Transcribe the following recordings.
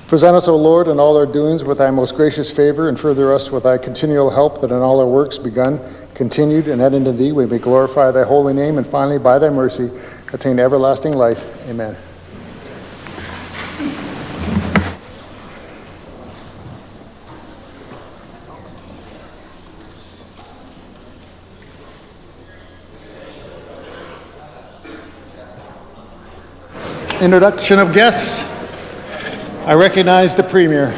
Present us, O Lord, in all our doings with thy most gracious favor, and further us with thy continual help, that in all our works begun, continued, and heading to thee, we may glorify thy holy name, and finally, by thy mercy, attain everlasting life. Amen. Introduction of guests. I recognize the Premier.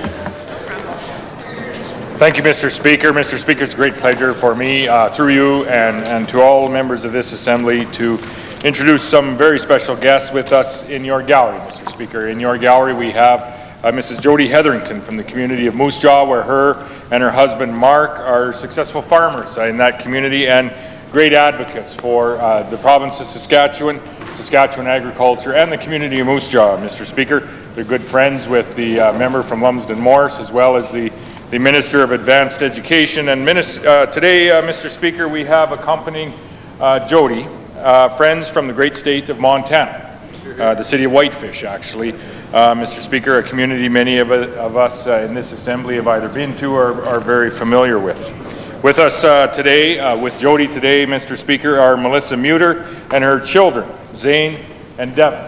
Thank you, Mr. Speaker. Mr. Speaker, it's a great pleasure for me, through you and to all members of this Assembly, to introduce some very special guests with us in your gallery, Mr. Speaker. In your gallery, we have Mrs. Jody Hetherington from the community of Moose Jaw, where her and her husband, Mark, are successful farmers in that community and great advocates for the province of Saskatchewan, Saskatchewan agriculture, and the community of Moose Jaw, Mr. Speaker. They're good friends with the member from Lumsden Morris, as well as the Minister of Advanced Education. And today, Mr. Speaker, we have accompanying Jody, friends from the great state of Montana, the city of Whitefish, actually. Mr. Speaker, a community many of us in this Assembly have either been to or are very familiar with. With us today, with Jody today, Mr. Speaker, are Melissa Muter and her children, Zane and Devin.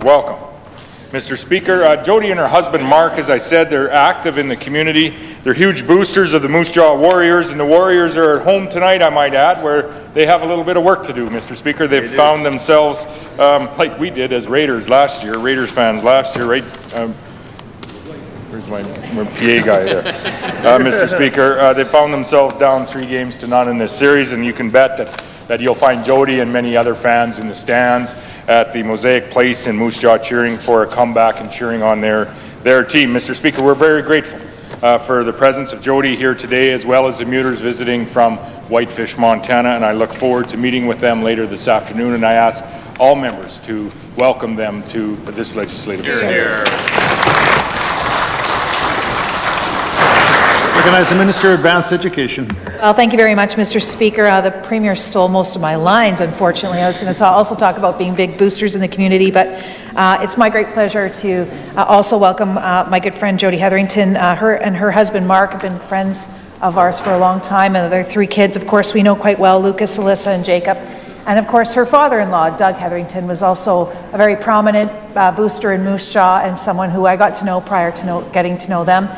Welcome. Mr. Speaker, Jody and her husband, Mark, as I said, they're active in the community. They're huge boosters of the Moose Jaw Warriors, and the Warriors are at home tonight, I might add, where they have a little bit of work to do, Mr. Speaker. They've found themselves, like we did as Raiders last year, Raiders fans last year, right? Where's my PA guy there? Mr. Speaker, they found themselves down 3-0 in this series, and you can bet that you'll find Jody and many other fans in the stands at the Mosaic Place in Moose Jaw cheering for a comeback and cheering on their team. Mr. Speaker, we're very grateful for the presence of Jody here today, as well as the Muters visiting from Whitefish, Montana, and I look forward to meeting with them later this afternoon, and I ask all members to welcome them to this Legislative Assembly. Recognize the Minister of Advanced Education. Well, thank you very much, Mr. Speaker. The Premier stole most of my lines, unfortunately. I was going to also talk about being big boosters in the community, but it's my great pleasure to also welcome my good friend Jody Hetherington. Her and her husband Mark have been friends of ours for a long time, and their 3 kids, of course, we know quite well, Lucas, Alyssa, and Jacob. And of course, her father-in-law, Doug Hetherington, was also a very prominent booster in Moose Jaw and someone who I got to know prior to getting to know them.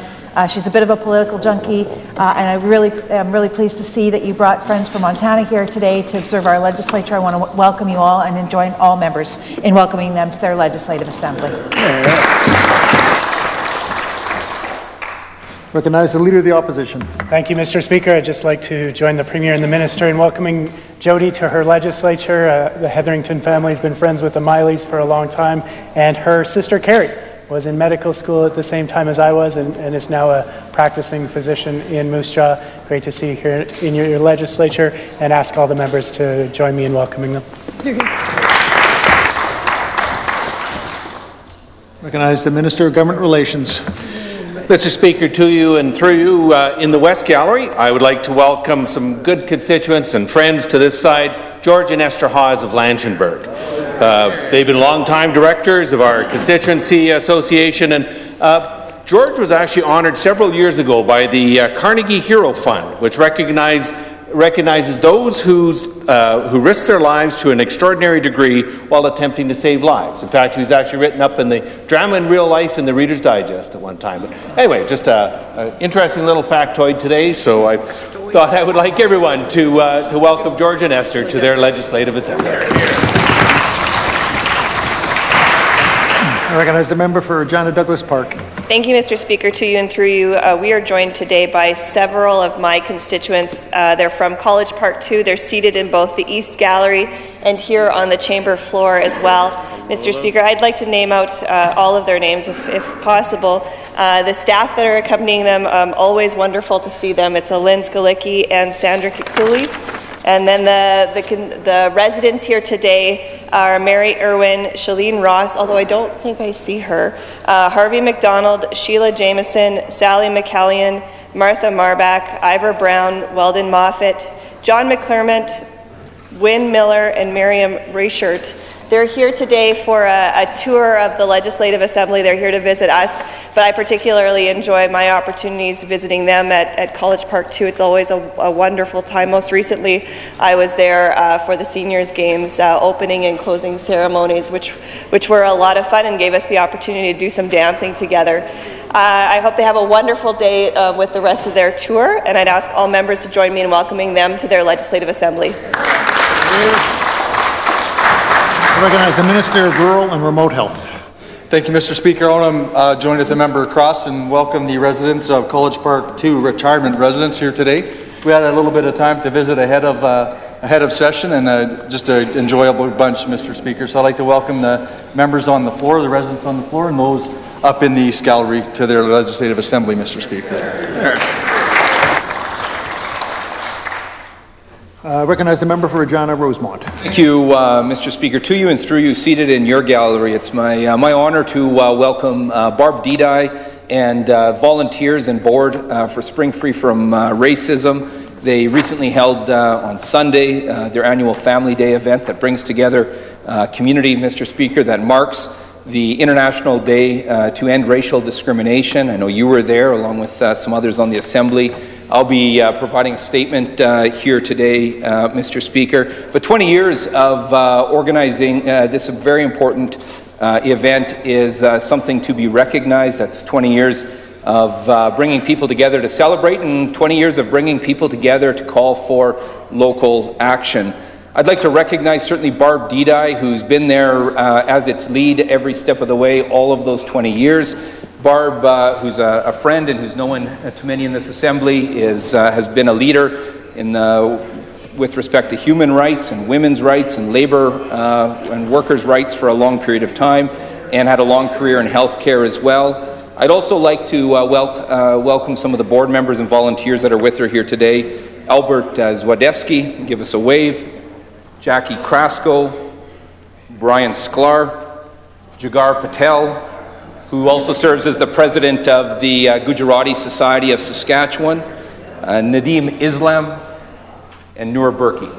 She's a bit of a political junkie, and I am really pleased to see that you brought friends from Montana here today to observe our legislature. I want to welcome you all and join all members in welcoming them to their Legislative Assembly. Recognize the Leader of the Opposition. Thank you, Mr. Speaker. I'd just like to join the Premier and the Minister in welcoming Jody to her legislature. The Hetherington family has been friends with the Mileys for a long time, and her sister Carrie was in medical school at the same time as I was, and is now a practicing physician in Moose Jaw. Great to see you here in your legislature, and ask all the members to join me in welcoming them. Recognize the Minister of Government Relations. Mr. Speaker, to you and through you, in the West Gallery, I would like to welcome some good constituents and friends to this side, George and Esther Hawes of Langenberg. They've been longtime directors of our constituency association, and George was actually honoured several years ago by the Carnegie Hero Fund, which recognizes those who risk their lives to an extraordinary degree while attempting to save lives. In fact, he was actually written up in the Drama in Real Life in the Reader's Digest at one time. But anyway, just an interesting little factoid today, so I thought I would like everyone to welcome George and Esther to their Legislative Assembly. I recognize the member for Regina Douglas Park. Thank you, Mr. Speaker. To you and through you, we are joined today by several of my constituents. They're from College Park 2. They're seated in both the East Gallery and here on the chamber floor as well. Mr. Speaker, I'd like to name out all of their names if possible. The staff that are accompanying them, always wonderful to see them. It's Lynn Skalicki and Sandra Kikuli. And then the residents here today are Mary Irwin, Shalene Ross, although I don't think I see her, Harvey McDonald, Sheila Jameson, Sally McCallion, Martha Marbach, Ivor Brown, Weldon Moffat, John McClernand, Wynne Miller, and Miriam Reichert. They're here today for a tour of the Legislative Assembly. They're here to visit us, but I particularly enjoy my opportunities visiting them at College Park too. It's always a wonderful time. Most recently, I was there for the Seniors Games opening and closing ceremonies, which were a lot of fun and gave us the opportunity to do some dancing together. I hope they have a wonderful day with the rest of their tour, and I'd ask all members to join me in welcoming them to their Legislative Assembly. I recognize the Minister of Rural and Remote Health. Thank you, Mr. Speaker. I want to join with the member across and welcome the residents of College Park 2 retirement residents here today. We had a little bit of time to visit ahead of session, and just an enjoyable bunch, Mr. Speaker. So I'd like to welcome the members on the floor, the residents on the floor, and those up in the East Gallery to their Legislative Assembly, Mr. Speaker. Recognize the member for Regina Rosemont. Thank you, Mr. Speaker. To you and through you, seated in your gallery, it's my honor to welcome Barb Didi and volunteers and board for Spring Free from Racism. They recently held on Sunday their annual Family Day event that brings together community, Mr. Speaker, that marks the International Day to End Racial Discrimination. I know you were there along with some others on the Assembly. I'll be providing a statement here today, Mr. Speaker. But 20 years of organizing this very important event is something to be recognized. That's 20 years of bringing people together to celebrate, and 20 years of bringing people together to call for local action. I'd like to recognize certainly Barb Didi, who's been there as its lead every step of the way all of those 20 years. Barb, who's a friend and who's known to many in this Assembly, has been a leader with respect to human rights and women's rights and labor and workers' rights for a long period of time, and had a long career in healthcare as well. I'd also like to welcome some of the board members and volunteers that are with her here today. Albert Zwadeski, give us a wave. Jackie Krasko, Brian Sklar, Jagar Patel, who also serves as the president of the Gujarati Society of Saskatchewan, Nadeem Islam, and Noor Burki.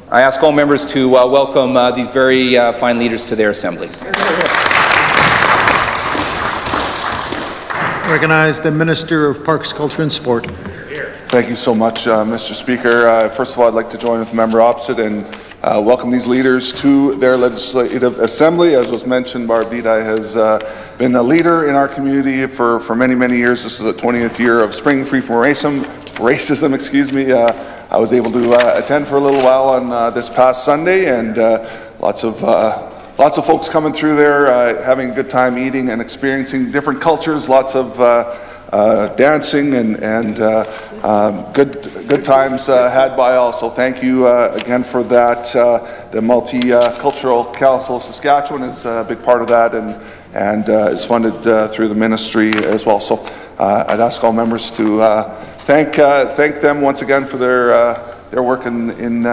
I ask all members to welcome these very fine leaders to their assembly. Recognize the Minister of Parks, Culture and Sport. Thank you so much, Mr. Speaker. First of all, I'd like to join with the member opposite and welcome these leaders to their Legislative Assembly. As was mentioned, Barb Didi has been a leader in our community for many, many years. This is the 20th year of Spring Free from Racism. Excuse me. I was able to attend for a little while on this past Sunday, and lots of folks coming through there, having a good time eating and experiencing different cultures. Lots of dancing and good times had by all. So thank you again for that. The Multicultural Council of Saskatchewan is a big part of that, and is funded through the ministry as well. So I'd ask all members to thank them once again for their work in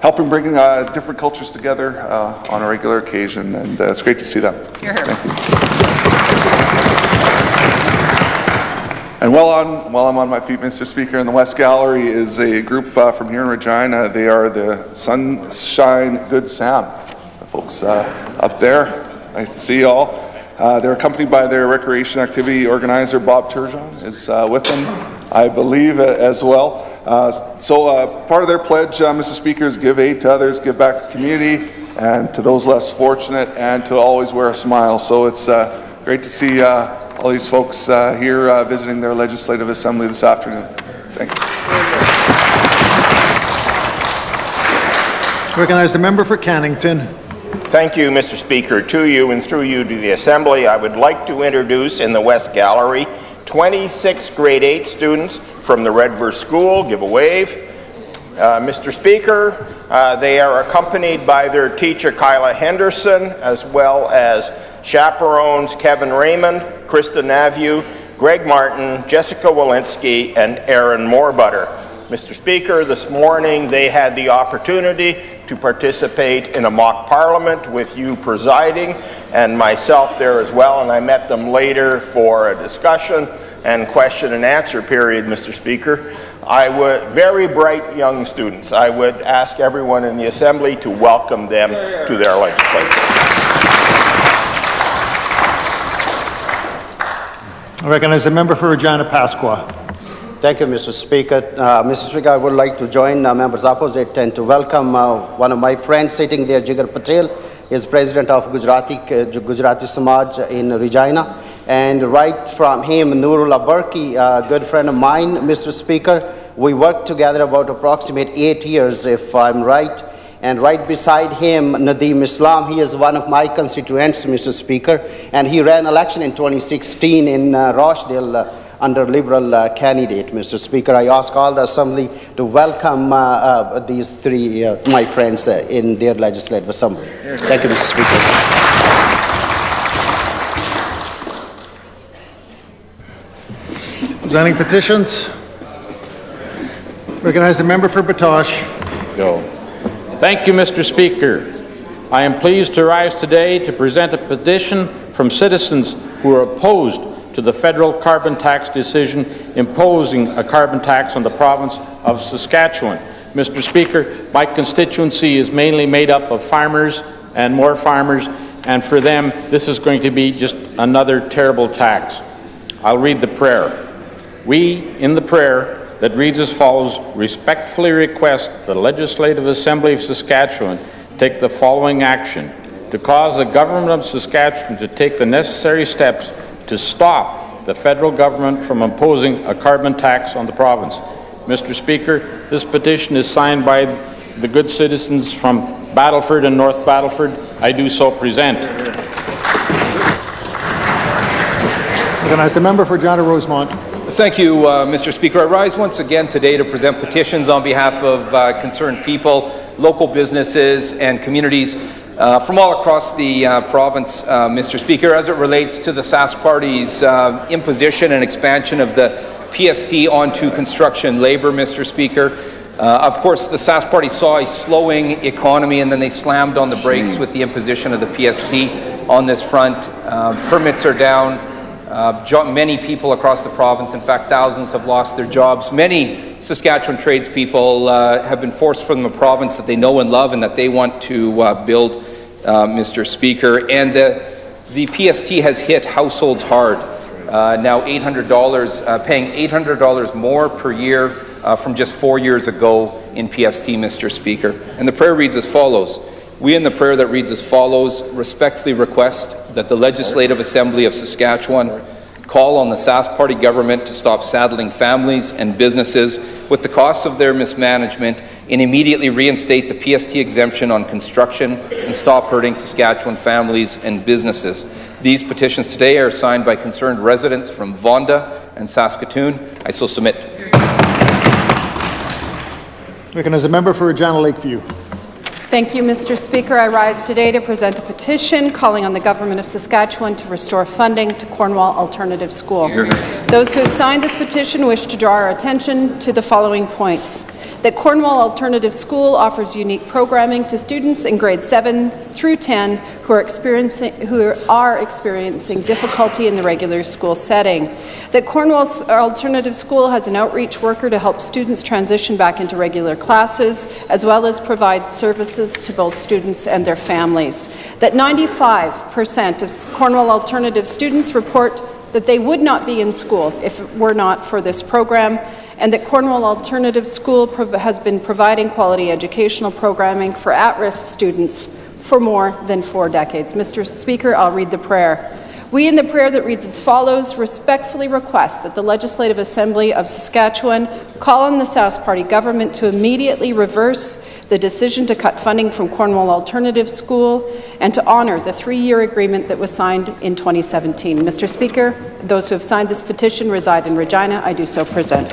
helping bringing different cultures together on a regular occasion, and it's great to see them. Thank you. And while I'm on my feet, Mr. Speaker, in the West Gallery is a group from here in Regina. They are the Sunshine Good Sam. The folks up there, nice to see you all. They're accompanied by their recreation activity organizer, Bob Turgeon, is with them, I believe, as well. So part of their pledge, Mr. Speaker, is give aid to others, give back to the community, and to those less fortunate, and to always wear a smile. So it's great to see all these folks here visiting their Legislative Assembly this afternoon. Thank you. Recognize the member for Cannington. Thank you, Mr. Speaker. To you and through you to the Assembly, I would like to introduce in the West Gallery 26 grade 8 students from the Redvers School. Give a wave. Mr. Speaker, they are accompanied by their teacher Kyla Henderson, as well as chaperones Kevin Raymond, Krista Naviu, Greg Martin, Jessica Walensky, and Aaron Moorbutter. Mr. Speaker, this morning they had the opportunity to participate in a mock parliament with you presiding and myself there as well, and I met them later for a discussion and question and answer period, Mr. Speaker. very bright young students. I would ask everyone in the Assembly to welcome them to their legislature. I recognize the member for Regina Pasqua. Thank you, Mr. Speaker. Mr. Speaker, I would like to join members opposite and to welcome one of my friends sitting there, Jigar Patel. He is president of Gujarati Samaj in Regina. And right from him, Nurullah Burki, a good friend of mine, Mr. Speaker. We worked together about approximate 8 years, if I'm right. And right beside him, Nadeem Islam, he is one of my constituents, Mr. Speaker. And he ran election in 2016 in Rochdale, under Liberal candidate, Mr. Speaker. I ask all the Assembly to welcome these three, my friends, in their Legislative Assembly. Thank you, Mr. Speaker. Presenting petitions. Recognize the member for Batoche. Go. Thank you, Mr. Speaker. I am pleased to rise today to present a petition from citizens who are opposed to the federal carbon tax decision imposing a carbon tax on the province of Saskatchewan. Mr. Speaker, my constituency is mainly made up of farmers and more farmers, and for them this is going to be just another terrible tax. I'll read the prayer. We, in the prayer that reads as follows, respectfully request the Legislative Assembly of Saskatchewan take the following action: to cause the government of Saskatchewan to take the necessary steps to stop the federal government from imposing a carbon tax on the province. Mr. Speaker, this petition is signed by the good citizens from Battleford and North Battleford. I do so present. Recognize the member for John Rosemont. Thank you, Mr. Speaker. I rise once again today to present petitions on behalf of concerned people, local businesses, and communities from all across the province, Mr. Speaker, as it relates to the Sask Party's imposition and expansion of the PST onto construction labour, Mr. Speaker. Of course, the Sask Party saw a slowing economy, and then they slammed on the brakes with the imposition of the PST on this front. Permits are down. Many people across the province, in fact thousands, have lost their jobs. Many Saskatchewan tradespeople have been forced from the province that they know and love and that they want to build, Mr. Speaker. And the PST has hit households hard. Now $800, paying $800 more per year from just 4 years ago in PST, Mr. Speaker. And the prayer reads as follows. We, in the prayer that reads as follows, respectfully request that the Legislative Assembly of Saskatchewan call on the Sask Party government to stop saddling families and businesses with the costs of their mismanagement and immediately reinstate the PST exemption on construction and stop hurting Saskatchewan families and businesses. These petitions today are signed by concerned residents from Vonda and Saskatoon. I so submit. Recognize the member for Regina Lakeview. Thank you, Mr. Speaker. I rise today to present a petition calling on the Government of Saskatchewan to restore funding to Cornwall Alternative School. Those who have signed this petition wish to draw our attention to the following points. That Cornwall Alternative School offers unique programming to students in grades 7 through 10 who are experiencing difficulty in the regular school setting. That Cornwall's Alternative School has an outreach worker to help students transition back into regular classes, as well as provide services to both students and their families. That 95% of Cornwall Alternative students report that they would not be in school if it were not for this program, and that Cornwall Alternative School has been providing quality educational programming for at-risk students for more than 4 decades. Mr. Speaker, I'll read the prayer. We, in the prayer that reads as follows, respectfully request that the Legislative Assembly of Saskatchewan call on the Sask Party government to immediately reverse the decision to cut funding from Cornwall Alternative School and to honour the 3-year agreement that was signed in 2017. Mr. Speaker, those who have signed this petition reside in Regina. I do so present.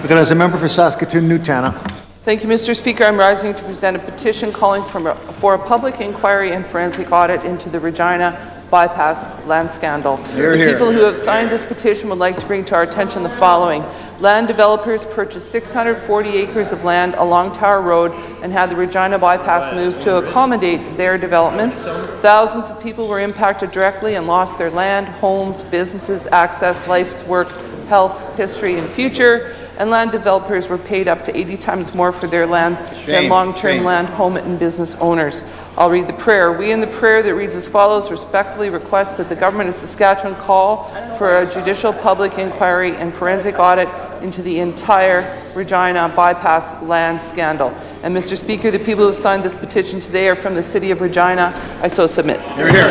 Recognize the member for Saskatoon-Newtana. Thank you, Mr. Speaker. I'm rising to present a petition calling for a public inquiry and forensic audit into the Regina bypass land scandal. The people who have signed this petition would like to bring to our attention the following. Land developers purchased 640 acres of land along Tower Road and had the Regina bypass moved to accommodate their developments. Thousands of people were impacted directly and lost their land, homes, businesses, access, life's work, health, history, and future, and land developers were paid up to 80 times more for their land than long-term land, home, and business owners. I'll read the prayer. We in the prayer that reads as follows respectfully request that the Government of Saskatchewan call for a judicial public inquiry and forensic audit into the entire Regina bypass land scandal. And Mr. Speaker, the people who signed this petition today are from the City of Regina. I so submit. Hear, hear.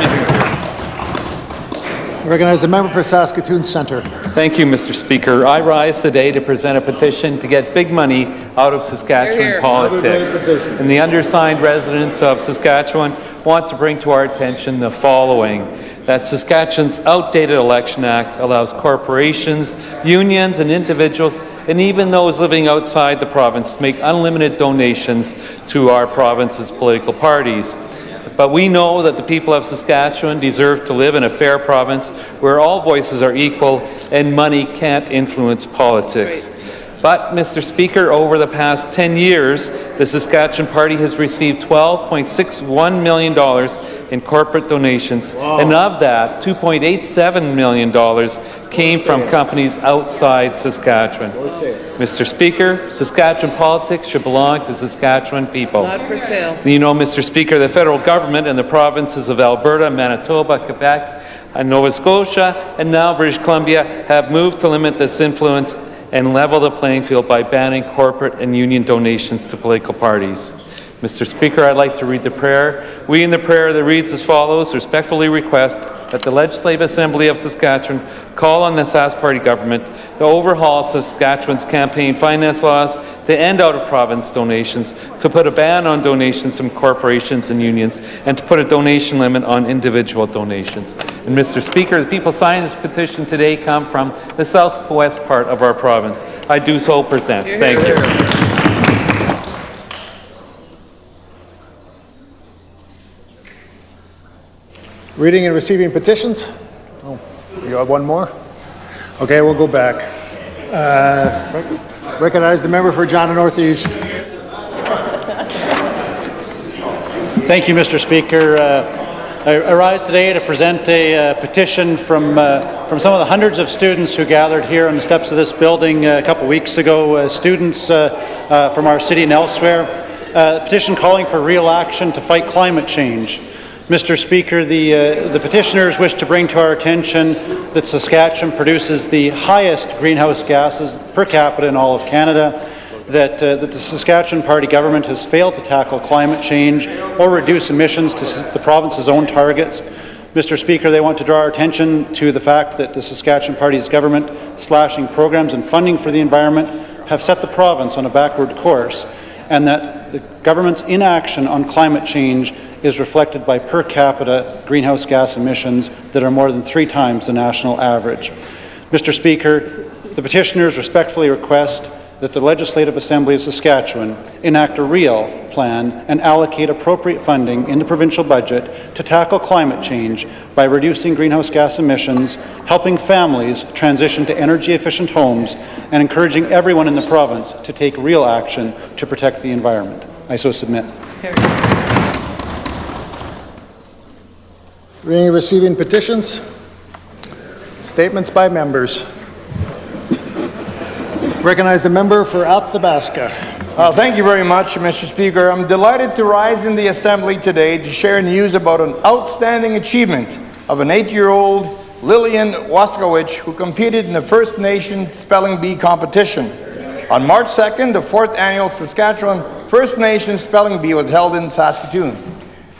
I recognize the member for Saskatoon Centre. Thank you, Mr. Speaker. I rise today to present a petition to get big money out of Saskatchewan politics. And the undersigned residents of Saskatchewan want to bring to our attention the following: that Saskatchewan's outdated Election Act allows corporations, unions, and individuals, and even those living outside the province, to make unlimited donations to our province's political parties. But we know that the people of Saskatchewan deserve to live in a fair province where all voices are equal and money can't influence politics. But, Mr. Speaker, over the past 10 years, the Saskatchewan Party has received $12.61 million in corporate donations, and of that, $2.87 million came from companies outside Saskatchewan. Mr. Speaker, Saskatchewan politics should belong to Saskatchewan people. Not for sale. You know, Mr. Speaker, the federal government and the provinces of Alberta, Manitoba, Quebec, and Nova Scotia, and now British Columbia have moved to limit this influence and level the playing field by banning corporate and union donations to political parties. Mr. Speaker, I'd like to read the prayer. We in the prayer that reads as follows respectfully request that the Legislative Assembly of Saskatchewan call on the Sask Party government to overhaul Saskatchewan's campaign finance laws, to end out-of-province donations, to put a ban on donations from corporations and unions, and to put a donation limit on individual donations. And Mr. Speaker, the people signing this petition today come from the southwest part of our province. I do so present. Thank you. Reading and receiving petitions. Oh, you have one more? Okay, we'll go back. Recognize the member for Regina Northeast. Thank you, Mr. Speaker. I rise today to present a petition from some of the hundreds of students who gathered here on the steps of this building a couple weeks ago, students from our city and elsewhere. A petition calling for real action to fight climate change. Mr. Speaker, the petitioners wish to bring to our attention that Saskatchewan produces the highest greenhouse gases per capita in all of Canada, that the Saskatchewan Party government has failed to tackle climate change or reduce emissions to the province's own targets. Mr. Speaker, they want to draw our attention to the fact that the Saskatchewan Party's government slashing programs and funding for the environment have set the province on a backward course, and that the government's inaction on climate change is reflected by per capita greenhouse gas emissions that are more than 3 times the national average. Mr. Speaker, the petitioners respectfully request that the Legislative Assembly of Saskatchewan enact a real plan and allocate appropriate funding in the provincial budget to tackle climate change by reducing greenhouse gas emissions, helping families transition to energy-efficient homes, and encouraging everyone in the province to take real action to protect the environment. I so submit. Reading and receiving petitions. Statements by members. Recognize the member for Athabasca. Thank you very much, Mr. Speaker. I'm delighted to rise in the Assembly today to share news about an outstanding achievement of an 8-year-old Lillian Waskowicz who competed in the First Nations Spelling Bee competition. On March 2nd, the 4th annual Saskatchewan First Nations Spelling Bee was held in Saskatoon.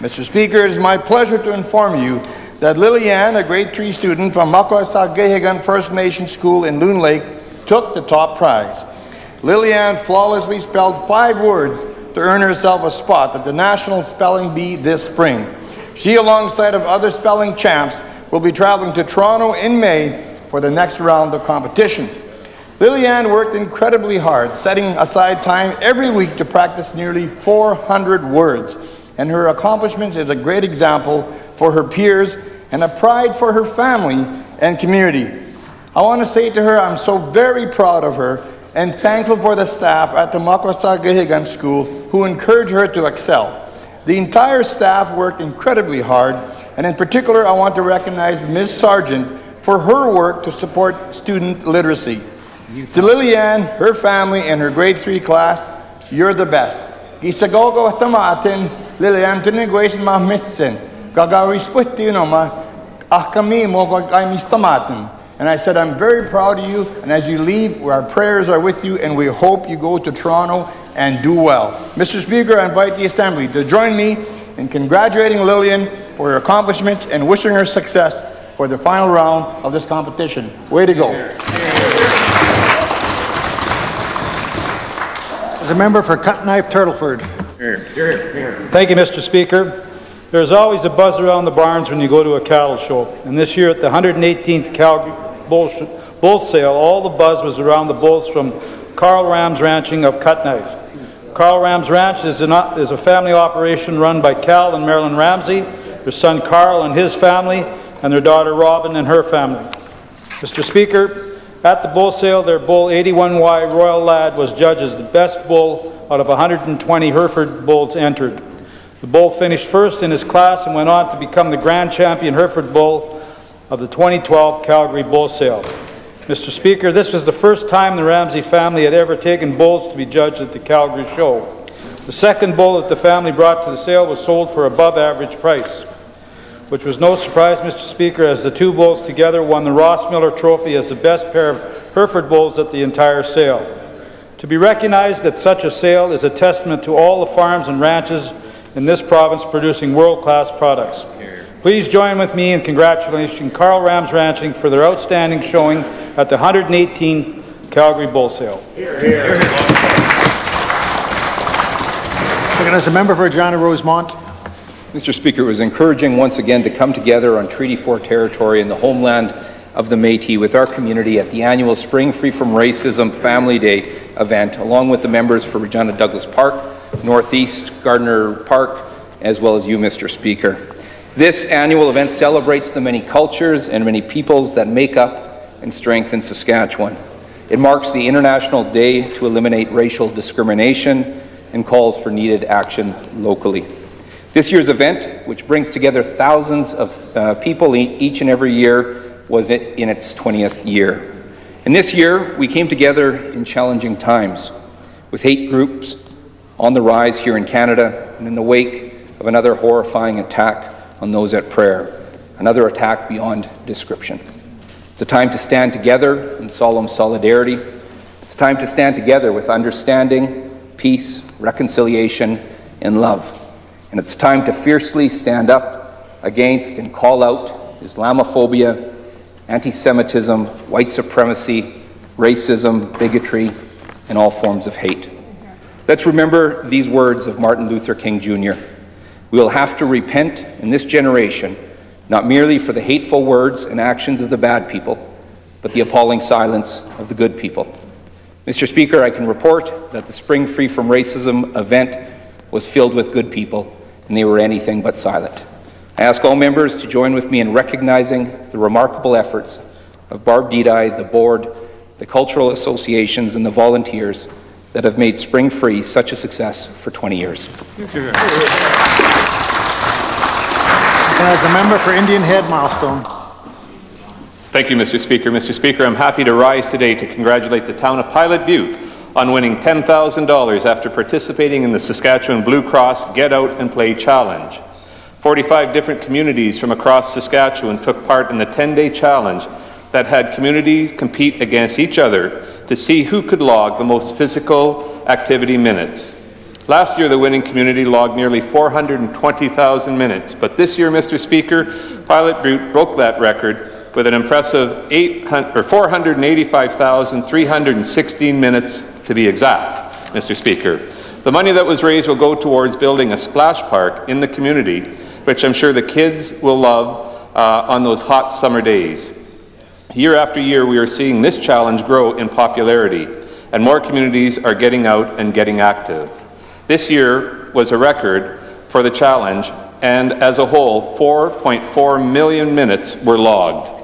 Mr. Speaker, it is my pleasure to inform you that Lillian, a grade 3 student from Makwasagahigan First Nation School in Loon Lake, took the top prize. Lillian flawlessly spelled 5 words to earn herself a spot at the National Spelling Bee this spring. She, alongside of other spelling champs, will be traveling to Toronto in May for the next round of competition. Lillian worked incredibly hard, setting aside time every week to practice nearly 400 words, and her accomplishment is a great example for her peers and a pride for her family and community. I want to say to her, I'm so very proud of her and thankful for the staff at the Makwasagahigan School who encouraged her to excel. The entire staff worked incredibly hard, and in particular, I want to recognize Ms. Sargent for her work to support student literacy. To Lillian, her family, and her grade 3 class, you're the best. Gisagogo tamatin, Lillian, tiniguation ma mitsin. Gagaris put, you know, ma akami mo gagaimis tamatin. And I said, I'm very proud of you, and as you leave, our prayers are with you, and we hope you go to Toronto and do well. Mr. Speaker, I invite the Assembly to join me in congratulating Lillian for her accomplishments and wishing her success for the final round of this competition. Way to go. As a member for Cut Knife Turtleford. Thank you, Mr. Speaker. There's always a buzz around the barns when you go to a cattle show, and this year at the 118th Calgary Bull Sale, all the buzz was around the bulls from Carl Ram's Ranching of Cut Knife. Carl Ram's Ranch is a family operation run by Cal and Marilyn Ramsey, their son Carl and his family, and their daughter Robin and her family. Mr. Speaker, at the bull sale, their bull 81Y Royal Lad was judged as the best bull out of 120 Hereford bulls entered. The bull finished first in his class and went on to become the grand champion Hereford bull of the 2012 Calgary Bull Sale. Mr. Speaker, this was the first time the Ramsey family had ever taken bulls to be judged at the Calgary show. The second bull that the family brought to the sale was sold for above average price, which was no surprise, Mr. Speaker, as the two bulls together won the Ross Miller Trophy as the best pair of Hereford bulls at the entire sale. To be recognized at such a sale is a testament to all the farms and ranches in this province producing world-class products. Please join with me in congratulating Carl Ram's Ranching for their outstanding showing at the 118 Calgary Bull Sale. As a member for Regina Rosemont. Mr. Speaker, it was encouraging once again to come together on Treaty 4 territory in the homeland of the Métis with our community at the annual Spring Free from Racism Family Day event, along with the members for Regina Douglas Park, Northeast, Gardner Park, as well as you, Mr. Speaker. This annual event celebrates the many cultures and many peoples that make up and strengthen Saskatchewan. It marks the International Day to eliminate racial discrimination and calls for needed action locally. This year's event, which brings together thousands of people each and every year, was in its 20th year. And this year, we came together in challenging times, with hate groups on the rise here in Canada and in the wake of another horrifying attack on those at prayer, another attack beyond description. It's a time to stand together in solemn solidarity. It's a time to stand together with understanding, peace, reconciliation, and love. And it's time to fiercely stand up against and call out Islamophobia, anti-Semitism, white supremacy, racism, bigotry, and all forms of hate. Let's remember these words of Martin Luther King Jr. We will have to repent in this generation, not merely for the hateful words and actions of the bad people, but the appalling silence of the good people. Mr. Speaker, I can report that the Spring Free from Racism event was filled with good people, and they were anything but silent. I ask all members to join with me in recognizing the remarkable efforts of Barb Didai, the board, the cultural associations, and the volunteers that have made Spring Free such a success for 20 years. And as a member for Indian Head Milestone. Thank you, Mr. Speaker. Mr. Speaker, I'm happy to rise today to congratulate the town of Pilot Butte on winning $10,000 after participating in the Saskatchewan Blue Cross Get Out and Play Challenge. 45 different communities from across Saskatchewan took part in the 10-day challenge that had communities compete against each other to see who could log the most physical activity minutes. Last year, the winning community logged nearly 420,000 minutes, but this year, Mr. Speaker, Pilot Butte broke that record with an impressive 485,316 minutes to be exact, Mr. Speaker. The money that was raised will go towards building a splash park in the community, which I'm sure the kids will love on those hot summer days. Year after year, we are seeing this challenge grow in popularity, and more communities are getting out and getting active. This year was a record for the challenge, and as a whole, 4.4 million minutes were logged.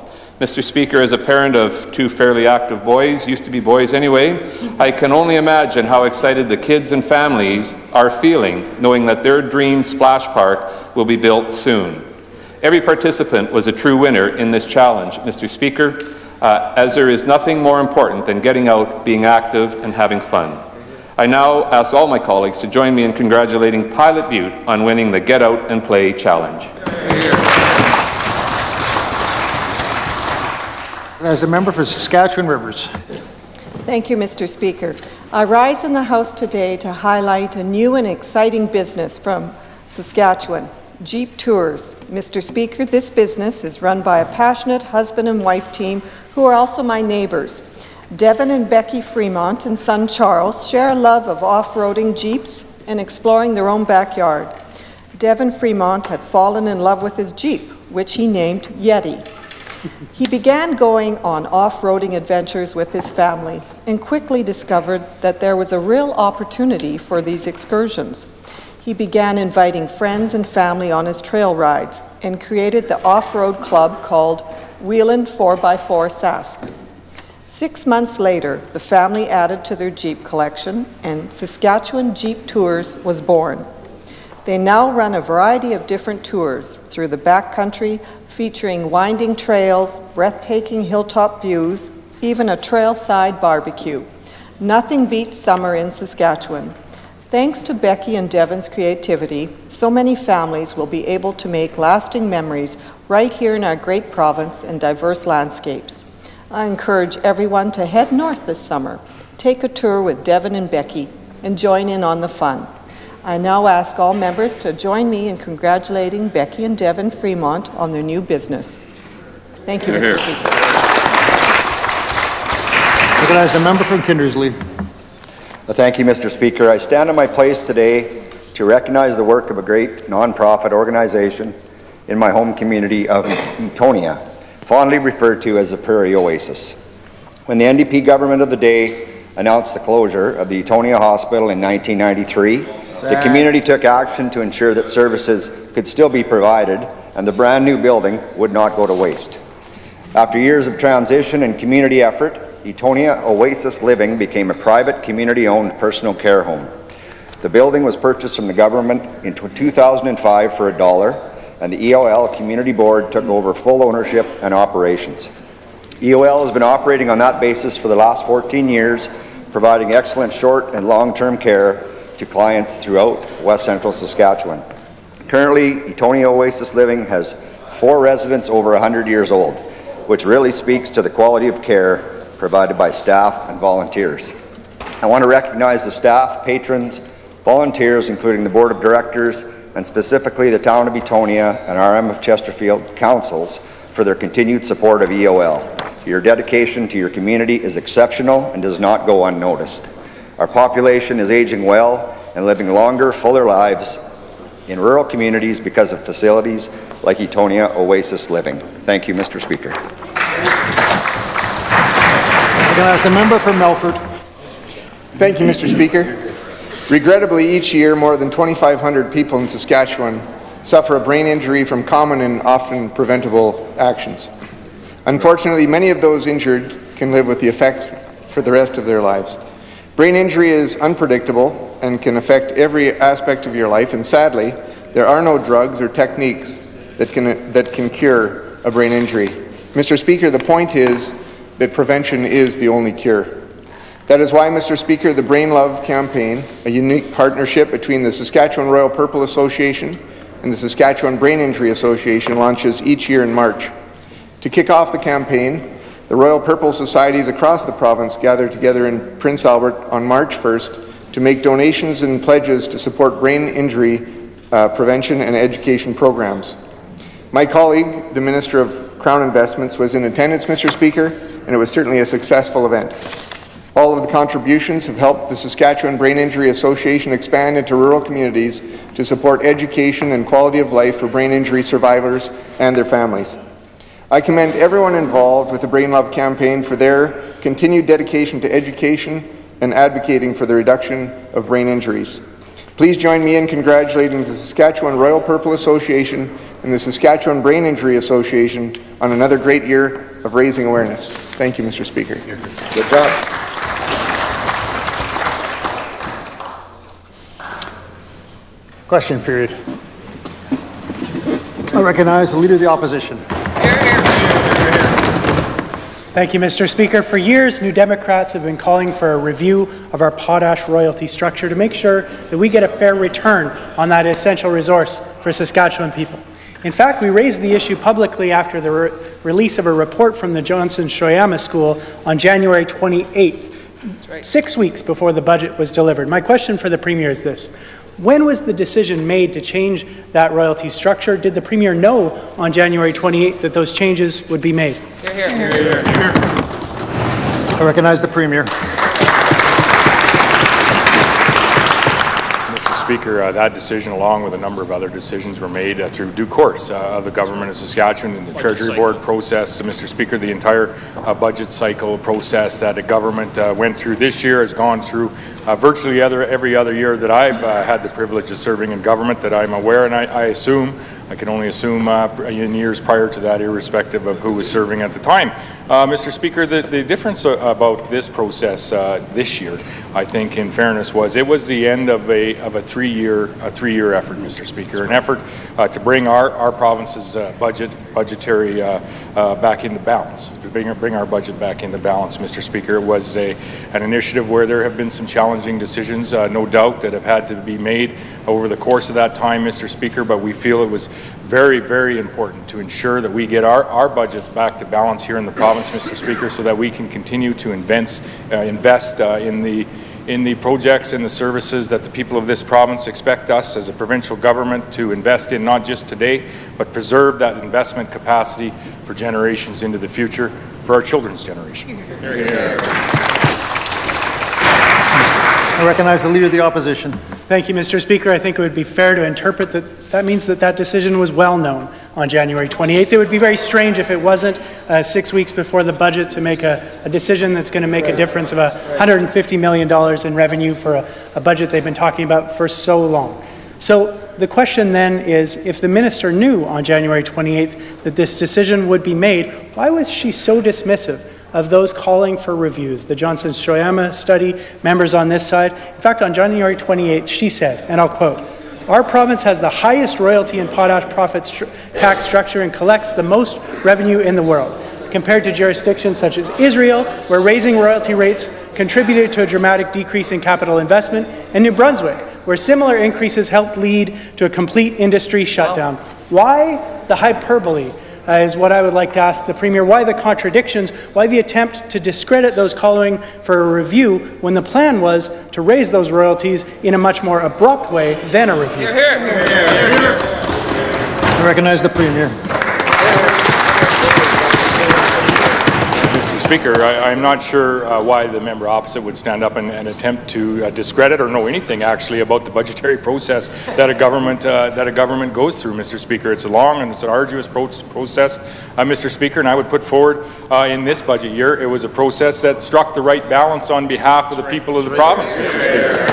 Mr. Speaker, as a parent of two fairly active boys, used to be boys anyway, I can only imagine how excited the kids and families are feeling knowing that their dream splash park will be built soon. Every participant was a true winner in this challenge, Mr. Speaker, as there is nothing more important than getting out, being active, and having fun. I now ask all my colleagues to join me in congratulating Pilot Butte on winning the Get Out and Play Challenge. As a member for Saskatchewan Rivers. Thank you, Mr. Speaker. I rise in the House today to highlight a new and exciting business from Saskatchewan, Jeep Tours. Mr. Speaker, this business is run by a passionate husband and wife team who are also my neighbours. Devin and Becky Fremont and son Charles share a love of off-roading Jeeps and exploring their own backyard. Devin Fremont had fallen in love with his Jeep, which he named Yeti. He began going on off-roading adventures with his family and quickly discovered that there was a real opportunity for these excursions. He began inviting friends and family on his trail rides and created the off-road club called Wheelin' 4x4 Sask. 6 months later, the family added to their Jeep collection and Saskatchewan Jeep Tours was born. They now run a variety of different tours through the backcountry, featuring winding trails, breathtaking hilltop views, even a trailside barbecue. Nothing beats summer in Saskatchewan. Thanks to Becky and Devin's creativity, so many families will be able to make lasting memories right here in our great province and diverse landscapes. I encourage everyone to head north this summer, take a tour with Devin and Becky, and join in on the fun. I now ask all members to join me in congratulating Becky and Devin Fremont on their new business. Thank you, Mr. Speaker. Recognize the member from Kindersley. Thank you, Mr. Speaker. I stand in my place today to recognize the work of a great nonprofit organization in my home community of Etonia, fondly referred to as the Prairie Oasis. When the NDP government of the day announced the closure of the Etonia Hospital in 1993, the community took action to ensure that services could still be provided and the brand new building would not go to waste. After years of transition and community effort, Etonia Oasis Living became a private community-owned personal care home. The building was purchased from the government in 2005 for $1, and the EOL Community Board took over full ownership and operations. EOL has been operating on that basis for the last 14 years, providing excellent short and long-term care to clients throughout West Central Saskatchewan. Currently, Etonia Oasis Living has 4 residents over 100 years old, which really speaks to the quality of care provided by staff and volunteers. I want to recognize the staff, patrons, volunteers, including the Board of Directors, and specifically the Town of Etonia and RM of Chesterfield councils for their continued support of EOL. Your dedication to your community is exceptional and does not go unnoticed. Our population is aging well and living longer, fuller lives in rural communities because of facilities like Etonia Oasis Living. Thank you, Mr. Speaker. As a member from Melfort. Thank you, Mr. Speaker. Regrettably, each year, more than 2,500 people in Saskatchewan suffer a brain injury from common and often preventable actions. Unfortunately, many of those injured can live with the effects for the rest of their lives. Brain injury is unpredictable and can affect every aspect of your life, and sadly, there are no drugs or techniques that can cure a brain injury. Mr. Speaker, the point is that prevention is the only cure. That is why, Mr. Speaker, the Brain Love campaign, a unique partnership between the Saskatchewan Royal Purple Association and the Saskatchewan Brain Injury Association, launches each year in March. To kick off the campaign, the Royal Purple Societies across the province gather together in Prince Albert on March 1st to make donations and pledges to support brain injury prevention and education programs. My colleague, the Minister of Crown Investments, was in attendance, Mr. Speaker, and it was certainly a successful event. All of the contributions have helped the Saskatchewan Brain Injury Association expand into rural communities to support education and quality of life for brain injury survivors and their families. I commend everyone involved with the Brain Love campaign for their continued dedication to education and advocating for the reduction of brain injuries. Please join me in congratulating the Saskatchewan Royal Purple Association and the Saskatchewan Brain Injury Association on another great year of raising awareness. Thank you, Mr. Speaker. Good job. Question period. I recognize the Leader of the Opposition. Thank you, Mr. Speaker. For years, New Democrats have been calling for a review of our potash royalty structure to make sure that we get a fair return on that essential resource for Saskatchewan people. In fact, we raised the issue publicly after the release of a report from the Johnson-Shoyama School on January 28th, 6 weeks before the budget was delivered. My question for the Premier is this. When was the decision made to change that royalty structure? Did the Premier know on January 28th that those changes would be made? I recognize the Premier. Mr. Speaker, that decision, along with a number of other decisions, were made through due course of the Government of Saskatchewan and the Treasury Board process. So, Mr. Speaker, the entire budget cycle process that the government went through this year has gone through virtually every other year that I've had the privilege of serving in government that I'm aware, and I can only assume in years prior to that, irrespective of who was serving at the time. Mr. Speaker, the difference about this process this year, I think, in fairness, was it was the end of a three-year effort, Mr. Speaker, an effort to bring our province's budgetary back into balance, to bring our budget back into balance, Mr. Speaker. It was an initiative where there have been some challenging decisions, no doubt, that have had to be made over the course of that time, Mr. Speaker, but we feel it was very, very important to ensure that we get our budgets back to balance here in the province, Mr. Speaker, so that we can continue to invest in the projects and the services that the people of this province expect us as a provincial government to invest in, not just today, but preserve that investment capacity for generations into the future, for our children's generation. I recognize the Leader of the Opposition. Thank you, Mr. Speaker. I think it would be fair to interpret that means that decision was well known on January 28th. It would be very strange if it wasn't 6 weeks before the budget to make a decision that's going to make a difference of $150 million in revenue for a budget they've been talking about for so long. So the question then is, if the minister knew on January 28th that this decision would be made, why was she so dismissive of those calling for reviews? The Johnson-Shoyama study, members on this side. In fact, on January 28th, she said, and I'll quote, "Our province has the highest royalty and potash profits tax structure and collects the most revenue in the world, compared to jurisdictions such as Israel, where raising royalty rates contributed to a dramatic decrease in capital investment, and New Brunswick, where similar increases helped lead to a complete industry shutdown." Why the hyperbole? Is what I would like to ask the Premier. Why the contradictions? Why the attempt to discredit those calling for a review when the plan was to raise those royalties in a much more abrupt way than a review? I recognize the Premier. Mr. Speaker, I'm not sure why the member opposite would stand up and attempt to discredit or know anything actually about the budgetary process that a government goes through, Mr. Speaker. It's a long and it's an arduous process, Mr. Speaker, and I would put forward in this budget year, it was a process that struck the right balance on behalf of the people of the province, Mr. Speaker.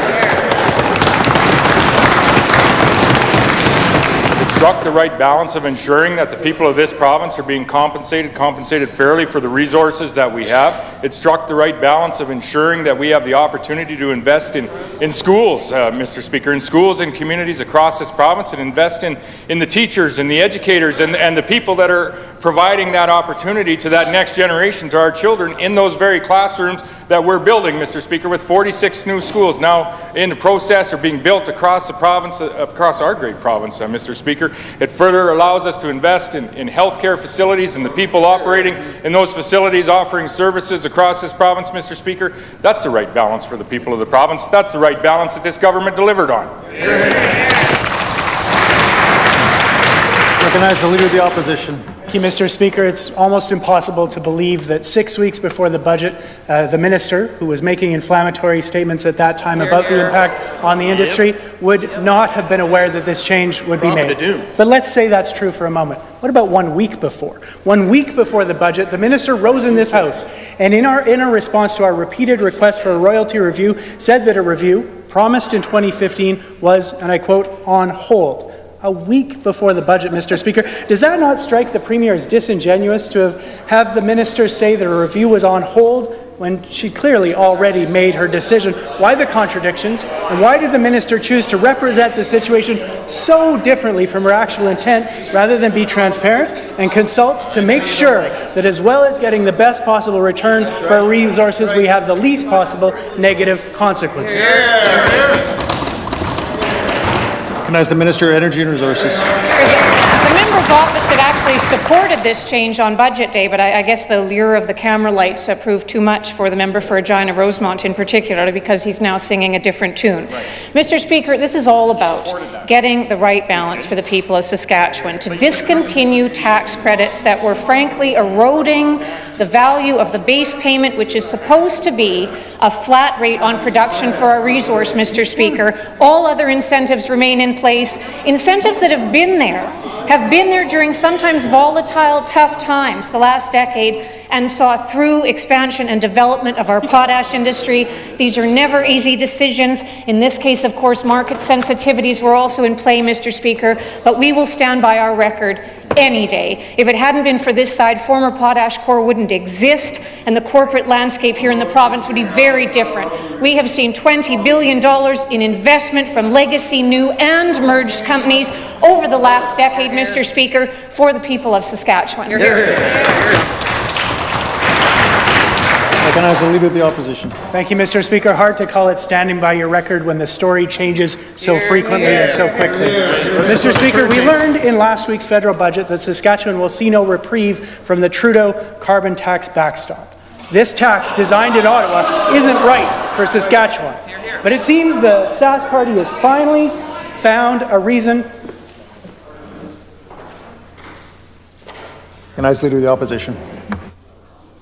Struck the right balance of ensuring that the people of this province are being compensated fairly for the resources that we have. It struck the right balance of ensuring that we have the opportunity to invest in schools, Mr. Speaker, in schools and communities across this province, and invest in the teachers and the educators and the people that are providing that opportunity to that next generation, to our children, in those very classrooms that we're building, Mr. Speaker, with 46 new schools now in the process or being built across the province, across our great province, Mr. Speaker. It further allows us to invest in healthcare facilities and the people operating in those facilities offering services across this province, Mr. Speaker. That's the right balance for the people of the province. That's the right balance that this government delivered on. Recognize the Leader of the Opposition. Thank you, Mr. Speaker. It's almost impossible to believe that 6 weeks before the budget, the minister, who was making inflammatory statements at that time about the impact on the industry, would not have been aware that this change would be made. But let's say that's true for a moment. What about 1 week before? 1 week before the budget, the minister rose in this House and in our response to our repeated request for a royalty review, said that a review promised in 2015 was, and I quote, on hold. A week before the budget, Mr. Speaker. Does that not strike the Premier as disingenuous to have the minister say that a review was on hold when she clearly already made her decision? Why the contradictions? And why did the minister choose to represent the situation so differently from her actual intent rather than be transparent and consult to make sure that as well as getting the best possible return for our resources, we have the least possible negative consequences? Recognize the Minister of Energy and Resources. The members opposite actually supported this change on budget day, but I guess the lure of the camera lights proved too much for the member for Regina Rosemont in particular, because he's now singing a different tune. Right. Mr. Speaker, this is all about getting the right balance for the people of Saskatchewan, to discontinue tax credits that were frankly eroding the value of the base payment, which is supposed to be a flat rate on production for our resource, Mr. Speaker. All other incentives remain in place, incentives that have been there during sometimes volatile, tough times the last decade, and saw through expansion and development of our potash industry. These are never easy decisions. In this case, of course, market sensitivities were also in play, Mr. Speaker, but we will stand by our record any day. If it hadn't been for this side, former Potash Corps wouldn't exist, and the corporate landscape here in the province would be very different. We have seen $20 billion in investment from legacy, new and merged companies over the last decade, Mr. Speaker, for the people of Saskatchewan. Recognize the Leader of the Opposition. Thank you, Mr. Speaker. Hard to call it standing by your record when the story changes so frequently and so quickly. Mr. Speaker, we learned in last week's federal budget that Saskatchewan will see no reprieve from the Trudeau carbon tax backstop. This tax, designed in Ottawa, isn't right for Saskatchewan. But it seems the Sask Party has finally found a reason. Recognize the Leader of the Opposition.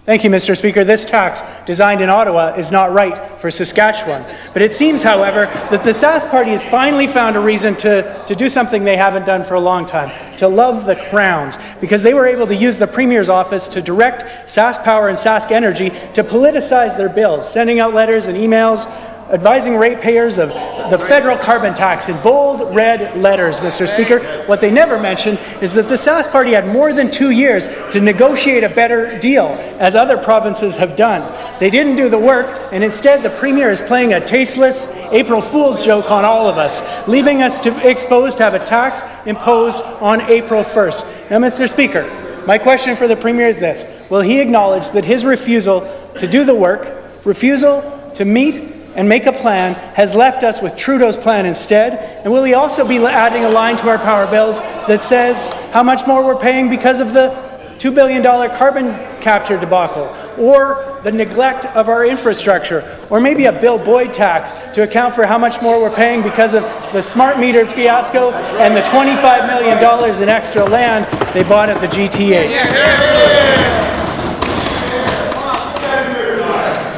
Thank you, Mr. Speaker. This tax, designed in Ottawa, is not right for Saskatchewan. But it seems, however, that the Sask Party has finally found a reason to do something they haven't done for a long time, to love the Crowns, because they were able to use the Premier's office to direct Sask Power and Sask Energy to politicize their bills, sending out letters and emails advising ratepayers of the federal carbon tax in bold red letters, Mr. Speaker. What they never mentioned is that the Sask Party had more than 2 years to negotiate a better deal, as other provinces have done. They didn't do the work, and instead the Premier is playing a tasteless April Fool's joke on all of us, leaving us exposed to have a tax imposed on April 1st. Now, Mr. Speaker, my question for the Premier is this. Will he acknowledge that his refusal to do the work, refusal to meet and make a plan, has left us with Trudeau's plan instead? And will he also be adding a line to our power bills that says how much more we're paying because of the $2 billion carbon capture debacle, or the neglect of our infrastructure, or maybe a Bill Boyd tax to account for how much more we're paying because of the smart meter fiasco and the $25 million in extra land they bought at the GTH?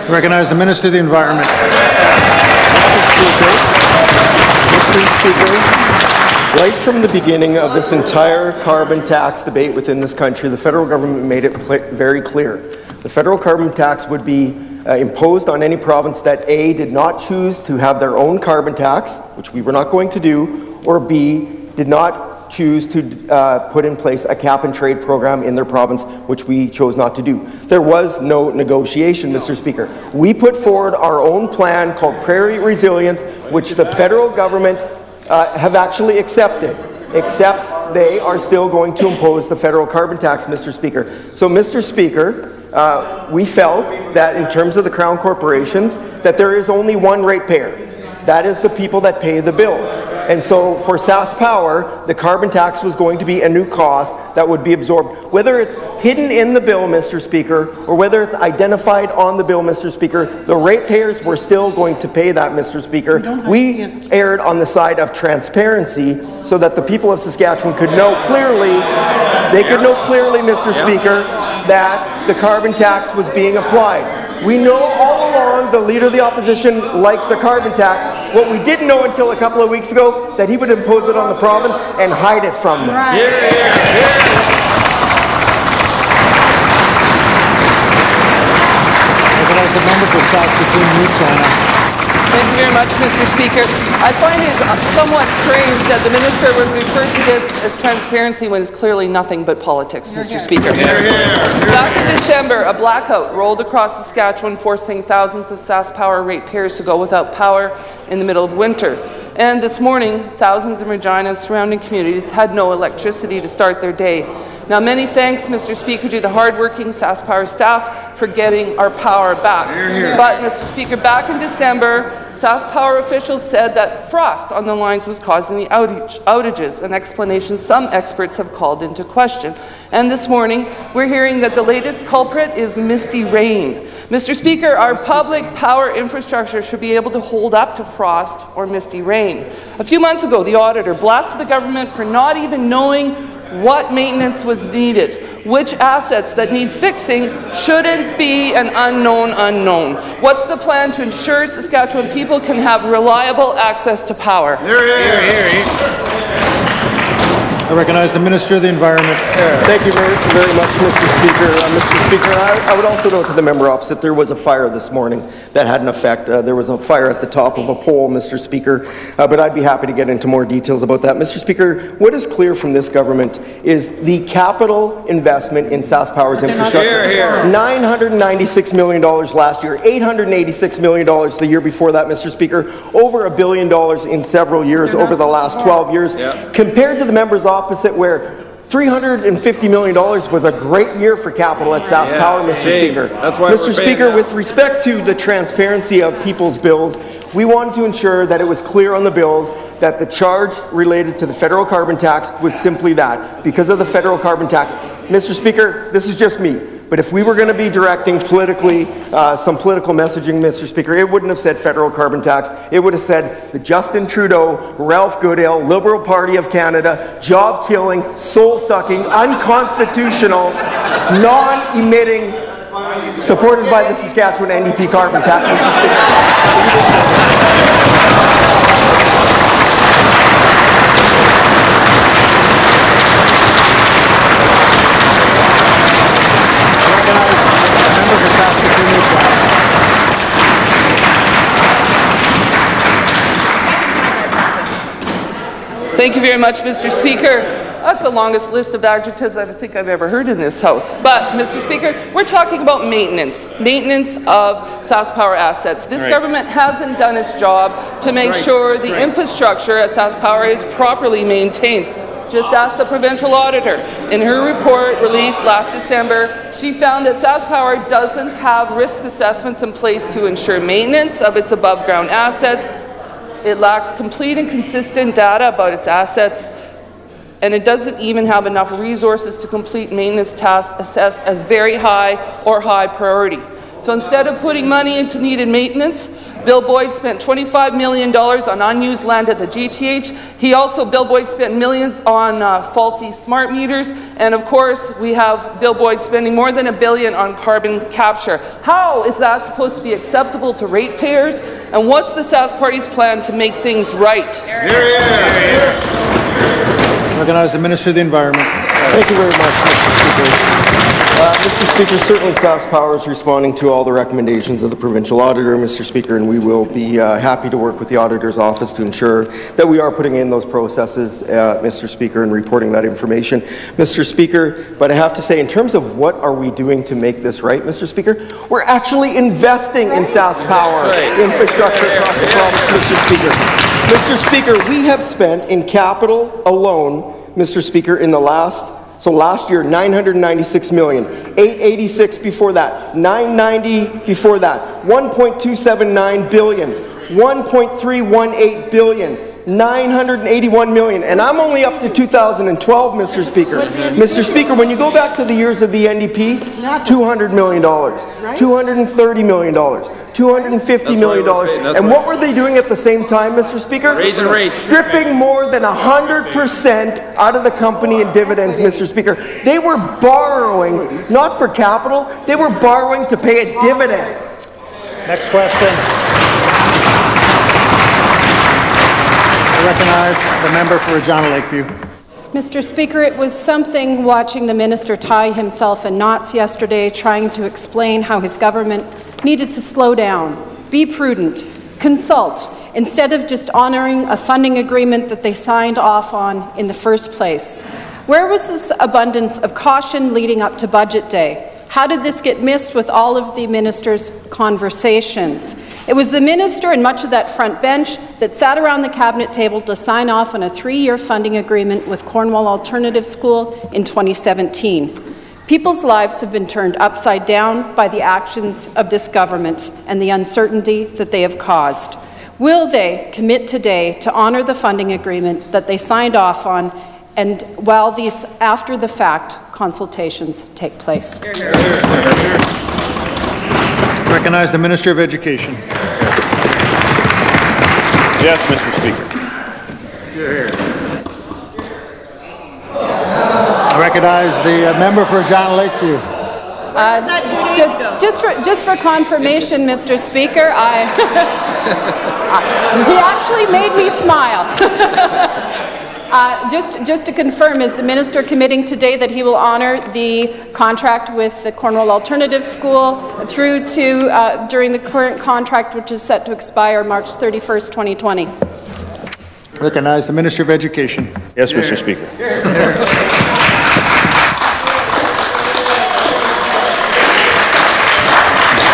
Recognize the Minister of the Environment. Mr. Speaker, right from the beginning of this entire carbon tax debate within this country, the federal government made it very clear. The federal carbon tax would be imposed on any province that A, did not choose to have their own carbon tax, which we were not going to do, or B, did not choose to put in place a cap-and-trade program in their province, which we chose not to do. There was no negotiation, Mr. Speaker. We put forward our own plan called Prairie Resilience, which the federal government have actually accepted, except they are still going to impose the federal carbon tax, Mr. Speaker. So, Mr. Speaker, we felt that in terms of the Crown corporations, that there is only one ratepayer. That is the people that pay the bills. And so for Sask Power, the carbon tax was going to be a new cost that would be absorbed. Whether it's hidden in the bill, Mr. Speaker, or whether it's identified on the bill, Mr. Speaker, the ratepayers were still going to pay that, Mr. Speaker. We erred on the side of transparency so that the people of Saskatchewan could know clearly, Mr. Speaker, that the carbon tax was being applied. We know all along the Leader of the Opposition likes a carbon tax. What we didn't know until a couple of weeks ago, that he would impose it on the province and hide it from them. Right. Recognize the member for Saskatoon, New China. Thank you very much, Mr. Speaker. I find it somewhat strange that the minister would refer to this as transparency when it's clearly nothing but politics, Mr. Speaker. Back in December, a blackout rolled across Saskatchewan, forcing thousands of SaskPower ratepayers to go without power in the middle of winter. And this morning, thousands in Regina and surrounding communities had no electricity to start their day. Now, many thanks, Mr. Speaker, to the hardworking SaskPower staff for getting our power back. But, Mr. Speaker, back in December, SaskPower officials said that frost on the lines was causing the outages, an explanation some experts have called into question. And this morning, we're hearing that the latest culprit is misty rain. Mr. Speaker, our public power infrastructure should be able to hold up to frost or misty rain. A few months ago, the auditor blasted the government for not even knowing what maintenance was needed, which assets that need fixing shouldn't be an unknown. What's the plan to ensure Saskatchewan people can have reliable access to power? I recognize the Minister of the Environment. Thank you very much, Mr. Speaker. Mr. Speaker, I would also note to the member opposite there was a fire this morning that had an effect. There was a fire at the top of a pole, Mr. Speaker, but I'd be happy to get into more details about that. Mr. Speaker, what is clear from this government is the capital investment in SaskPower's infrastructure. $996 million last year, $886 million the year before that, Mr. Speaker, over $1 billion in several years over the last 12 years. Compared to the member's opposite, where $350 million was a great year for capital at SaskPower, Mr. Speaker. Mr. Speaker, with respect to the transparency of people's bills, we wanted to ensure that it was clear on the bills that the charge related to the federal carbon tax was simply that, because of the federal carbon tax. Mr. Speaker, this is just me. But if we were going to be directing politically, some political messaging, Mr. Speaker, it wouldn't have said federal carbon tax. It would have said the Justin Trudeau, Ralph Goodale, Liberal Party of Canada, job-killing, soul-sucking, unconstitutional, non-emitting, supported by the Saskatchewan NDP carbon tax, Mr. Thank you very much, Mr. Speaker. That's the longest list of adjectives I think I've ever heard in this House. But, Mr. Speaker, we're talking about maintenance of SaskPower assets. This government hasn't done its job to make sure the infrastructure at SaskPower is properly maintained. Just ask the provincial auditor. In her report released last December, she found that SaskPower doesn't have risk assessments in place to ensure maintenance of its above-ground assets. It lacks complete and consistent data about its assets, and it doesn't even have enough resources to complete maintenance tasks assessed as very high or high priority. So instead of putting money into needed maintenance, Bill Boyd spent $25 million on unused land at the GTH. Bill Boyd spent millions on faulty smart meters. And of course, we have Bill Boyd spending more than $1 billion on carbon capture. How is that supposed to be acceptable to ratepayers? And what's the Sask Party's plan to make things right? Recognize the Minister of the Environment. Thank you very much, Mr. Speaker. Mr. Speaker, certainly SaskPower is responding to all the recommendations of the provincial auditor, Mr. Speaker, and we will be happy to work with the auditor's office to ensure that we are putting in those processes, Mr. Speaker, and reporting that information. Mr. Speaker, but I have to say, in terms of what are we doing to make this right, Mr. Speaker, we're actually investing in SaskPower infrastructure across the province, Mr. Speaker. Mr. Speaker, we have spent in capital alone, Mr. Speaker, in the last year, $996 million, $886 before that, $990 before that, $1.279 billion, $1.318 billion, $981 million, and I'm only up to 2012, Mr. Speaker. Mr. Speaker, when you go back to the years of the NDP, $200 million, $230 million, $250 million. And what were they doing at the same time, Mr. Speaker? Raising rates. Stripping more than 100% out of the company in dividends, Mr. Speaker. They were borrowing, not for capital, they were borrowing to pay a dividend. Next question. I recognize the member for Regina Lakeview. Mr. Speaker, it was something watching the minister tie himself in knots yesterday, trying to explain how his government needed to slow down, be prudent, consult, instead of just honouring a funding agreement that they signed off on in the first place? Where was this abundance of caution leading up to Budget Day? How did this get missed with all of the minister's conversations? It was the minister and much of that front bench that sat around the cabinet table to sign off on a 3-year funding agreement with Cornwall Alternative School in 2017. People's lives have been turned upside down by the actions of this government and the uncertainty that they have caused. Will they commit today to honour the funding agreement that they signed off on, and while these after-the-fact consultations take place? Recognize the Minister of Education. Yes, Mr. Speaker. I recognize the member for Regina Lakeview. Just for confirmation, Mr. Speaker, he actually made me smile. Just to confirm, is the minister committing today that he will honour the contract with the Cornwall Alternative School through to during the current contract, which is set to expire March 31st, 2020? Recognize the Minister of Education. Yes, Mr. Speaker.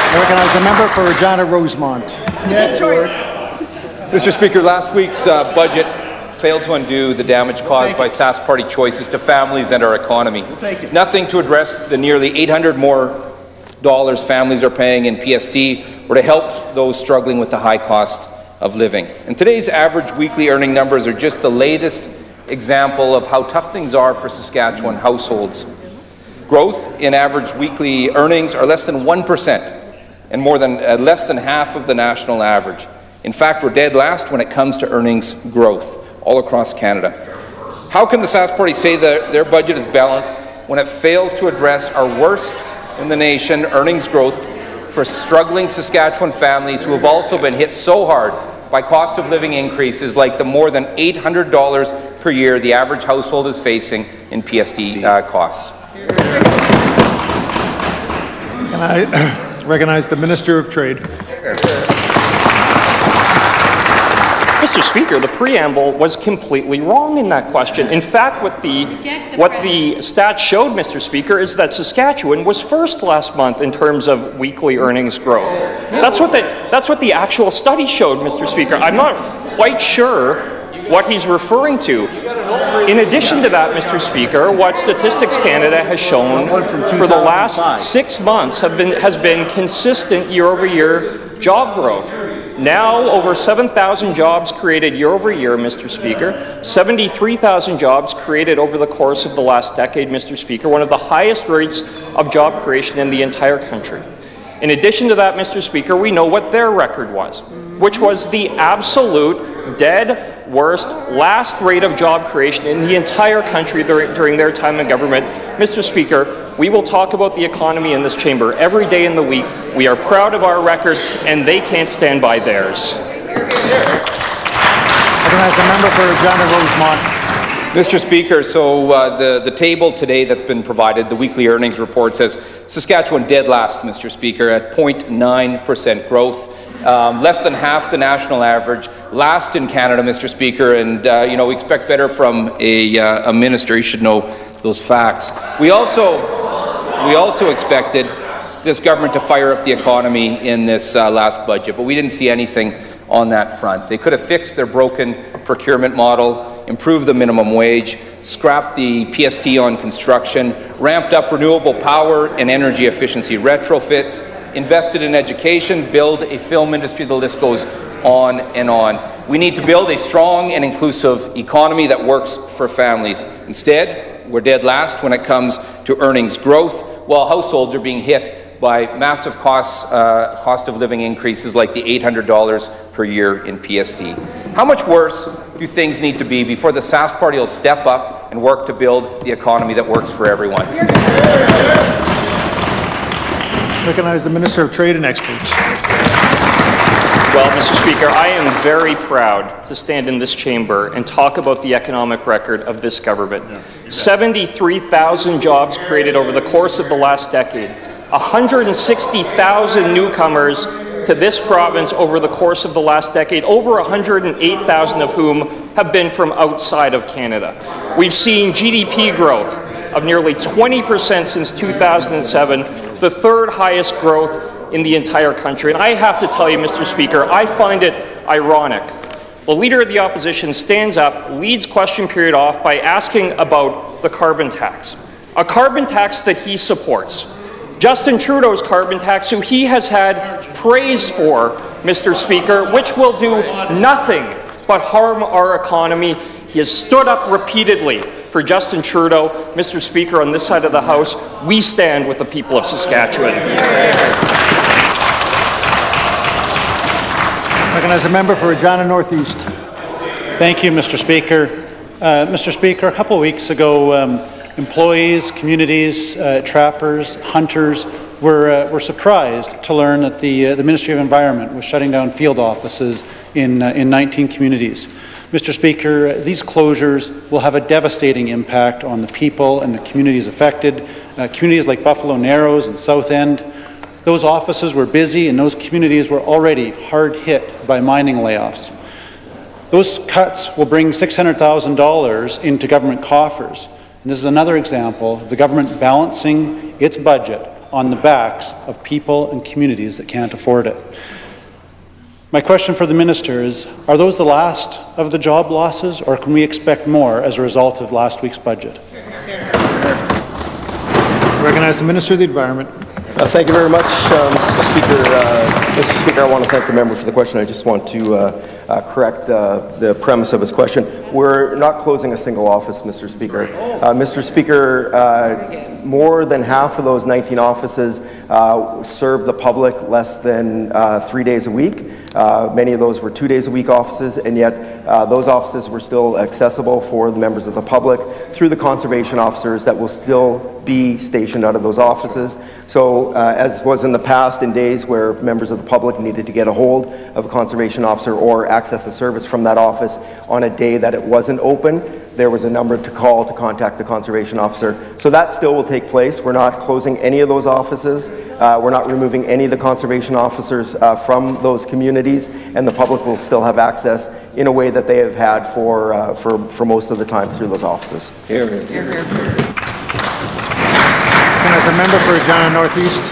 I recognize the member for Regina Rosemont. Mr. Speaker, last week's budget failed to undo the damage caused by Sask Party choices to families and our economy. Nothing to address the nearly $800 more families are paying in PST or to help those struggling with the high cost of living. And today's average weekly earning numbers are just the latest example of how tough things are for Saskatchewan households. Growth in average weekly earnings are less than 1% and more than less than half of the national average. In fact, we're dead last when it comes to earnings growth all across Canada. How can the Sask Party say that their budget is balanced when it fails to address our worst in the nation earnings growth for struggling Saskatchewan families who have also been hit so hard by cost of living increases like the more than $800 per year the average household is facing in PST costs? Can I recognize the Minister of Trade? Mr. Speaker, the preamble was completely wrong in that question. In fact, what the stats showed, Mr. Speaker, is that Saskatchewan was first last month in terms of weekly earnings growth. That's what the actual study showed, Mr. Speaker. I'm not quite sure what he's referring to. In addition to that, Mr. Speaker, what Statistics Canada has shown for the last 6 months has been consistent year-over-year job growth. Now, over 7,000 jobs created year-over-year, Mr. Speaker. 73,000 jobs created over the course of the last decade, Mr. Speaker, one of the highest rates of job creation in the entire country. In addition to that, Mr. Speaker, we know what their record was, which was the absolute dead worst last rate of job creation in the entire country during their time in government. Mr. Speaker, we will talk about the economy in this chamber every day in the week. We are proud of our record, and they can't stand by theirs. Recognize the member for Regina Rosemont. Mr. Speaker, so the table today that's been provided, the weekly earnings report, says Saskatchewan dead last, Mr. Speaker, at 0.9% growth. Less than half the national average, last in Canada, Mr. Speaker, and we expect better from a minister. You should know those facts. We also expected this government to fire up the economy in this last budget, but we didn't see anything on that front. They could have fixed their broken procurement model, improved the minimum wage, scrapped the PST on construction, ramped up renewable power and energy efficiency retrofits, invested in education, build a film industry, the list goes on and on. We need to build a strong and inclusive economy that works for families. Instead, we're dead last when it comes to earnings growth, while households are being hit by massive cost of living increases like the $800 per year in PST. How much worse do things need to be before the Sask Party will step up and work to build the economy that works for everyone? Recognize the Minister of Trade and Exports. Well, Mr. Speaker, I am very proud to stand in this chamber and talk about the economic record of this government. 73,000 jobs created over the course of the last decade. 160,000 newcomers to this province over the course of the last decade, over 108,000 of whom have been from outside of Canada. We've seen GDP growth of nearly 20% since 2007, the third highest growth in the entire country. And I have to tell you, Mr. Speaker, I find it ironic. The Leader of the Opposition stands up, leads question period off by asking about the carbon tax, a carbon tax that he supports. Justin Trudeau's carbon tax, who he has had praise for, Mr. Speaker, which will do nothing but harm our economy. He has stood up repeatedly for Justin Trudeau. Mr. Speaker, on this side of the House, we stand with the people of Saskatchewan. Recognize a member for Regina Northeast. Thank you, Mr. Speaker. Mr. Speaker, a couple of weeks ago, employees, communities, trappers, hunters were surprised to learn that the Ministry of Environment was shutting down field offices in 19 communities. Mr. Speaker, these closures will have a devastating impact on the people and the communities affected. Communities like Buffalo Narrows and South End, those offices were busy and those communities were already hard hit by mining layoffs. Those cuts will bring $600,000 into government coffers. And this is another example of the government balancing its budget on the backs of people and communities that can't afford it. My question for the minister is, are those the last of the job losses, or can we expect more as a result of last week's budget? Recognize the Minister of the Environment. Thank you very much, Mr. Speaker. Mr. Speaker, I want to thank the member for the question. I just want to correct the premise of his question. We're not closing a single office, Mr. Speaker. Mr. Speaker, more than half of those 19 offices serve the public less than 3 days a week. Many of those were 2 days a week offices, and yet those offices were still accessible for the members of the public through the conservation officers that will still be stationed out of those offices. So as was in the past in days where members of the public needed to get a hold of a conservation officer or access a service from that office on a day that it wasn't open, there was a number to call to contact the conservation officer. So that still will take place. We're not closing any of those offices. We're not removing any of the conservation officers from those communities, and the public will still have access in a way that they have had for most of the time through those offices. Here, here. Here, here. As a member for Regina Northeast.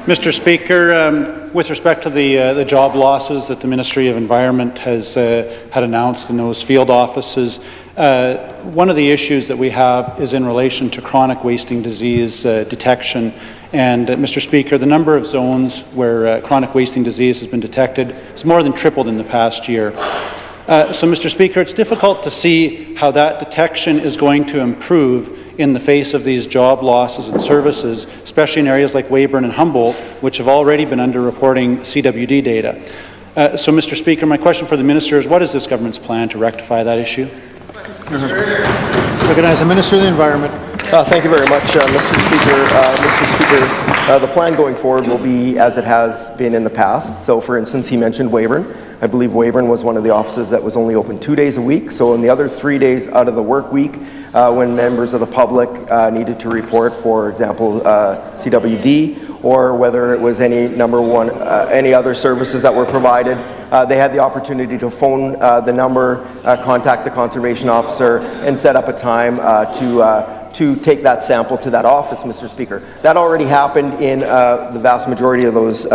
Mr. Speaker, with respect to the job losses that the Ministry of Environment has had announced in those field offices, one of the issues that we have is in relation to chronic wasting disease detection. And Mr. Speaker, the number of zones where chronic wasting disease has been detected has more than tripled in the past year. So, Mr. Speaker, it's difficult to see how that detection is going to improve in the face of these job losses and services, especially in areas like Weyburn and Humboldt, which have already been under-reporting CWD data. So, Mr. Speaker, my question for the Minister is, what is this government's plan to rectify that issue? Recognize the Minister of the Environment. Thank you very much, Mr. Speaker. Mr. Speaker, the plan going forward will be as it has been in the past. So, for instance, he mentioned Weyburn. I believe Weyburn was one of the offices that was only open 2 days a week. So in the other 3 days out of the work week, when members of the public needed to report, for example, CWD, or whether it was any other services that were provided, they had the opportunity to phone the number, contact the conservation officer, and set up a time to take that sample to that office, Mr. Speaker. That already happened in the vast majority of those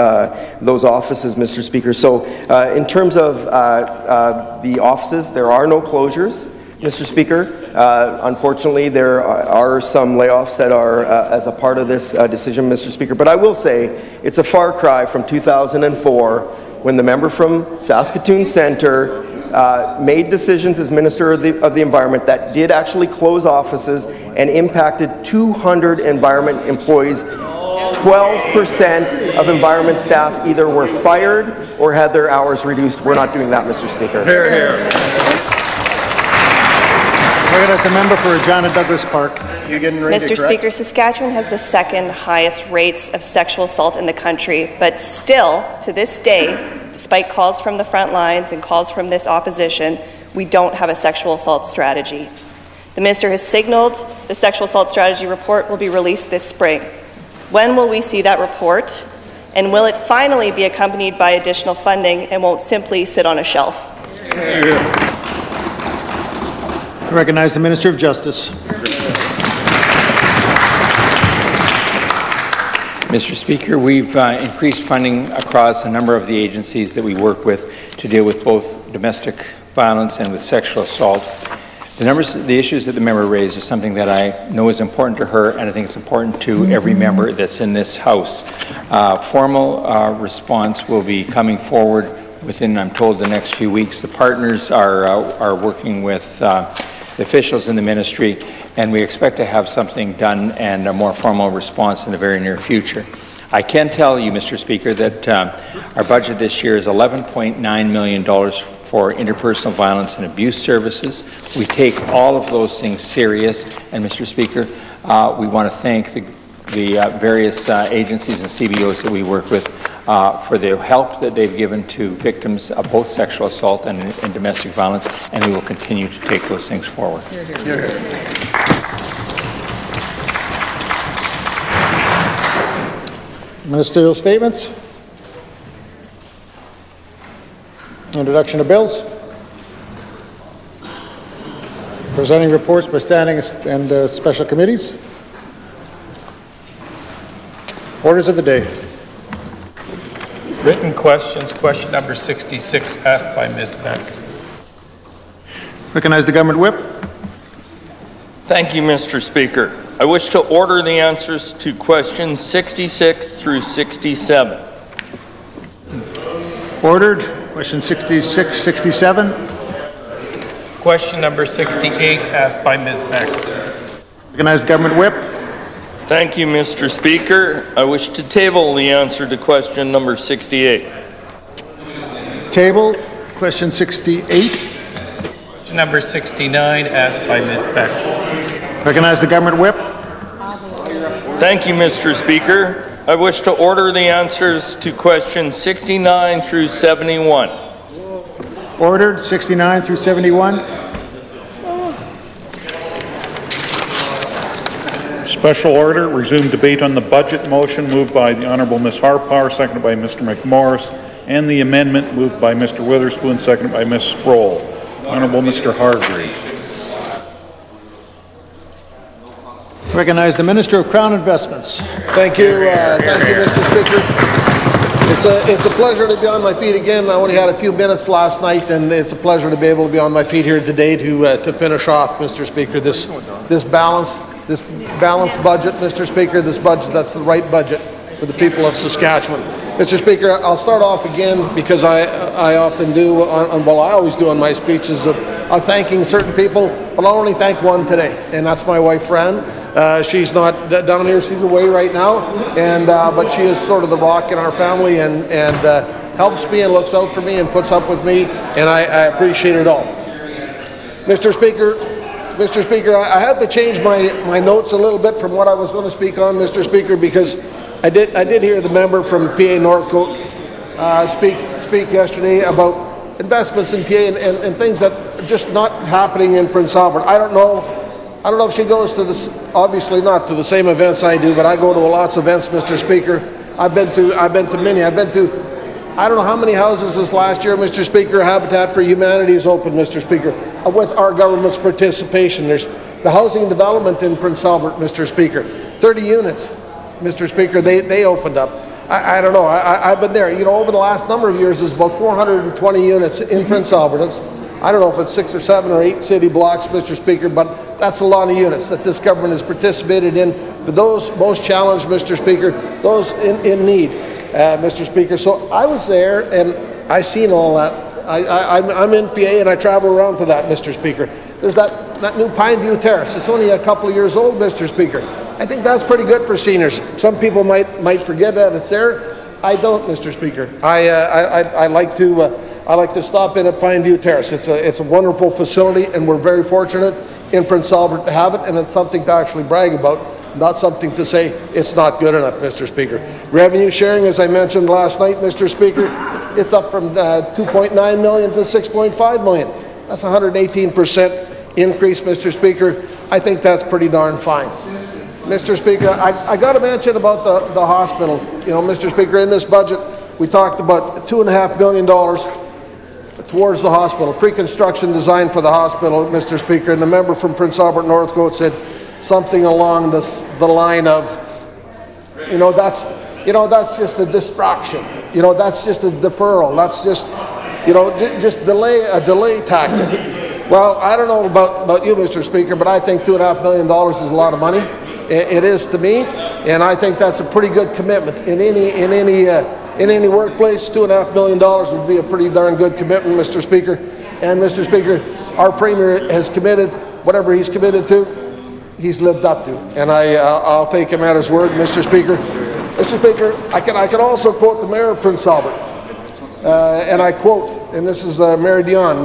offices, Mr. Speaker. So in terms of the offices, there are no closures, Mr. Speaker. Unfortunately, there are some layoffs that are as a part of this decision, Mr. Speaker. But I will say it's a far cry from 2004 when the member from Saskatoon Centre made decisions as Minister of the Environment that did actually close offices and impacted 200 environment employees. 12% of environment staff either were fired or had their hours reduced. We're not doing that, Mr. Speaker. Here, here. Recognize a member for Regina Douglas Park. Mr. Speaker, Saskatchewan has the second highest rates of sexual assault in the country, but still, to this day, despite calls from the front lines and calls from this opposition, we don't have a sexual assault strategy. The Minister has signalled the sexual assault strategy report will be released this spring. When will we see that report? And will it finally be accompanied by additional funding and won't simply sit on a shelf? I recognize the Minister of Justice. Mr. Speaker, we've increased funding across a number of the agencies that we work with to deal with both domestic violence and with sexual assault. The issues that the member raised is something that I know is important to her, and I think it's important to every member that's in this House. Formal response will be coming forward within, I'm told, the next few weeks. The partners are working with the officials in the ministry, and we expect to have something done and a more formal response in the very near future. I can tell you, Mr. Speaker, that our budget this year is $11.9 million for interpersonal violence and abuse services. We take all of those things serious, and Mr. Speaker, we want to thank the various agencies and CBOs that we work with for the help that they've given to victims of both sexual assault and domestic violence, and we will continue to take those things forward. Ministerial statements. Introduction of bills. Presenting reports by standing and special committees. Orders of the day. Written questions. Question number 66 asked by Ms. Beck. Recognize the government whip. Thank you, Mr. Speaker. I wish to order the answers to questions 66 through 67. Ordered. Question 66, 67. Question number 68 asked by Ms. Beck. Recognize the government whip. Thank you, Mr. Speaker. I wish to table the answer to question number 68. Table. Question 68. Question number 69 asked by Ms. Beck. Recognize the government whip. Thank you, Mr. Speaker. I wish to order the answers to questions 69 through 71. Ordered. 69 through 71. Special order. Resume debate on the budget motion moved by the Honourable Ms. Harpower, seconded by Mr. McMorris, and the amendment moved by Mr. Witherspoon, seconded by Ms. Sproul. Honourable Mr. Hargreaves. Recognize the Minister of Crown Investments. Thank you, Mr. Speaker. It's a pleasure to be on my feet again. I only had a few minutes last night, and it's a pleasure to be able to be on my feet here today to finish off, Mr. Speaker, this balanced budget, Mr. Speaker, this budget that's the right budget for the people of Saskatchewan. Mr. Speaker, I'll start off again because I often do, I always do on my speeches of thanking certain people, but I'll only thank one today, and that's my wife, Fran. She's not down here; she's away right now, and but she is sort of the rock in our family, and helps me and looks out for me and puts up with me, and I appreciate it all. Mr. Speaker, I had to change my notes a little bit from what I was going to speak on, Mr. Speaker, because I did hear the member from PA Northcote speak yesterday about investments in PA and things that are just not happening in Prince Albert. I don't know if she goes to this, obviously not to the same events I do, but I go to lots of events, Mr. Speaker. I've been to many. I've been to, I don't know how many houses this last year, Mr. Speaker. Habitat for Humanity is open, Mr. Speaker, with our government's participation. There's the housing development in Prince Albert, Mr. Speaker. 30 units, Mr. Speaker, they opened up. I don't know, I've been there. You know, over the last number of years, there's about 420 units in Prince Albert. I don't know if it's 6 or 7 or 8 city blocks, Mr. Speaker, but that's a lot of units that this government has participated in for those most challenged, Mr. Speaker, those in need, Mr. Speaker. So I was there and I seen all that. I'm in PA and I travel around to that, Mr. Speaker. There's that new Pineview Terrace. It's only a couple of years old, Mr. Speaker. I think that's pretty good for seniors. Some people might forget that it's there. I don't, Mr. Speaker. I like to stop in at Pineview Terrace. It's a wonderful facility, and we're very fortunate in Prince Albert to have it, and it's something to actually brag about, not something to say it's not good enough, Mr. Speaker. Revenue sharing, as I mentioned last night, Mr. Speaker, it's up from 2.9 million to 6.5 million. That's a 118% increase, Mr. Speaker. I think that's pretty darn fine. Mr. Speaker, I got to mention about the hospital. You know, Mr. Speaker, in this budget, we talked about $2.5 million towards the hospital, pre-construction design for the hospital, Mr. Speaker, and the member from Prince Albert Northcote said something along the line of, that's just a distraction. That's just a deferral. That's just, just a delay tactic. Well, I don't know about you, Mr. Speaker, but I think $2.5 million is a lot of money. It is to me, and I think that's a pretty good commitment in any workplace. $2.5 million would be a pretty darn good commitment, Mr. Speaker. And Mr. Speaker, our Premier has committed whatever he's committed to. He's lived up to, and I'll take him at his word, Mr. Speaker. Mr. Speaker, I can also quote the Mayor of Prince Albert, and I quote, and this is Mayor Dion,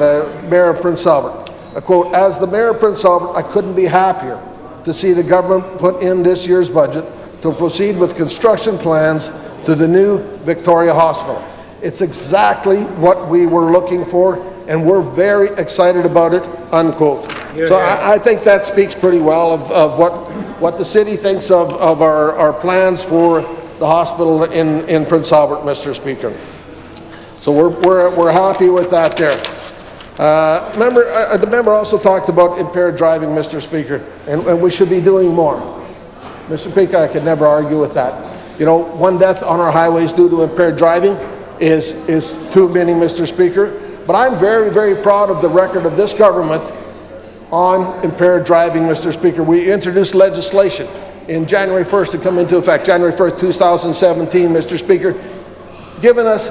Mayor of Prince Albert. I quote, "As the Mayor of Prince Albert, I couldn't be happier to see the government put in this year's budget to proceed with construction plans to the new Victoria Hospital. It's exactly what we were looking for, and we're very excited about it," unquote. So I think that speaks pretty well of what the city thinks of our plans for the hospital in Prince Albert, Mr. Speaker. So we're happy with that there. The member also talked about impaired driving, Mr. Speaker, and we should be doing more. Mr. Speaker, I could never argue with that. One death on our highways due to impaired driving is too many, Mr. Speaker. But I'm very, very proud of the record of this government on impaired driving, Mr. Speaker. We introduced legislation in January 1st to come into effect, January 1st, 2017, Mr. Speaker, giving us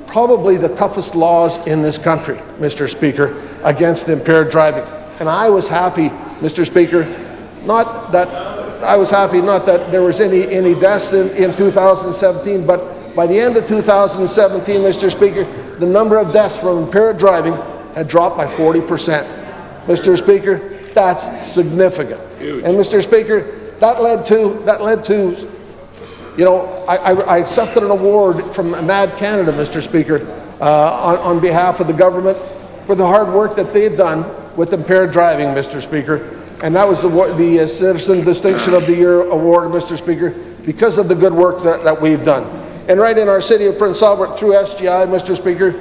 probably the toughest laws in this country, Mr. Speaker, against impaired driving. And I was happy, Mr. Speaker, not that there was any deaths in 2017, but by the end of 2017, Mr. Speaker, the number of deaths from impaired driving had dropped by 40%. Mr. Speaker, that's significant. Huge. And Mr. Speaker, that led to I accepted an award from MAD Canada, Mr. Speaker, on behalf of the government for the hard work that they've done with impaired driving, Mr. Speaker. And that was the Citizen Distinction of the Year award, Mr. Speaker, because of the good work that we've done. And right in our city of Prince Albert, through SGI, Mr. Speaker,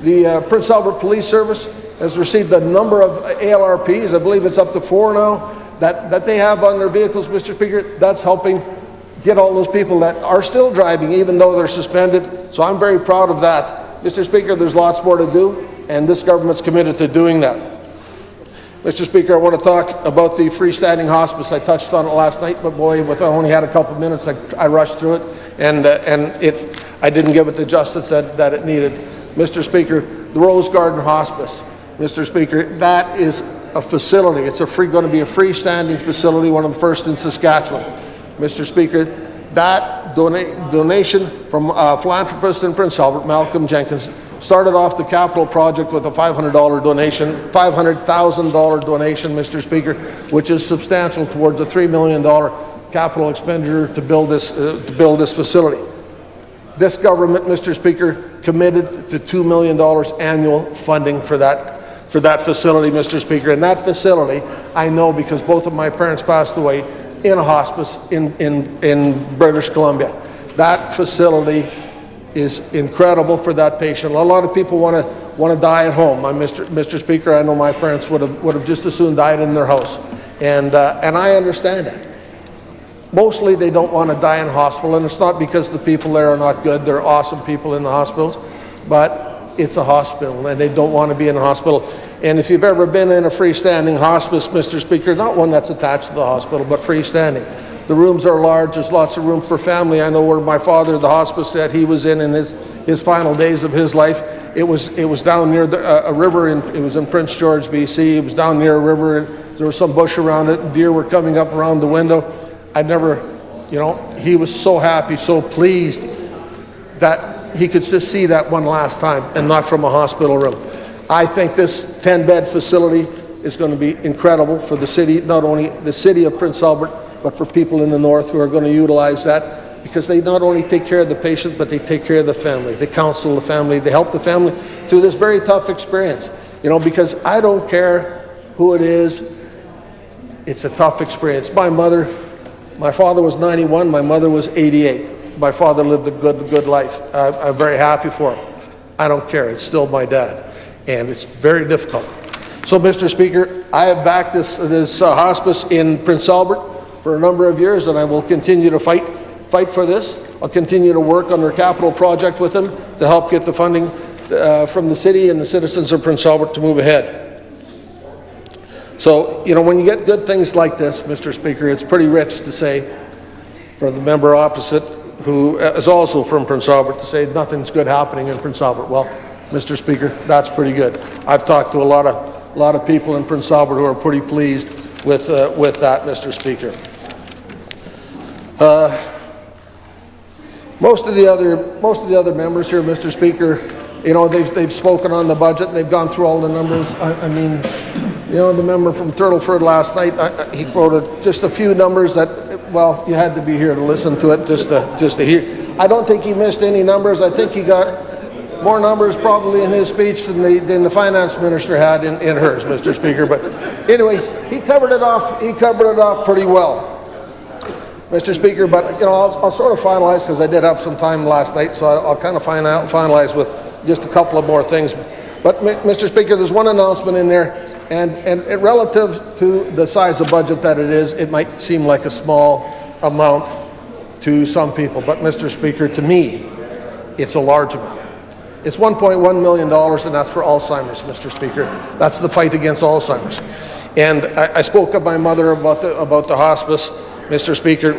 the Prince Albert Police Service has received a number of ALRPs, I believe it's up to 4 now, that they have on their vehicles, Mr. Speaker. That's helping get all those people that are still driving, even though they're suspended. So I'm very proud of that. Mr. Speaker, there's lots more to do, and this government's committed to doing that. Mr. Speaker, I want to talk about the freestanding hospice. I touched on it last night, but boy, I only had a couple of minutes. I rushed through it, and I didn't give it the justice that it needed. Mr. Speaker, the Rose Garden Hospice. Mr. Speaker, that is a facility. It's going to be a freestanding facility, one of the first in Saskatchewan. Mr. Speaker, that donation from a philanthropist in Prince Albert, Malcolm Jenkins, started off the capital project with a $500,000 donation, Mr. Speaker, which is substantial towards a $3 million capital expenditure to build this facility. This government, Mr. Speaker, committed to $2 million annual funding for that facility, Mr. Speaker. And that facility, I know because both of my parents passed away in a hospice in British Columbia. That facility is incredible for that patient. A lot of people want to die at home. Mr. Speaker, I know my parents would have just as soon died in their house, and I understand that. Mostly they don't want to die in hospital, and it's not because the people there are not good. They're awesome people in the hospitals, but it's a hospital, and they don't want to be in a hospital. And if you've ever been in a freestanding hospice, Mr. Speaker, not one that's attached to the hospital, but freestanding, the rooms are large. There's lots of room for family. I know where my father, the hospice that he was in his final days of his life, it was down near a river. It was in Prince George, BC. It was down near a river. There was some bush around it. Deer were coming up around the window. He was so happy, so pleased that he could just see that one last time and not from a hospital room. I think this 10-bed facility is going to be incredible for the city, not only the city of Prince Albert, but for people in the north who are going to utilize that, because they not only take care of the patient, but they take care of the family. They counsel the family. They help the family through this very tough experience. Because I don't care who it is. it's a tough experience. My father was 91, my mother was 88. My father lived a good life. I'm very happy for him. I don't care, it's still my dad, and it's very difficult. So, Mr. Speaker, I have backed this hospice in Prince Albert for a number of years, and I will continue to fight for this. I'll continue to work on their capital project with them to help get the funding from the city and the citizens of Prince Albert to move ahead. So, you know, when you get good things like this, Mr. Speaker, it's pretty rich to say, for the member opposite, who is also from Prince Albert, to say nothing's good happening in Prince Albert. Well, Mr. Speaker, that's pretty good. I've talked to a lot of people in Prince Albert who are pretty pleased with that, Mr. Speaker. Most of the other members here, Mr. Speaker, you know, they've spoken on the budget. They've gone through all the numbers. I mean, you know, the member from Turtleford last night, he quoted just a few numbers that, well, you had to be here to listen to it just to hear. I don't think he missed any numbers. I think he got more numbers probably in his speech than the finance minister had in hers, Mr. Speaker. But anyway, he covered it off. He covered it off pretty well, Mr. Speaker. But you know, I'll sort of finalize, because I did have some time last night, so I'll kind of finalize with just a couple of more things. But Mr. Speaker, there's one announcement in there, and relative to the size of budget that it is, it might seem like a small amount to some people. But Mr. Speaker, to me, it's a large amount. It's $1.1 million, and that's for Alzheimer's, Mr. Speaker. That's the fight against Alzheimer's. And I spoke of my mother about the hospice, Mr. Speaker,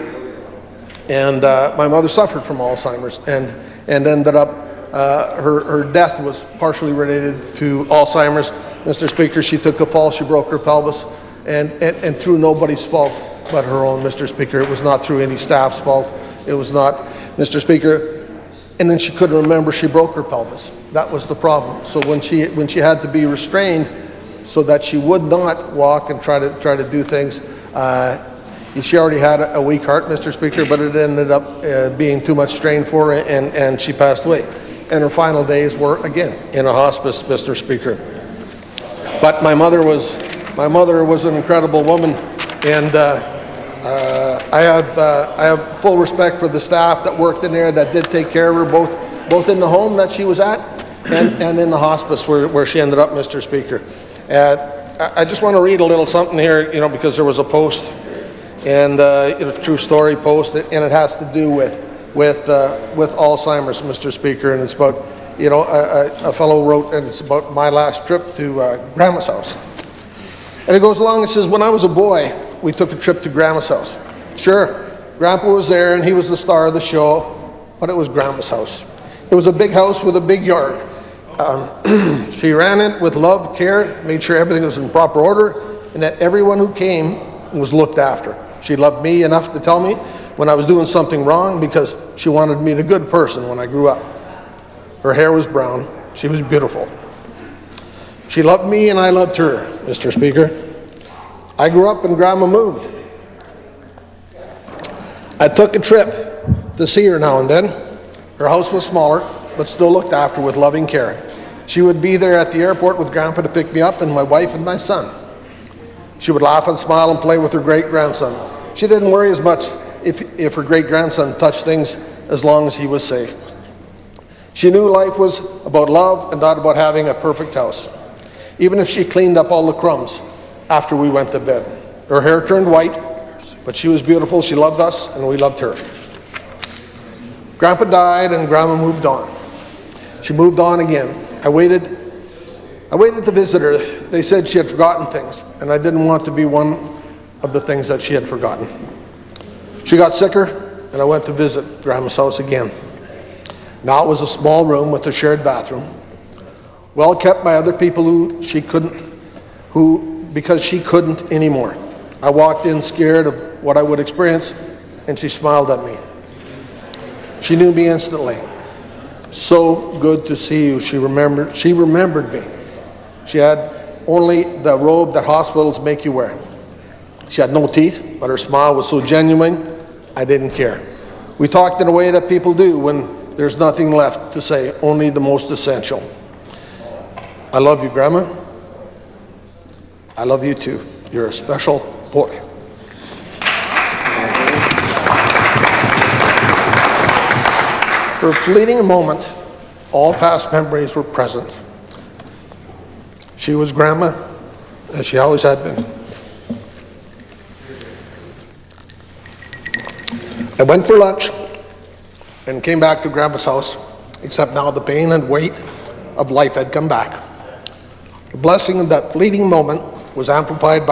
and my mother suffered from Alzheimer's and ended up, her death was partially related to Alzheimer's. Mr. Speaker, she took a fall, she broke her pelvis, and through nobody's fault but her own, Mr. Speaker. It was not through any staff's fault. It was not, Mr. Speaker. And then she couldn't remember she broke her pelvis. That was the problem. So when she had to be restrained so that she would not walk and try to do things, she already had a weak heart, Mr. Speaker, but it ended up being too much strain for her, and she passed away. And her final days were, again, in a hospice, Mr. Speaker. But my mother was an incredible woman, and I have full respect for the staff that worked in there, that did take care of her, both in the home that she was at and in the hospice where she ended up, Mr. Speaker. I just want to read a little something here, you know, because there was a post, and a true story post, and it has to do with Alzheimer's, Mr. Speaker, and it's about, you know, a fellow wrote, and it's about my last trip to Grandma's house. And it goes along and says, when I was a boy, we took a trip to Grandma's house. Sure, Grandpa was there and he was the star of the show, but it was Grandma's house. It was a big house with a big yard. She ran it with love, care, made sure everything was in proper order, and that everyone who came was looked after. She loved me enough to tell me when I was doing something wrong, because she wanted me to be a good person when I grew up. Her hair was brown. She was beautiful. She loved me and I loved her, Mr. Speaker. I grew up and Grandma moved. I took a trip to see her now and then. Her house was smaller, but still looked after with loving care. She would be there at the airport with Grandpa to pick me up, and my wife and my son. She would laugh and smile and play with her great-grandson. She didn't worry as much if her great-grandson touched things, as long as he was safe. She knew life was about love and not about having a perfect house, even if she cleaned up all the crumbs after we went to bed. Her hair turned white, but she was beautiful. She loved us, and we loved her. Grandpa died, and Grandma moved on. She moved on again. I waited to visit her. They said she had forgotten things, and I didn't want to be one of the things that she had forgotten. She got sicker, and I went to visit Grandma's house again. Now it was a small room with a shared bathroom, well kept by other people because she couldn't anymore. I walked in scared of what I would experience, and she smiled at me. She knew me instantly. So good to see you. She remembered me. She had only the robe that hospitals make you wear. She had no teeth, but her smile was so genuine, I didn't care. We talked in a way that people do when there's nothing left to say, only the most essential. I love you, Grandma. I love you too. You're a special boy. For a fleeting moment, all past memories were present. She was Grandma, as she always had been. I went for lunch and came back to Grandma's house, except now the pain and weight of life had come back. The blessing of that fleeting moment was amplified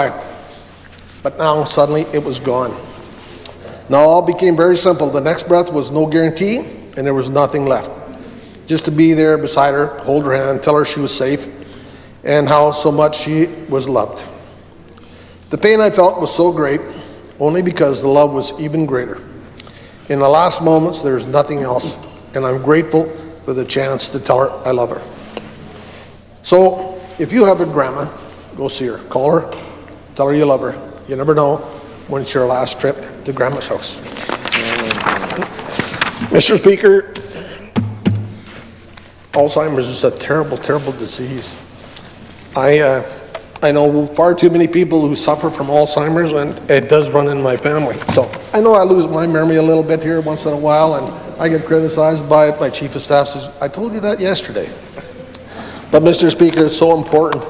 but now suddenly it was gone. Now all became very simple. The next breath was no guarantee, and there was nothing left. Just to be there beside her, hold her hand, tell her she was safe, and how so much she was loved. The pain I felt was so great, only because the love was even greater. In the last moments, there's nothing else, and I'm grateful for the chance to tell her I love her. So, if you have a grandma, go see her. Call her, tell her you love her. You never know when it's your last trip to Grandma's house. Mr. Speaker, Alzheimer's is a terrible, terrible disease. I know far too many people who suffer from Alzheimer's, and it does run in my family. So I know I lose my memory a little bit here once in a while, and I get criticized by it. My chief of staff says, I told you that yesterday. But Mr. Speaker, it's so important.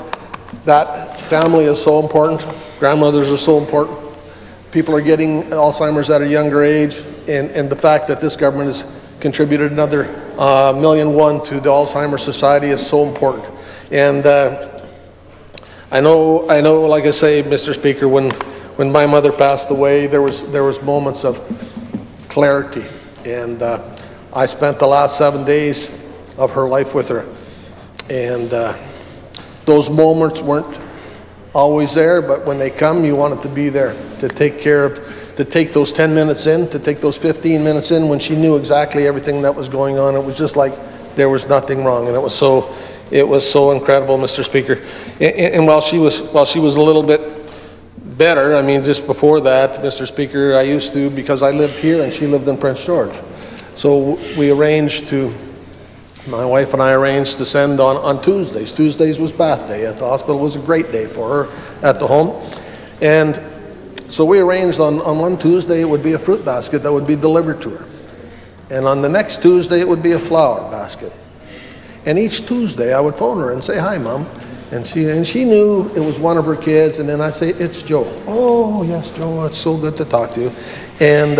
That family is so important. Grandmothers are so important. People are getting Alzheimer's at a younger age, and the fact that this government has contributed another $1.1 million to the Alzheimer's Society is so important. And I know, like I say, Mr. Speaker, when my mother passed away, there was moments of clarity, and I spent the last 7 days of her life with her, and those moments weren't always there, but when they come, you want it to be there to take care of, to take those 10 minutes in, to take those 15 minutes in when she knew exactly everything that was going on. It was just like there was nothing wrong, and it was so incredible, Mr. Speaker. And while she was a little bit better, I mean, just before that, Mr. Speaker, I used to, because I lived here and she lived in Prince George, so we arranged to, my wife and I arranged to send on Tuesdays. Tuesdays was bath day at the hospital. It was a great day for her at the home. And so we arranged on one Tuesday it would be a fruit basket that would be delivered to her. And on the next Tuesday it would be a flower basket. And each Tuesday I would phone her and say, hi, Mom. And she knew it was one of her kids, and then I'd say, it's Joe. Oh, yes, Joe, it's so good to talk to you. And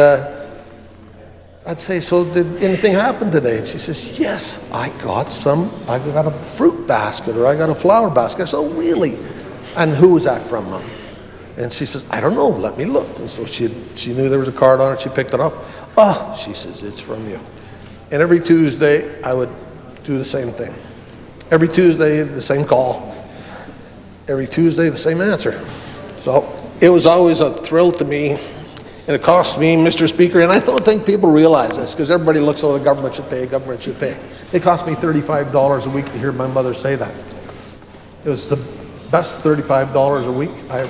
I'd say, so did anything happen today? And she says, yes, I got a fruit basket, or I got a flower basket. I said, oh, really? And who was that from, Mom? And she says, I don't know, let me look. And so she knew there was a card on it, she picked it up. Oh, she says, it's from you. And every Tuesday, I would do the same thing. Every Tuesday, the same call. Every Tuesday, the same answer. So it was always a thrill to me. And it cost me, Mr. Speaker, and I don't think people realize this, because everybody looks, oh, the government should pay, government should pay. It cost me $35 a week to hear my mother say that. It was the best $35 a week I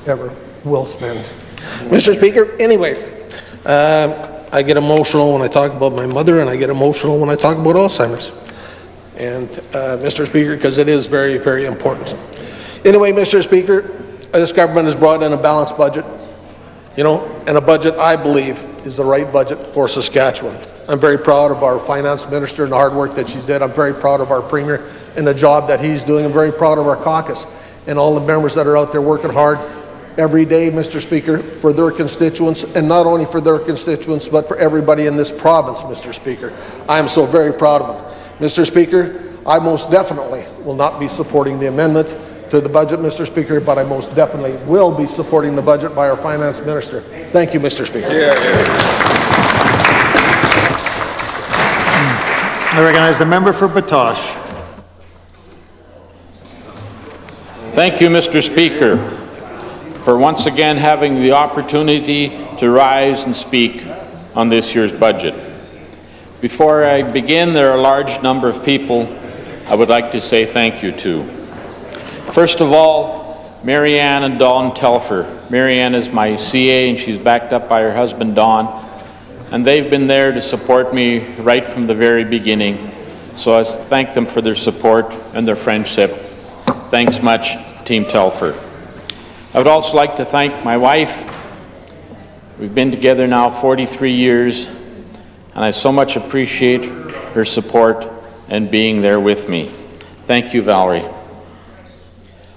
ever will spend. Mr. Speaker, anyway, I get emotional when I talk about my mother, and I get emotional when I talk about Alzheimer's. And Mr. Speaker, because it is very, very important. Anyway, Mr. Speaker, this government has brought in a balanced budget. You know, and a budget, I believe, is the right budget for Saskatchewan. I'm very proud of our finance minister and the hard work that she did. I'm very proud of our premier and the job that he's doing. I'm very proud of our caucus and all the members that are out there working hard every day, Mr. Speaker, for their constituents, and not only for their constituents, but for everybody in this province, Mr. Speaker. I am so very proud of them. Mr. Speaker, I most definitely will not be supporting the amendment to the budget, Mr. Speaker, but I most definitely will be supporting the budget by our finance minister. Thank you, Mr. Speaker. I recognize the member for Batoche. Thank you, Mr. Speaker, for once again having the opportunity to rise and speak on this year's budget. Before I begin, there are a large number of people I would like to say thank you to. First of all, Marianne and Dawn Telfer. Marianne is my CA, and she's backed up by her husband, Don, and they've been there to support me right from the very beginning. So I thank them for their support and their friendship. Thanks much, Team Telfer. I would also like to thank my wife. We've been together now 43 years, and I so much appreciate her support and being there with me. Thank you, Valerie.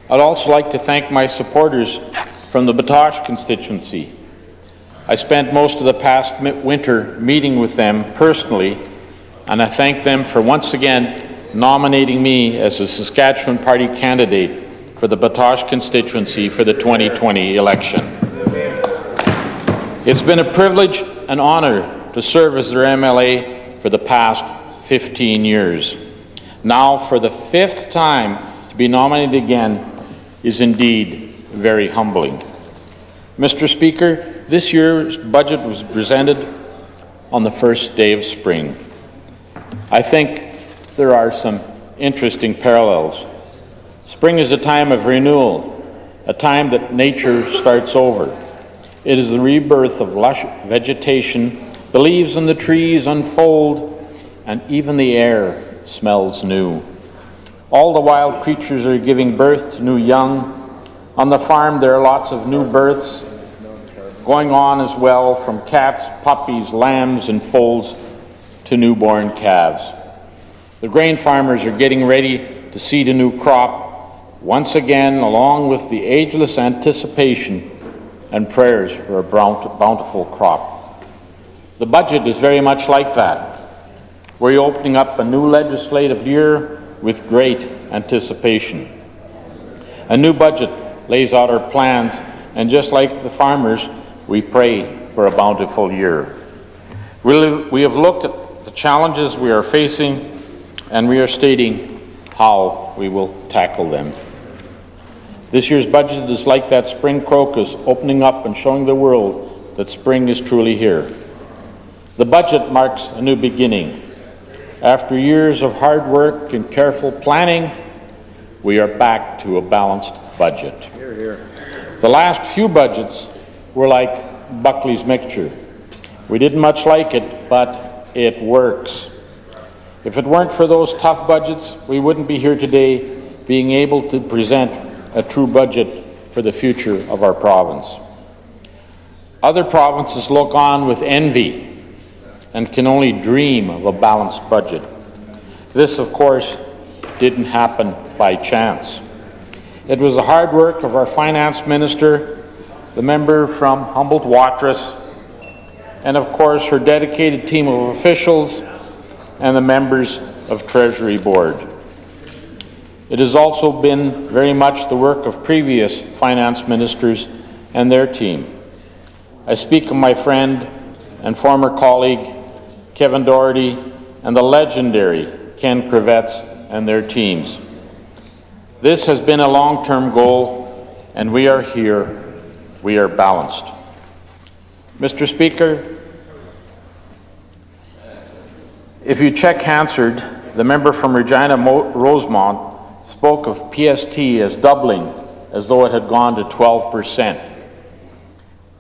I'd also like to thank my supporters from the Batoche constituency. I spent most of the past winter meeting with them personally, and I thank them for once again nominating me as a Saskatchewan Party candidate for the Batoche constituency for the 2020 election. It's been a privilege and honor to serve as their MLA for the past 15 years. Now, for the 5th time, to be nominated again is indeed very humbling. Mr. Speaker, this year's budget was presented on the first day of spring. I think there are some interesting parallels. Spring is a time of renewal, a time that nature starts over. It is the rebirth of lush vegetation. The leaves on the trees unfold, and even the air smells new. All the wild creatures are giving birth to new young. On the farm, there are lots of new births going on as well, from cats, puppies, lambs, and foals to newborn calves. The grain farmers are getting ready to seed a new crop, once again, along with the ageless anticipation and prayers for a bountiful crop. The budget is very much like that. We're opening up a new legislative year with great anticipation. A new budget lays out our plans, and just like the farmers, we pray for a bountiful year. We have looked at the challenges we are facing, and we are stating how we will tackle them. This year's budget is like that spring crocus, opening up and showing the world that spring is truly here. The budget marks a new beginning. After years of hard work and careful planning, we are back to a balanced budget. Hear, hear. The last few budgets were like Buckley's mixture. We didn't much like it, but it works. If it weren't for those tough budgets, we wouldn't be here today being able to present a true budget for the future of our province. Other provinces look on with envy and can only dream of a balanced budget. This, of course, didn't happen by chance. It was the hard work of our finance minister, the member from Humboldt-Watrous, and of course her dedicated team of officials and the members of Treasury Board. It has also been very much the work of previous finance ministers and their team. I speak of my friend and former colleague Kevin Doherty and the legendary Ken Crevetz and their teams. This has been a long-term goal, and we are here. We are balanced. Mr. Speaker, if you check Hansard, the member from Regina Rosemont spoke of PST as doubling as though it had gone to 12%.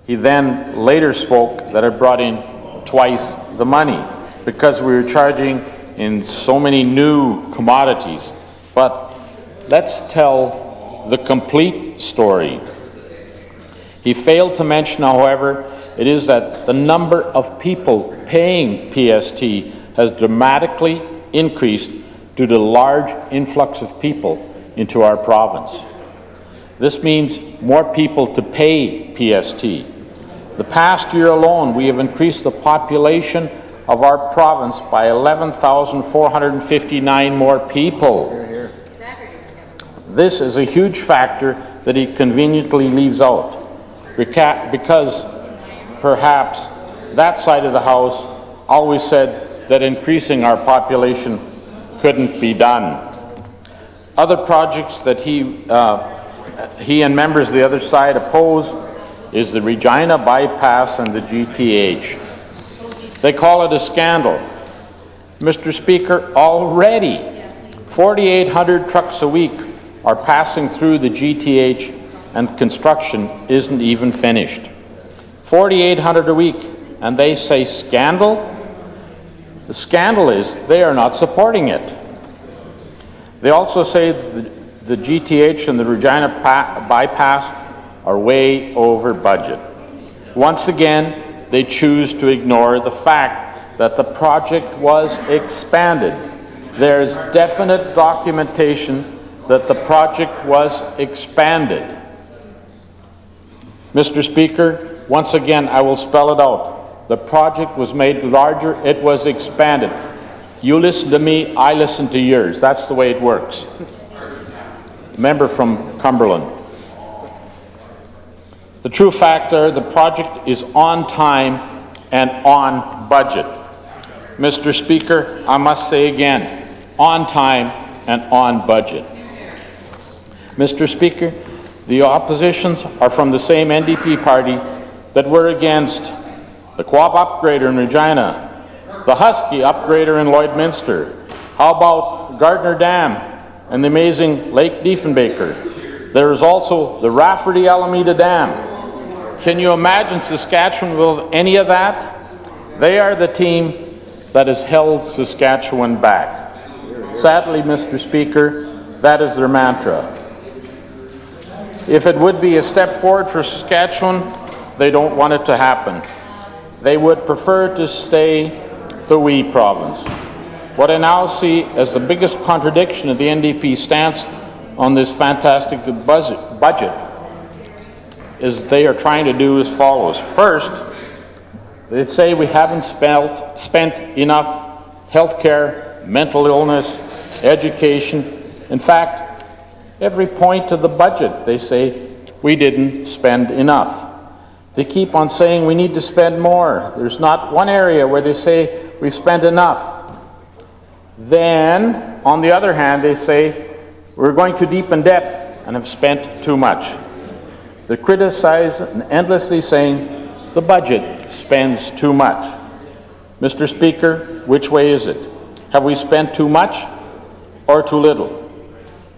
He then later spoke that it brought in twice the money because we were charging in so many new commodities. But let's tell the complete story. He failed to mention, however, it is that the number of people paying PST has dramatically increased due to large influx of people into our province. This means more people to pay PST. The past year alone, we have increased the population of our province by 11,459 more people. This is a huge factor that he conveniently leaves out, because perhaps that side of the House always said that increasing our population couldn't be done. Other projects that he and members of the other side oppose is the Regina bypass and the GTH. They call it a scandal. Mr. Speaker, already 4,800 trucks a week are passing through the GTH and construction isn't even finished. 4,800 a week, and they say scandal? The scandal is they are not supporting it. They also say the GTH and the Regina bypass are way over budget. Once again, they choose to ignore the fact that the project was expanded. There is definite documentation that the project was expanded. Mr. Speaker, once again, I will spell it out. The project was made larger, it was expanded. You listen to me, I listen to yours. That's the way it works. Member from Cumberland. The true fact are the project is on time and on budget. Mr. Speaker, I must say again, on time and on budget. Mr. Speaker, the oppositions are from the same NDP party that were against the Co-op upgrader in Regina, the Husky upgrader in Lloydminster. How about Gardner Dam and the amazing Lake Diefenbaker? There is also the Rafferty Alameda Dam. Can you imagine Saskatchewan with any of that? They are the team that has held Saskatchewan back. Sadly, Mr. Speaker, that is their mantra. If it would be a step forward for Saskatchewan, they don't want it to happen. They would prefer to stay the wee province. What I now see as the biggest contradiction of the NDP stance on this fantastic budget is they are trying to do as follows. First, they say we haven't spent enough health care, mental illness, education. In fact, every point of the budget, they say we didn't spend enough. They keep on saying we need to spend more. There's not one area where they say we've spent enough. Then, on the other hand, they say we're going too deep in debt and have spent too much. They criticize and endlessly saying the budget spends too much. Mr. Speaker, which way is it? Have we spent too much or too little?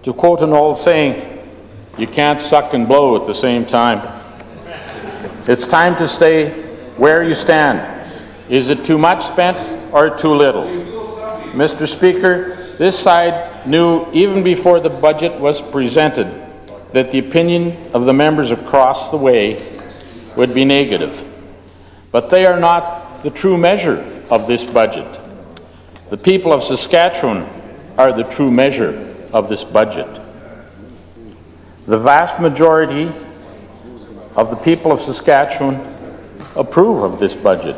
To quote an old saying, you can't suck and blow at the same time. It's time to stay where you stand. Is it too much spent or too little? Mr. Speaker, this side knew even before the budget was presented that the opinion of the members across the way would be negative. But they are not the true measure of this budget. The people of Saskatchewan are the true measure of this budget. The vast majority of the people of Saskatchewan approve of this budget.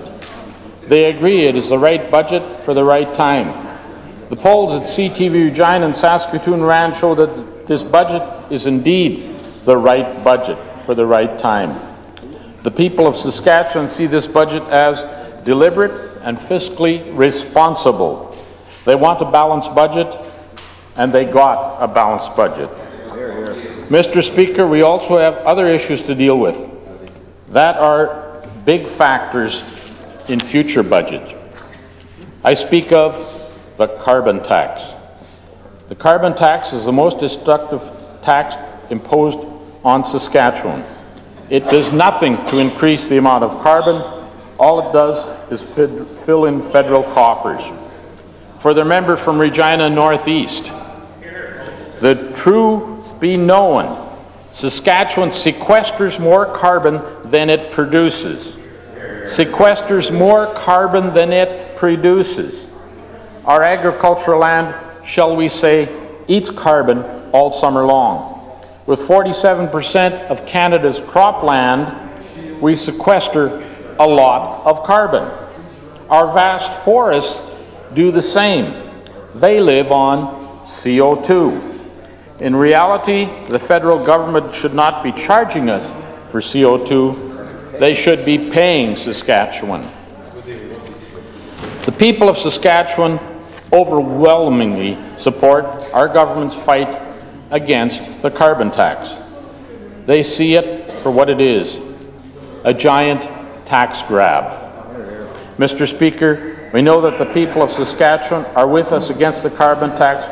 They agree it is the right budget for the right time. The polls at CTV Regina and Saskatoon Rand show that this budget is indeed the right budget for the right time. The people of Saskatchewan see this budget as deliberate and fiscally responsible. They want a balanced budget, and they got a balanced budget. Mr. Speaker, we also have other issues to deal with that are big factors in future budgets. I speak of the carbon tax. The carbon tax is the most destructive tax imposed on Saskatchewan. It does nothing to increase the amount of carbon. All it does is fill in federal coffers. For the member from Regina Northeast, the truth be known, Saskatchewan sequesters more carbon than it produces. Sequesters more carbon than it produces. Our agricultural land, shall we say, eats carbon all summer long. With 47% of Canada's cropland, we sequester a lot of carbon. Our vast forests do the same. They live on CO2. In reality, the federal government should not be charging us for CO2. They should be paying Saskatchewan. The people of Saskatchewan overwhelmingly support our government's fight against the carbon tax. They see it for what it is, a giant tax grab. Mr. Speaker, we know that the people of Saskatchewan are with us against the carbon tax,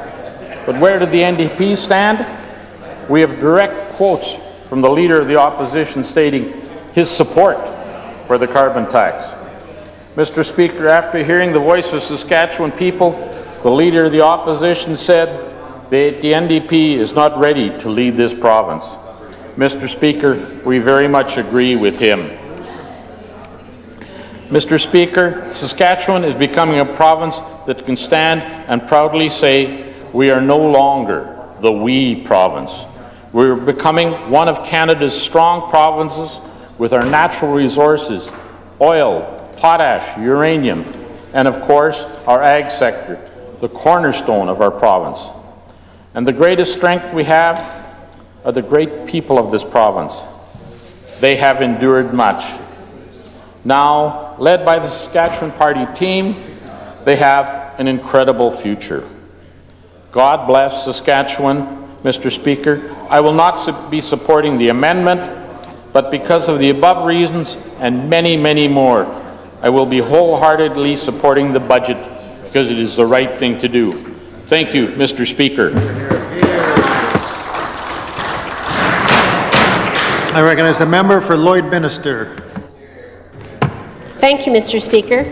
but where did the NDP stand? We have direct quotes from the Leader of the Opposition stating his support for the carbon tax. Mr. Speaker, after hearing the voice of Saskatchewan people, the Leader of the Opposition said that the NDP is not ready to lead this province. Mr. Speaker, we very much agree with him. Mr. Speaker, Saskatchewan is becoming a province that can stand and proudly say we are no longer the we province. We're becoming one of Canada's strong provinces with our natural resources, oil, potash, uranium, and of course our ag sector, the cornerstone of our province. And the greatest strength we have are the great people of this province. They have endured much. Now, led by the Saskatchewan Party team, they have an incredible future. God bless Saskatchewan, Mr. Speaker. I will not be supporting the amendment, but because of the above reasons and many, many more, I will be wholeheartedly supporting the budget because it is the right thing to do. Thank you, Mr. Speaker. I recognize the member for Lloyd-Minster. Thank you, Mr. Speaker.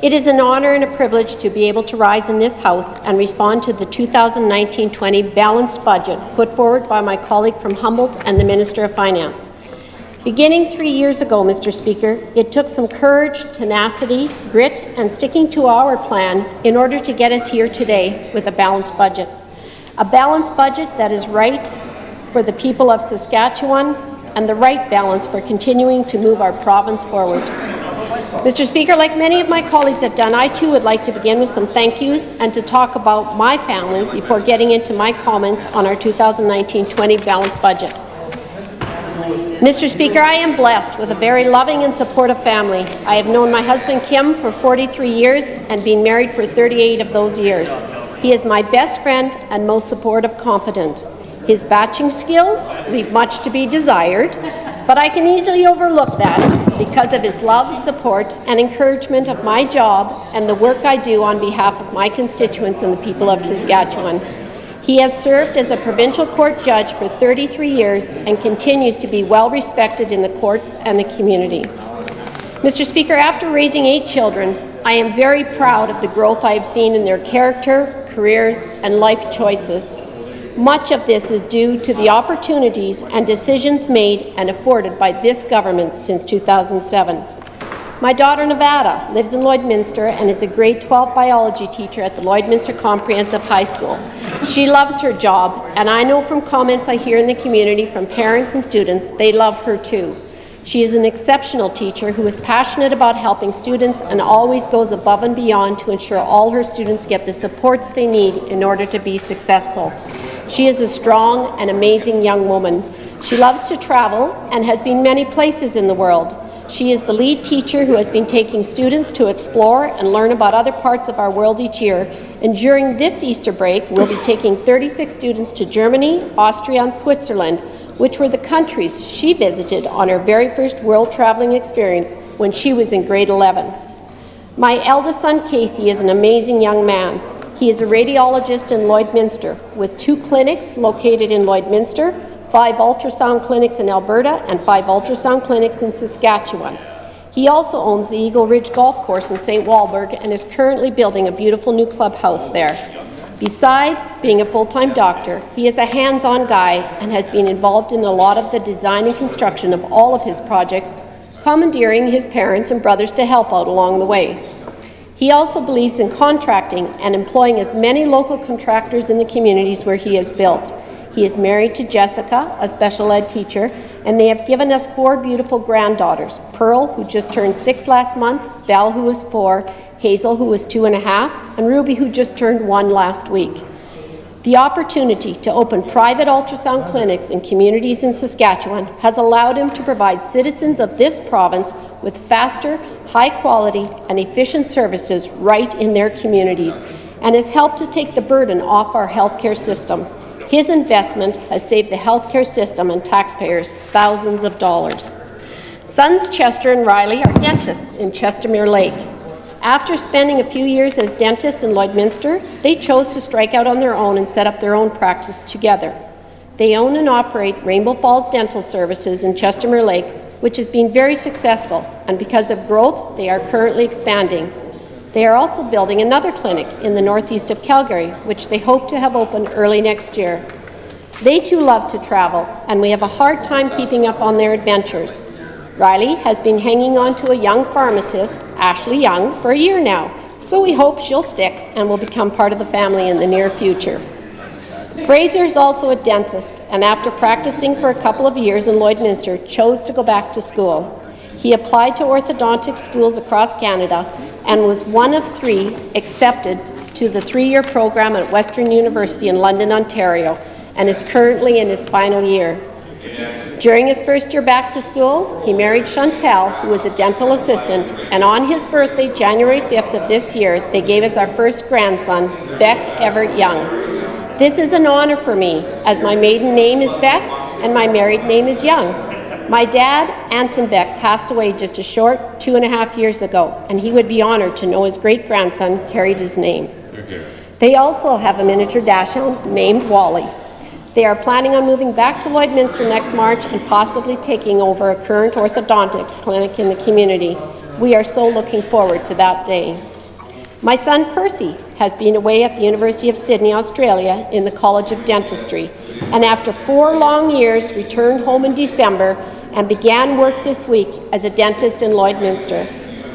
It is an honour and a privilege to be able to rise in this House and respond to the 2019-20 balanced budget put forward by my colleague from Humboldt and the Minister of Finance. Beginning 3 years ago, Mr. Speaker, it took some courage, tenacity, grit, and sticking to our plan in order to get us here today with a balanced budget. A balanced budget that is right for the people of Saskatchewan and the right balance for continuing to move our province forward. Mr. Speaker, like many of my colleagues have done, I too would like to begin with some thank yous and to talk about my family before getting into my comments on our 2019-20 balanced budget. Mr. Speaker, I am blessed with a very loving and supportive family. I have known my husband Kim for 43 years and been married for 38 of those years. He is my best friend and most supportive confidant. His batching skills leave much to be desired, but I can easily overlook that because of his love, support, and encouragement of my job and the work I do on behalf of my constituents and the people of Saskatchewan. He has served as a provincial court judge for 33 years and continues to be well respected in the courts and the community. Mr. Speaker, after raising 8 children, I am very proud of the growth I have seen in their character, careers, and life choices. Much of this is due to the opportunities and decisions made and afforded by this government since 2007. My daughter, Nevada, lives in Lloyd-Minster and is a grade 12 biology teacher at the Lloyd-Minster Comprehensive High School. She loves her job, and I know from comments I hear in the community from parents and students, they love her too. She is an exceptional teacher who is passionate about helping students and always goes above and beyond to ensure all her students get the supports they need in order to be successful. She is a strong and amazing young woman. She loves to travel and has been many places in the world. She is the lead teacher who has been taking students to explore and learn about other parts of our world each year. And during this Easter break, we'll be taking 36 students to Germany, Austria, and Switzerland, which were the countries she visited on her very first world traveling experience when she was in grade 11. My eldest son, Casey, is an amazing young man. He is a radiologist in Lloyd-Minster, with 2 clinics located in Lloyd-Minster, 5 ultrasound clinics in Alberta, and 5 ultrasound clinics in Saskatchewan. He also owns the Eagle Ridge Golf Course in St. Walburg and is currently building a beautiful new clubhouse there. Besides being a full-time doctor, he is a hands-on guy and has been involved in a lot of the design and construction of all of his projects, commandeering his parents and brothers to help out along the way. He also believes in contracting and employing as many local contractors in the communities where he has built. He is married to Jessica, a special ed teacher, and they have given us 4 beautiful granddaughters, Pearl, who just turned 6 last month, Belle, who is 4, Hazel, who is 2.5, and Ruby, who just turned 1 last week. The opportunity to open private ultrasound clinics in communities in Saskatchewan has allowed him to provide citizens of this province with faster, high-quality, and efficient services right in their communities, and has helped to take the burden off our healthcare system. His investment has saved the healthcare system and taxpayers thousands of dollars. Sons Chester and Riley are dentists in Chestermere Lake. After spending a few years as dentists in Lloyd-Minster, they chose to strike out on their own and set up their own practice together. They own and operate Rainbow Falls Dental Services in Chestermere Lake, which has been very successful, and because of growth, they are currently expanding. They are also building another clinic in the northeast of Calgary, which they hope to have open early next year. They too love to travel, and we have a hard time keeping up on their adventures. Riley has been hanging on to a young pharmacist, Ashley Young, for a year now, so we hope she'll stick and will become part of the family in the near future. Fraser is also a dentist, and after practicing for a couple of years in Lloydminster, chose to go back to school. He applied to orthodontic schools across Canada and was one of 3 accepted to the 3-year program at Western University in London, Ontario, and is currently in his final year. During his first year back to school, he married Chantel, who was a dental assistant, and on his birthday, January 5th of this year, they gave us our first grandson, Beck Everett Young. This is an honor for me, as my maiden name is Beck and my married name is Young. My dad, Anton Beck, passed away just a short 2.5 years ago, and he would be honored to know his great-grandson carried his name. They also have a miniature dachshund named Wally. They are planning on moving back to Lloydminster next March and possibly taking over a current orthodontics clinic in the community. We are so looking forward to that day. My son Percy has been away at the University of Sydney, Australia in the College of Dentistry, and after 4 long years returned home in December and began work this week as a dentist in Lloydminster.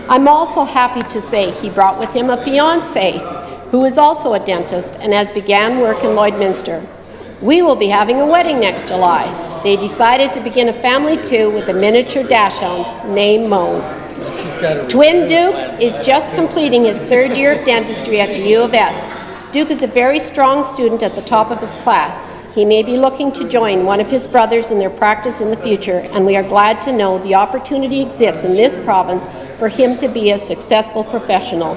I'm also happy to say he brought with him a fiancé who is also a dentist and has began work in Lloydminster. We will be having a wedding next July. They decided to begin a family too with a miniature dachshund named Mose. Twin Duke is just completing his 3rd year of dentistry at the U of S. Duke is a very strong student at the top of his class. He may be looking to join one of his brothers in their practice in the future, and we are glad to know the opportunity exists in this province for him to be a successful professional.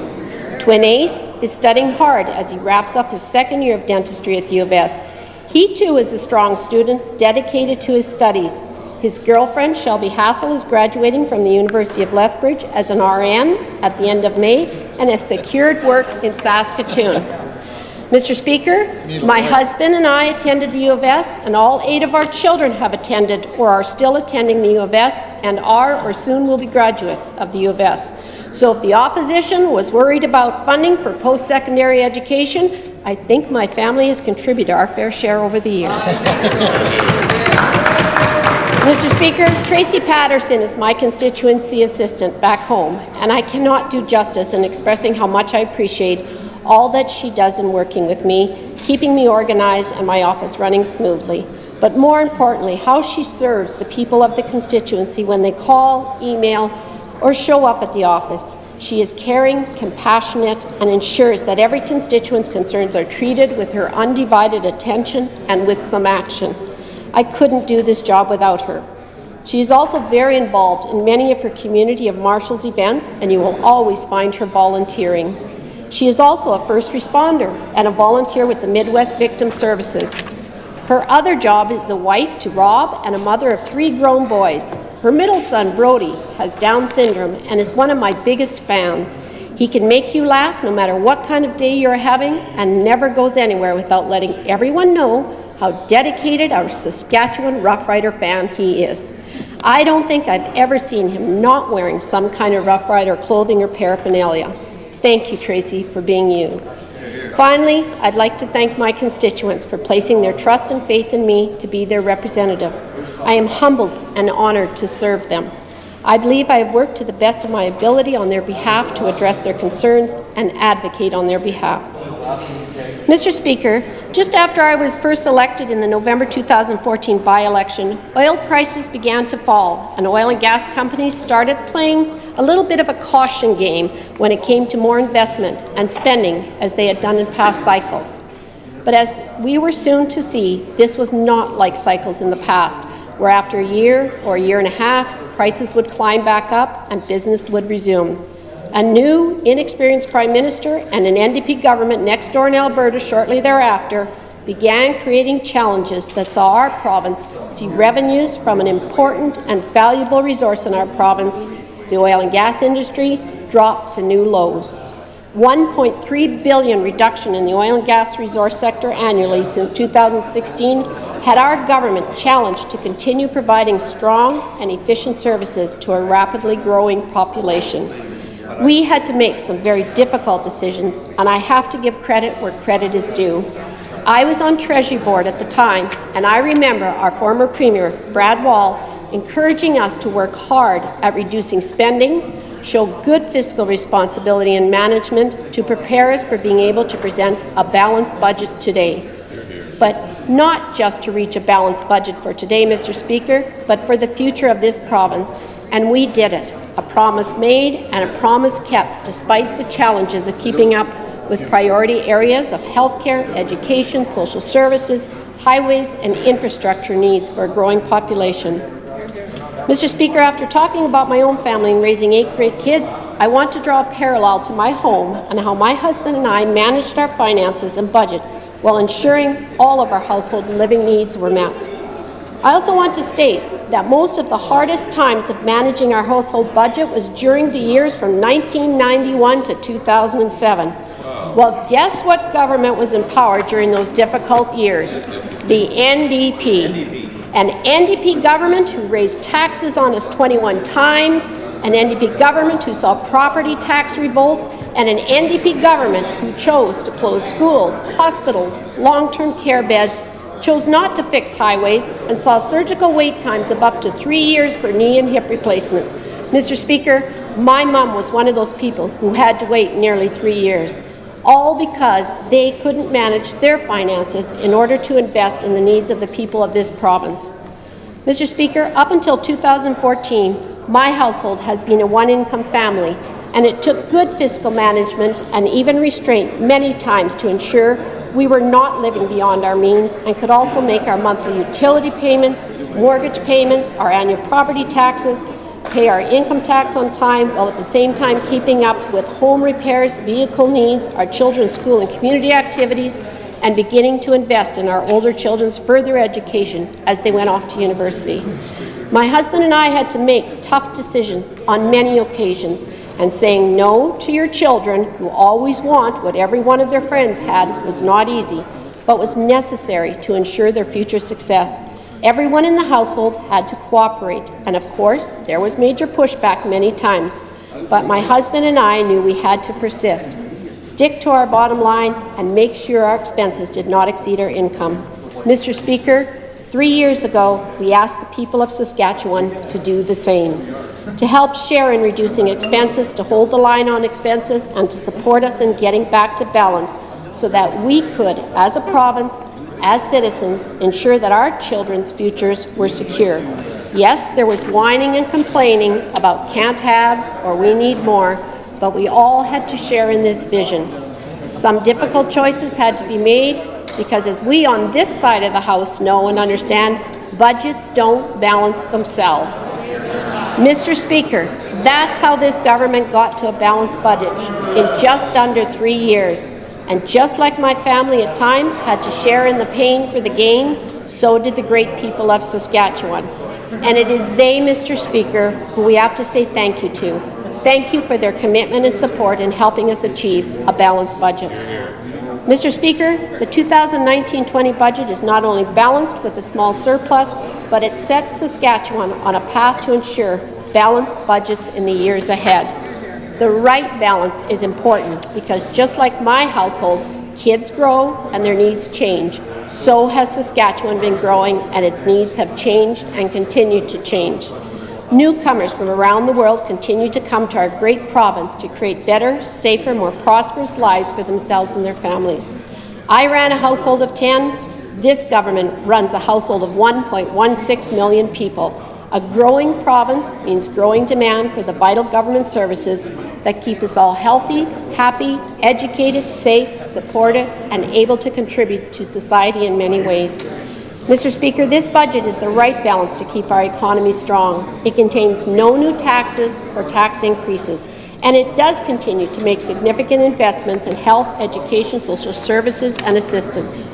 Twin Ace is studying hard as he wraps up his 2nd year of dentistry at the U of S. He too is a strong student, dedicated to his studies. His girlfriend, Shelby Hassel, is graduating from the University of Lethbridge as an RN at the end of May and has secured work in Saskatoon. Mr. Speaker, my husband and I attended the U of S, and all 8 of our children have attended or are still attending the U of S and are or soon will be graduates of the U of S. So if the opposition was worried about funding for post-secondary education, I think my family has contributed our fair share over the years. Mr. Speaker, Tracy Patterson is my constituency assistant back home, and I cannot do justice in expressing how much I appreciate all that she does in working with me, keeping me organized and my office running smoothly. But more importantly, how she serves the people of the constituency when they call, email, or show up at the office. She is caring, compassionate, and ensures that every constituent's concerns are treated with her undivided attention and with some action. I couldn't do this job without her. She is also very involved in many of her community of Marshals events, and you will always find her volunteering. She is also a first responder and a volunteer with the Midwest Victim Services. Her other job is a wife to Rob and a mother of 3 grown boys. Her middle son, Brody, has Down syndrome and is one of my biggest fans. He can make you laugh no matter what kind of day you're having and never goes anywhere without letting everyone know how dedicated our Saskatchewan Rough Rider fan he is. I don't think I've ever seen him not wearing some kind of Rough Rider clothing or paraphernalia. Thank you, Tracy, for being you. Finally, I'd like to thank my constituents for placing their trust and faith in me to be their representative. I am humbled and honored to serve them. I believe I have worked to the best of my ability on their behalf to address their concerns and advocate on their behalf. Mr. Speaker, just after I was first elected in the November 2014 by-election, oil prices began to fall, and oil and gas companies started playing a little bit of a caution game when it came to more investment and spending as they had done in past cycles. But as we were soon to see, this was not like cycles in the past, where after a year or a year and a half, prices would climb back up and business would resume. A new, inexperienced Prime Minister and an NDP government next door in Alberta shortly thereafter began creating challenges that saw our province see revenues from an important and valuable resource in our province, the oil and gas industry, drop to new lows. $1.3 billion reduction in the oil and gas resource sector annually since 2016 had our government challenged to continue providing strong and efficient services to a rapidly growing population. We had to make some very difficult decisions, and I have to give credit where credit is due. I was on Treasury Board at the time, and I remember our former Premier, Brad Wall, encouraging us to work hard at reducing spending, show good fiscal responsibility and management to prepare us for being able to present a balanced budget today. But not just to reach a balanced budget for today, Mr. Speaker, but for the future of this province. And we did it. A promise made and a promise kept, despite the challenges of keeping up with priority areas of healthcare, education, social services, highways, and infrastructure needs for a growing population. Mr. Speaker, after talking about my own family and raising 8 great kids, I want to draw a parallel to my home and how my husband and I managed our finances and budget while ensuring all of our household and living needs were met. I also want to state that most of the hardest times of managing our household budget was during the years from 1991 to 2007. Well, guess what government was in power during those difficult years? The NDP. An NDP government who raised taxes on us 21 times, an NDP government who saw property tax revolts, and an NDP government who chose to close schools, hospitals, long-term care beds, chose not to fix highways, and saw surgical wait times of up to 3 years for knee and hip replacements. Mr. Speaker, my mom was one of those people who had to wait nearly 3 years, all because they couldn't manage their finances in order to invest in the needs of the people of this province. Mr. Speaker, up until 2014, my household has been a one-income family, and it took good fiscal management and even restraint many times to ensure we were not living beyond our means and could also make our monthly utility payments, mortgage payments, our annual property taxes, pay our income tax on time, while at the same time keeping up with home repairs, vehicle needs, our children's school and community activities, and beginning to invest in our older children's further education as they went off to university. My husband and I had to make tough decisions on many occasions, and saying no to your children who always want what every one of their friends had was not easy, but was necessary to ensure their future success. Everyone in the household had to cooperate, and of course, there was major pushback many times. But my husband and I knew we had to persist, stick to our bottom line, and make sure our expenses did not exceed our income. Mr. Speaker, 3 years ago, we asked the people of Saskatchewan to do the same, to help share in reducing expenses, to hold the line on expenses, and to support us in getting back to balance so that we could, as a province, as citizens, ensure that our children's futures were secure. Yes, there was whining and complaining about can't-haves or we need more, but we all had to share in this vision. Some difficult choices had to be made because, as we on this side of the House know and understand, budgets don't balance themselves. Mr. Speaker, that's how this government got to a balanced budget in just under 3 years. And just like my family at times had to share in the pain for the gain, so did the great people of Saskatchewan. And it is they, Mr. Speaker, who we have to say thank you to. Thank you for their commitment and support in helping us achieve a balanced budget. Mr. Speaker, the 2019-20 budget is not only balanced with a small surplus, but it sets Saskatchewan on a path to ensure balanced budgets in the years ahead. The right balance is important because, just like my household, kids grow and their needs change. So has Saskatchewan been growing, and its needs have changed and continue to change. Newcomers from around the world continue to come to our great province to create better, safer, more prosperous lives for themselves and their families. I ran a household of 10. This government runs a household of 1.16 million people. A growing province means growing demand for the vital government services that keep us all healthy, happy, educated, safe, supportive, and able to contribute to society in many ways. Mr. Speaker, this budget is the right balance to keep our economy strong. It contains no new taxes or tax increases, and it does continue to make significant investments in health, education, social services, and assistance.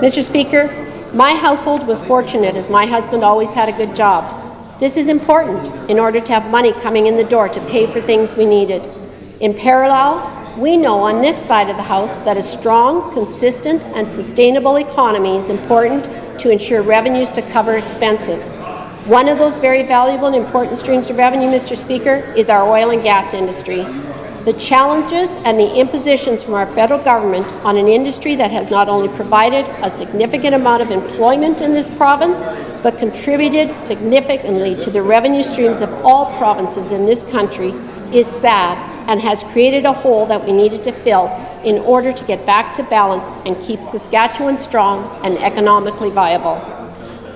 Mr. Speaker, my household was fortunate as my husband always had a good job. This is important in order to have money coming in the door to pay for things we needed. In parallel, we know on this side of the House that a strong, consistent, and sustainable economy is important to ensure revenues to cover expenses. One of those very valuable and important streams of revenue, Mr. Speaker, is our oil and gas industry. The challenges and the impositions from our federal government on an industry that has not only provided a significant amount of employment in this province, but contributed significantly to the revenue streams of all provinces in this country is sad and has created a hole that we needed to fill in order to get back to balance and keep Saskatchewan strong and economically viable.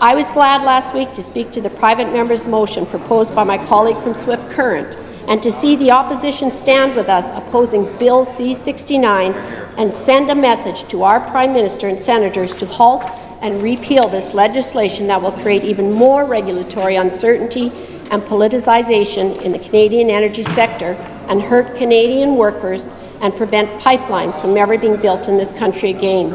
I was glad last week to speak to the private member's motion proposed by my colleague from Swift Current and to see the opposition stand with us opposing Bill C-69 and send a message to our Prime Minister and Senators to halt and repeal this legislation that will create even more regulatory uncertainty and politicization in the Canadian energy sector and hurt Canadian workers and prevent pipelines from ever being built in this country again.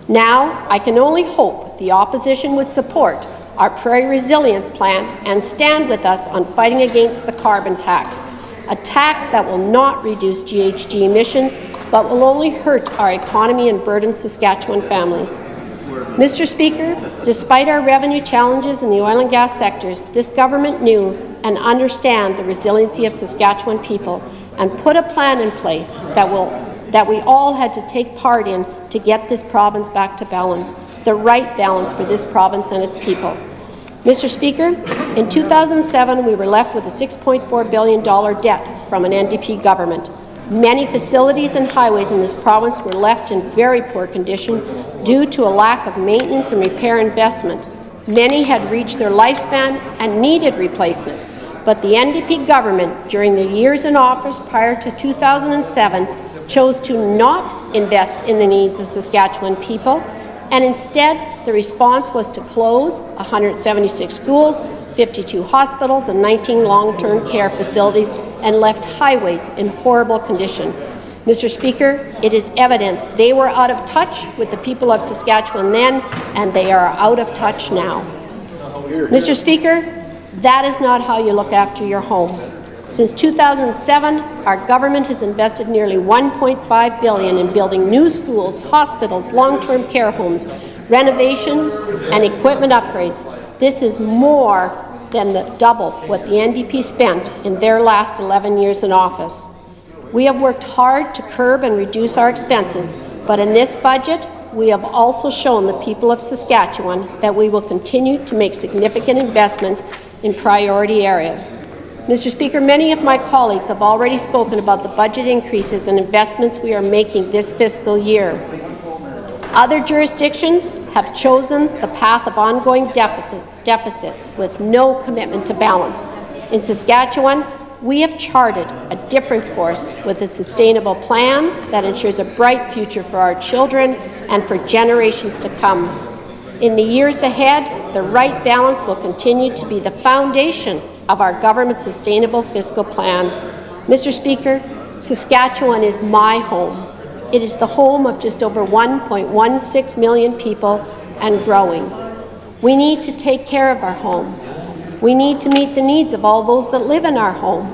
Now, I can only hope the opposition would support our Prairie Resilience Plan and stand with us on fighting against the carbon tax, a tax that will not reduce GHG emissions but will only hurt our economy and burden Saskatchewan families. Mr. Speaker, despite our revenue challenges in the oil and gas sectors, this government knew and understands the resiliency of Saskatchewan people and put a plan in place that we all had to take part in to get this province back to balance, the right balance for this province and its people. Mr. Speaker, in 2007, we were left with a $6.4 billion debt from an NDP government. Many facilities and highways in this province were left in very poor condition due to a lack of maintenance and repair investment. Many had reached their lifespan and needed replacement, but the NDP government, during the years in office prior to 2007, chose to not invest in the needs of Saskatchewan people, and instead the response was to close 176 schools, 52 hospitals, and 19 long-term care facilities, and left highways in horrible condition. Mr. Speaker, it is evident they were out of touch with the people of Saskatchewan then, and they are out of touch now. Mr. Speaker, that is not how you look after your home. Since 2007, our government has invested nearly $1.5 billion in building new schools, hospitals, long-term care homes, renovations, and equipment upgrades. This is more than double what the NDP spent in their last 11 years in office. We have worked hard to curb and reduce our expenses, but in this budget, we have also shown the people of Saskatchewan that we will continue to make significant investments in priority areas. Mr. Speaker, many of my colleagues have already spoken about the budget increases and investments we are making this fiscal year. Other jurisdictions have chosen the path of ongoing deficits with no commitment to balance. In Saskatchewan, we have charted a different course with a sustainable plan that ensures a bright future for our children and for generations to come. In the years ahead, the right balance will continue to be the foundation of our government's sustainable fiscal plan. Mr. Speaker, Saskatchewan is my home. It is the home of just over 1.16 million people and growing. We need to take care of our home. We need to meet the needs of all those that live in our home.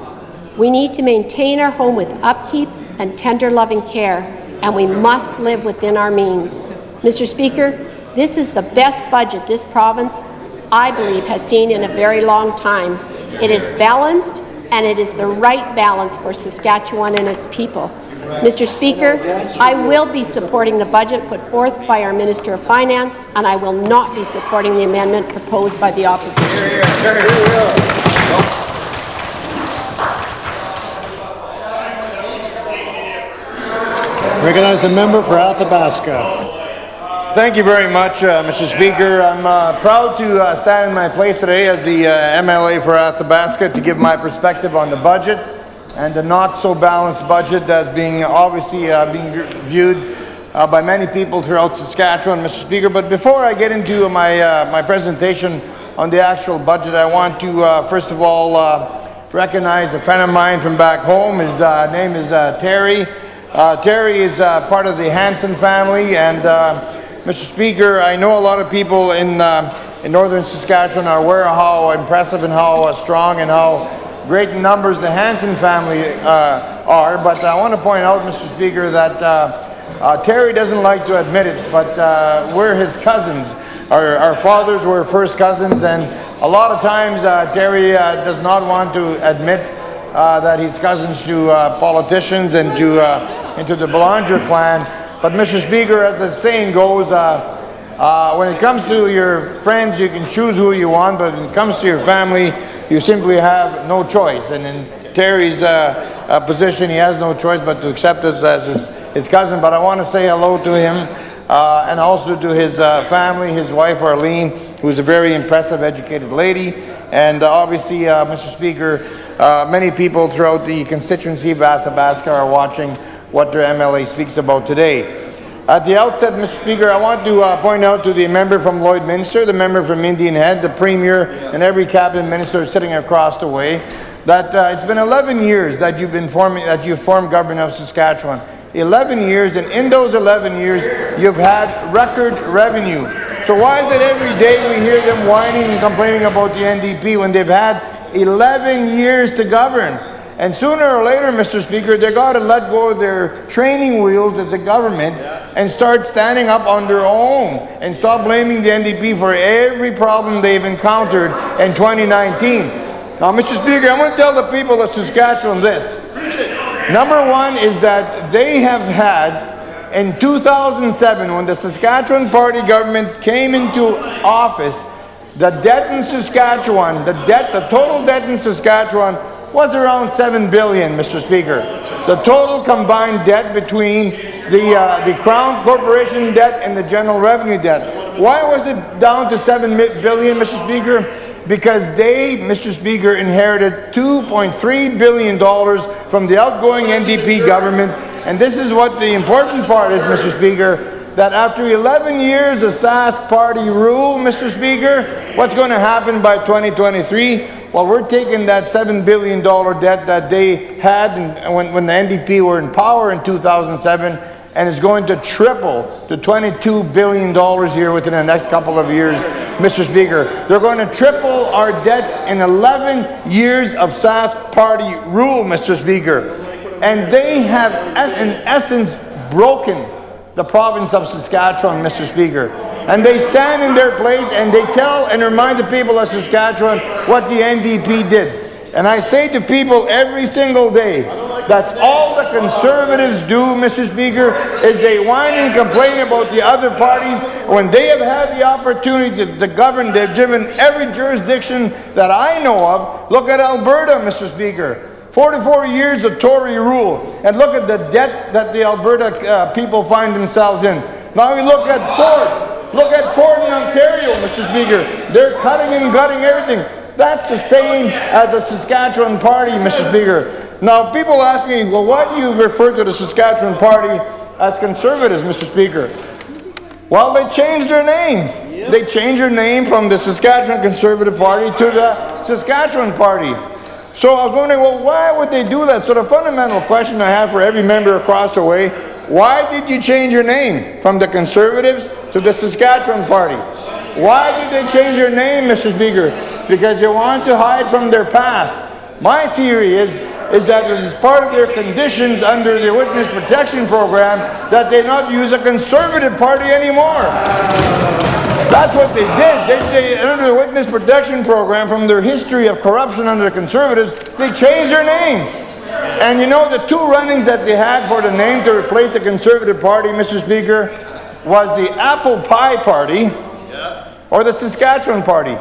We need to maintain our home with upkeep and tender loving care, and we must live within our means. Mr. Speaker, this is the best budget this province, I believe, has seen in a very long time. It is balanced, and it is the right balance for Saskatchewan and its people. Mr. Speaker, I will be supporting the budget put forth by our Minister of Finance, and I will not be supporting the amendment proposed by the opposition. Recognize the member for Athabasca. Thank you very much, Mr. Speaker. I'm proud to stand in my place today as the MLA for Athabasca to give my perspective on the budget and the not-so-balanced budget that's being obviously being viewed by many people throughout Saskatchewan, Mr. Speaker. But before I get into my presentation on the actual budget, I want to first of all recognize a friend of mine from back home. His name is Terry. Terry is part of the Hanson family, and Mr. Speaker, I know a lot of people in northern Saskatchewan are aware of how impressive and how strong and how great numbers the Hanson family are, but I want to point out, Mr. Speaker, that Terry doesn't like to admit it, but we're his cousins. Our fathers were first cousins, and a lot of times Terry does not want to admit that he's cousins to politicians and into the Belanger clan. But Mr. Speaker, as the saying goes, when it comes to your friends, you can choose who you want, but when it comes to your family, you simply have no choice. And in Terry's position, he has no choice but to accept us as his cousin. But I want to say hello to him and also to his family, his wife Arlene, who's a very impressive, educated lady. And obviously, Mr. Speaker, many people throughout the constituency of Athabasca are watching what their MLA speaks about today. At the outset, Mr. Speaker, I want to point out to the member from Lloydminster, the member from Indian Head, the Premier, and every cabinet minister sitting across the way, that it's been 11 years that you've formed government of Saskatchewan. 11 years, and in those 11 years, you've had record revenue. So why is it every day we hear them whining and complaining about the NDP when they've had 11 years to govern? And sooner or later, Mr. Speaker, they got to let go of their training wheels as a government and start standing up on their own and stop blaming the NDP for every problem they've encountered in 2019. Now, Mr. Speaker, I'm going to tell the people of Saskatchewan this. Number one is that they have had, in 2007, when the Saskatchewan Party government came into office, the debt in Saskatchewan, the total debt in Saskatchewan was around $7 billion, Mr. Speaker. The total combined debt between the Crown Corporation debt and the general revenue debt. Why was it down to $7 billion, Mr. Speaker? Because they, Mr. Speaker, inherited $2.3 billion from the outgoing NDP government. And this is what the important part is, Mr. Speaker, that after 11 years of Sask Party rule, Mr. Speaker, what's going to happen by 2023? Well, we're taking that $7 billion debt that they had when the NDP were in power in 2007, and it's going to triple to $22 billion here within the next couple of years, Mr. Speaker. They're going to triple our debt in 11 years of Sask Party rule, Mr. Speaker. And they have, in essence, broken the province of Saskatchewan, Mr. Speaker. And they stand in their place and they tell and remind the people of Saskatchewan what the NDP did. And I say to people every single day, that's all the Conservatives do, Mr. Speaker, is they whine and complain about the other parties. When they have had the opportunity to govern, they've given every jurisdiction that I know of. Look at Alberta, Mr. Speaker. 44 years of Tory rule, and look at the debt that the Alberta people find themselves in. Now we look at Ford. Look at Ford in Ontario, Mr. Speaker. They're cutting and gutting everything. That's the same as the Saskatchewan Party, Mr. Speaker. Now people ask me, well, why do you refer to the Saskatchewan Party as Conservatives, Mr. Speaker? Well, they changed their name. They changed their name from the Saskatchewan Conservative Party to the Saskatchewan Party. So I was wondering, well, why would they do that? So the fundamental question I have for every member across the way, why did you change your name from the Conservatives to the Saskatchewan Party? Why did they change your name, Mr. Speaker? Because they want to hide from their past. My theory is that it is part of their conditions under the Witness Protection Program that they not use a Conservative Party anymore. That's what they did. Under the Witness Protection Program, from their history of corruption under the Conservatives, they changed their name. And you know, the two runnings that they had for the name to replace the Conservative Party, Mr. Speaker, was the Apple Pie Party or the Saskatchewan Party.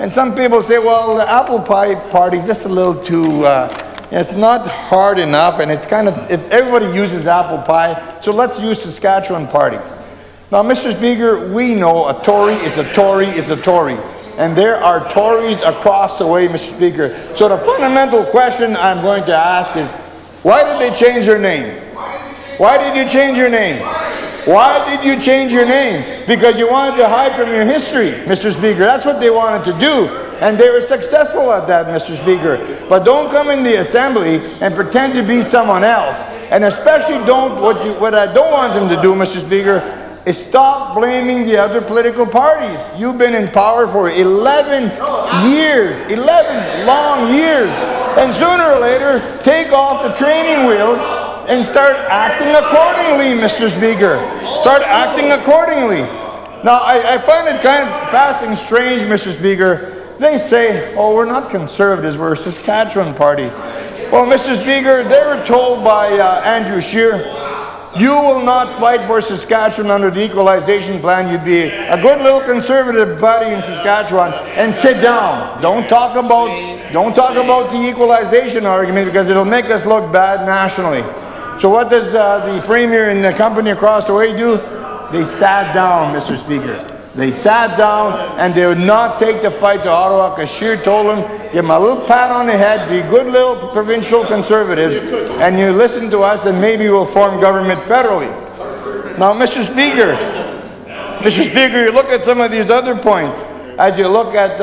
And some people say, well, the Apple Pie Party is just a little too, it's not hard enough, and it's kind of, everybody uses apple pie, so let's use Saskatchewan Party. Now, Mr. Speaker, we know a Tory is a Tory is a Tory. And there are Tories across the way, Mr. Speaker. So the fundamental question I'm going to ask is, why did they change their name? Why did you change your name? Why did you change your name? Because you wanted to hide from your history, Mr. Speaker. That's what they wanted to do. And they were successful at that, Mr. Speaker. But don't come in the Assembly and pretend to be someone else. And especially don't, what I don't want them to do, Mr. Speaker, is stop blaming the other political parties. You've been in power for 11 years, 11 long years. And sooner or later, take off the training wheels and start acting accordingly, Mr. Speaker. Start acting accordingly. Now, I find it kind of passing strange, Mr. Speaker. They say, oh, we're not Conservatives, we're a Saskatchewan Party. Well, Mr. Speaker, they were told by Andrew Scheer, you will not fight for Saskatchewan under the equalization plan. You'd be a good little conservative buddy in Saskatchewan and sit down. Don't talk about the equalization argument because it'll make us look bad nationally. So what does the Premier and the company across the way do? They sat down, Mr. Speaker. They sat down and they would not take the fight to Ottawa because Scheer told them, give them a little pat on the head, be good little provincial conservatives, and you listen to us and maybe we'll form government federally. Now, Mr. Speaker, you look at some of these other points as you look at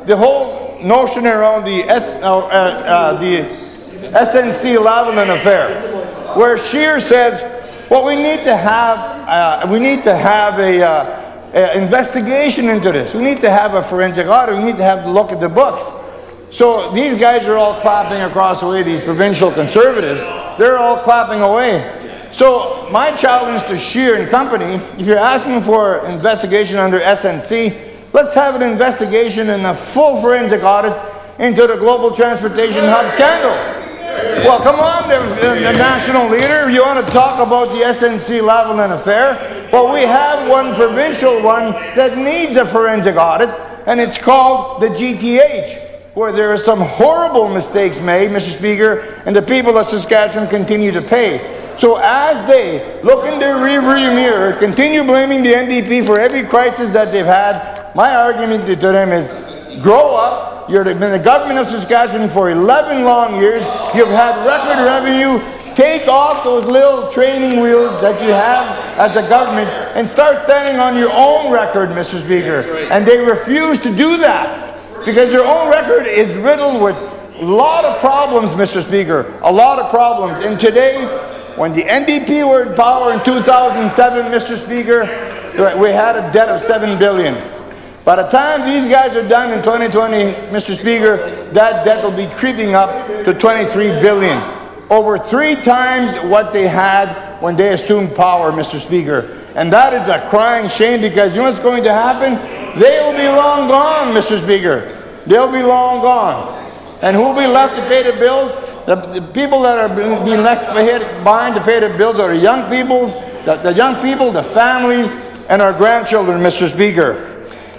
the whole notion around the SNC-Lavalin affair, where Scheer says, well, we need to have a investigation into this. We need to have a forensic audit. We need to have to look at the books. So these guys are all clapping across the way, these provincial conservatives. They're all clapping away. So my challenge to Scheer and company, if you're asking for an investigation under SNC, let's have an investigation and a full forensic audit into the global transportation hub scandal. Well, come on, the national leader. You want to talk about the SNC-Lavalin affair? Well, we have one provincial one that needs a forensic audit, and it's called the GTH, where there are some horrible mistakes made, Mr. Speaker, and the people of Saskatchewan continue to pay. So as they look in their rearview mirror, continue blaming the NDP for every crisis that they've had, my argument to them is, grow up. You've been the government of Saskatchewan for 11 long years. You've had record revenue. Take off those little training wheels that you have as a government and start standing on your own record, Mr. Speaker. And they refuse to do that because their own record is riddled with a lot of problems, Mr. Speaker, a lot of problems. And today, when the NDP were in power in 2007, Mr. Speaker, we had a debt of $7 billion. By the time these guys are done in 2020, Mr. Speaker, that debt will be creeping up to $23 billion. Over 3 times what they had when they assumed power, Mr. Speaker. And that is a crying shame because you know what's going to happen? They will be long gone, Mr. Speaker. They'll be long gone. And who will be left to pay the bills? The people that are being left behind to pay the bills are the young people, the families, and our grandchildren, Mr. Speaker.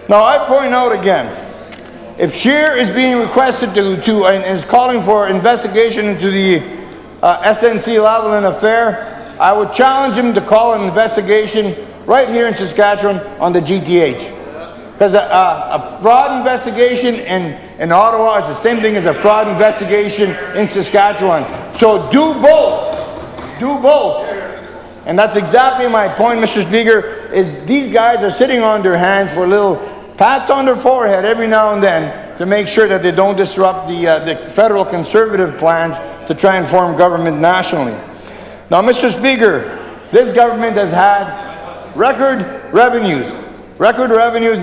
Now, I point out again, if Scheer is being requested and is calling for investigation into the SNC-Lavalin affair, I would challenge him to call an investigation right here in Saskatchewan on the GTH. Because a fraud investigation in Ottawa is the same thing as a fraud investigation in Saskatchewan. So do both. Do both. And that's exactly my point, Mr. Speaker, is these guys are sitting on their hands for little pats on their forehead every now and then to make sure that they don't disrupt the federal conservative plans to try and form government nationally. Now, Mr. Speaker, this government has had record revenues in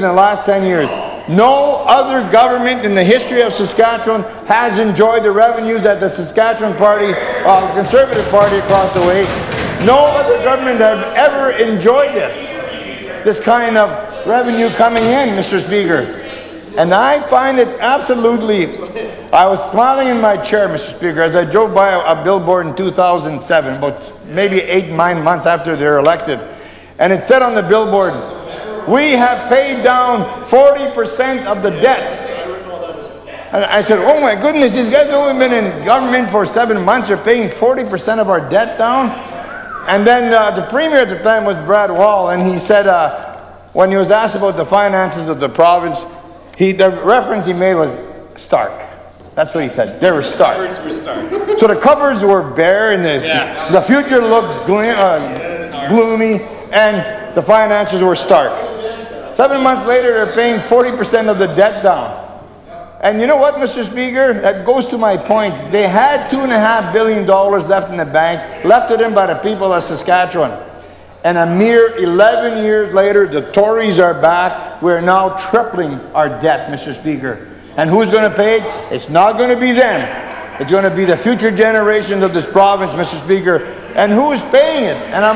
the last 10 years. No other government in the history of Saskatchewan has enjoyed the revenues that the Saskatchewan Party, Conservative Party across the way. No other government have ever enjoyed this kind of revenue coming in, Mr. Speaker. And I find it absolutely, I was smiling in my chair, Mr. Speaker, as I drove by a billboard in 2007, about maybe 8-9 months after they're elected. And it said on the billboard, we have paid down 40% of the debts. And I said, oh my goodness, these guys have only been in government for 7 months, they're paying 40% of our debt down? And then the Premier at the time was Brad Wall, and he said, when he was asked about the finances of the province, the reference he made was stark. That's what he said. They were stark. Words were stark. So the cupboards were bare, and the future looked gloomy, and the finances were stark. 7 months later, they're paying 40% of the debt down. And you know what, Mr. Speaker? That goes to my point. They had $2.5 billion left in the bank, left to them by the people of Saskatchewan. And a mere 11 years later, the Tories are back. We're now tripling our debt, Mr. Speaker. And who's going to pay it? It's not going to be them. It's going to be the future generations of this province, Mr. Speaker. And who is paying it? And I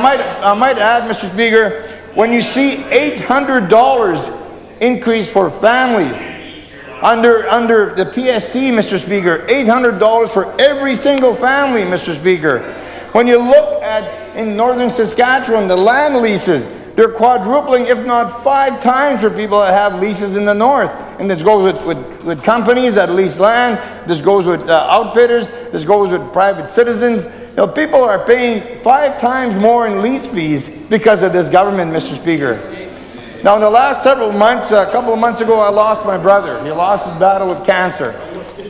might add, Mr. Speaker, when you see $800 increase for families, under the PST, Mr. Speaker, $800 for every single family, Mr. Speaker. When you look at, in northern Saskatchewan, the land leases, they're quadrupling, if not 5 times for people that have leases in the north. And this goes with companies that lease land, this goes with outfitters, this goes with private citizens. You know, people are paying 5 times more in lease fees because of this government, Mr. Speaker. Now, in the last several months, a couple of months ago, I lost my brother. He lost his battle with cancer.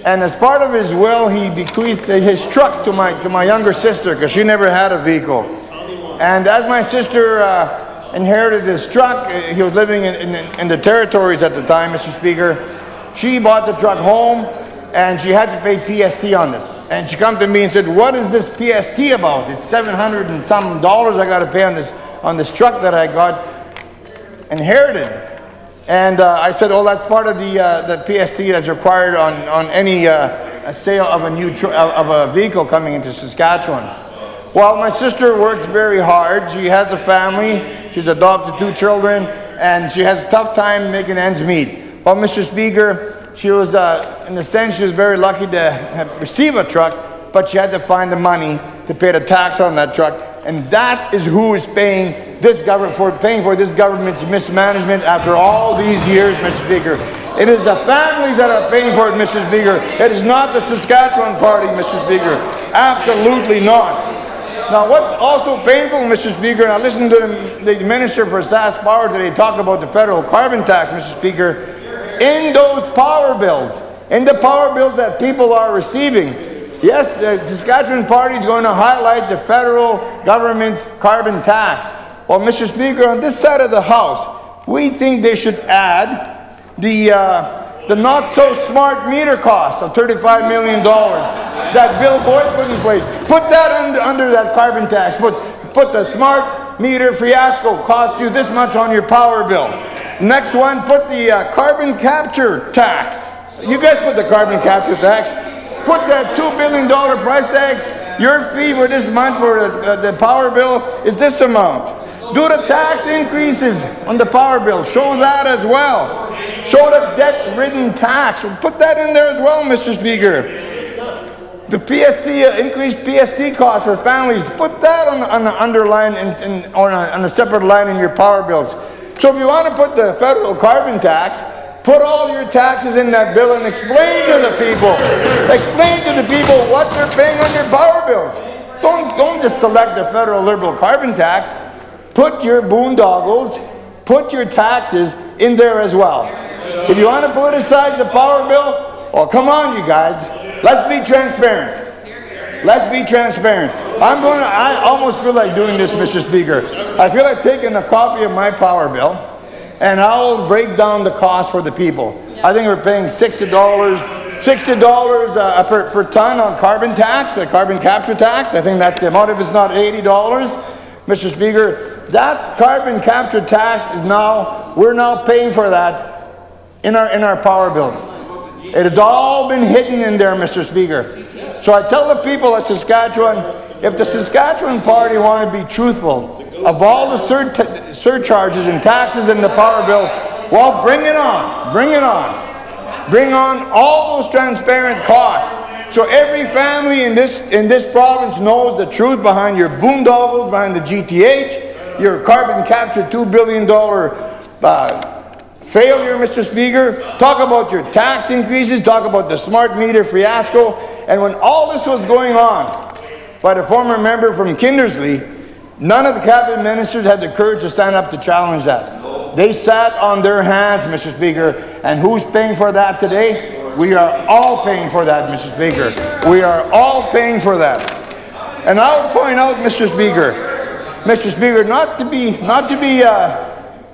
And as part of his will, he bequeathed his truck to my younger sister because she never had a vehicle. And as my sister inherited this truck, he was living in the territories at the time, Mr. Speaker. She bought the truck home, and she had to pay PST on this. And she come to me and said, "What is this PST about? It's $700 and some dollars I got to pay on this truck that I got inherited." And I said, "Oh, that's part of the PST that's required on any sale of a vehicle coming into Saskatchewan." Well, my sister works very hard. She has a family. She's adopted 2 children, and she has a tough time making ends meet. Well, Mr. Speaker, she was, in a sense, she was very lucky to receive a truck, but she had to find the money to pay the tax on that truck. And that is who is paying this government for this government's mismanagement after all these years, Mr. Speaker. It is the families that are paying for it, Mr. Speaker. It is not the Saskatchewan Party, Mr. Speaker. Absolutely not. Now, what's also painful, Mr. Speaker, and I listened to the Minister for Sask Power today talk about the federal carbon tax, Mr. Speaker. In those power bills, in the power bills that people are receiving, yes, the Saskatchewan Party is going to highlight the federal government's carbon tax. Well, Mr. Speaker, on this side of the House, we think they should add the not-so-smart meter cost of $35 million that Bill Boyd put in place. Put that under that carbon tax. Put the smart meter fiasco cost you this much on your power bill. Next one, put the carbon capture tax. You guys put the carbon capture tax. Put that $2 billion price tag. Your fee for this month for the power bill is this amount. Do the tax increases on the power bill. Show that as well. Show the debt-ridden tax. Put that in there as well, Mr. Speaker. The PST, increased PST costs for families, put that on the underline on a separate line in your power bills. So if you want to put the federal carbon tax, put all your taxes in that bill and explain to the people. Explain to the people what they're paying on your power bills. Don't just select the federal liberal carbon tax. Put your boondoggles, put your taxes in there as well. If you want to politicize the power bill, well, come on, you guys. Let's be transparent. Let's be transparent. I almost feel like doing this, Mr. Speaker. I feel like taking a copy of my power bill and I'll break down the cost for the people. I think we're paying $60 per ton on carbon tax, the carbon capture tax. I think that's the amount. If it's not $80, Mr. Speaker, that carbon capture tax is we're now paying for that in our power bills. It has all been hidden in there, Mr. Speaker. So I tell the people of Saskatchewan, if the Saskatchewan Party want to be truthful, of all the surcharges and taxes in the power bill, well, bring it on. Bring it on. Bring on all those transparent costs. So every family in this province knows the truth behind your boondoggles, behind the GTH, your carbon capture $2 billion failure, Mr. Speaker. Talk about your tax increases, talk about the smart meter fiasco. And when all this was going on by the former member from Kindersley, none of the cabinet ministers had the courage to stand up to challenge that. They sat on their hands, Mr. Speaker. And who's paying for that today? We are all paying for that, Mr. Speaker. We are all paying for that. And I'll point out, Mr. Speaker, not to be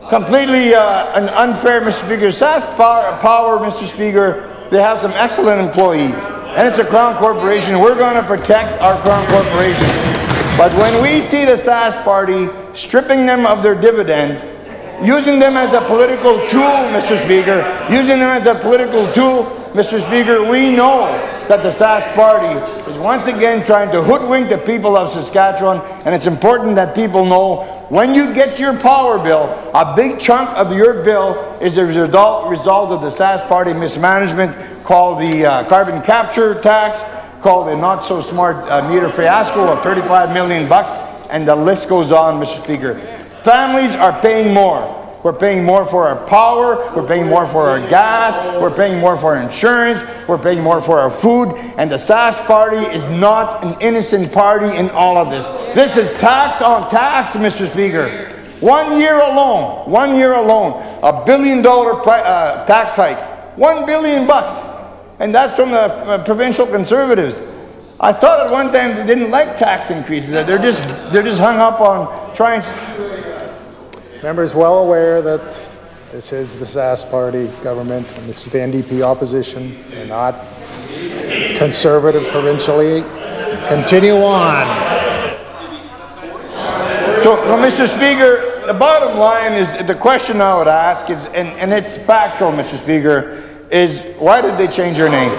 completely unfair, Mr. Speaker. Sask Power, Mr. Speaker, they have some excellent employees. And it's a Crown Corporation. We're going to protect our Crown Corporation. But when we see the Sask Party stripping them of their dividends, using them as a political tool, Mr. Speaker, using them as a political tool, Mr. Speaker, we know that the Sask Party is once again trying to hoodwink the people of Saskatchewan, and it's important that people know when you get your power bill, a big chunk of your bill is a result of the Sask Party mismanagement, called the carbon capture tax, called the not-so-smart meter fiasco of $35 million, and the list goes on, Mr. Speaker. Families are paying more. We're paying more for our power, we're paying more for our gas, we're paying more for our insurance, we're paying more for our food, and the Sask Party is not an innocent party in all of this. This is tax on tax, Mr. Speaker. 1 year alone, $1 billion tax hike, $1 billion, and that's from the provincial Conservatives. I thought at one time they didn't like tax increases, that they're just hung up on trying to... Members well aware that this is the Sask Party government and this is the NDP opposition. They're not Conservative provincially. Continue on. So, Mr. Speaker, the bottom line is, the question I would ask is, and it's factual, Mr. Speaker, is why did they change their name?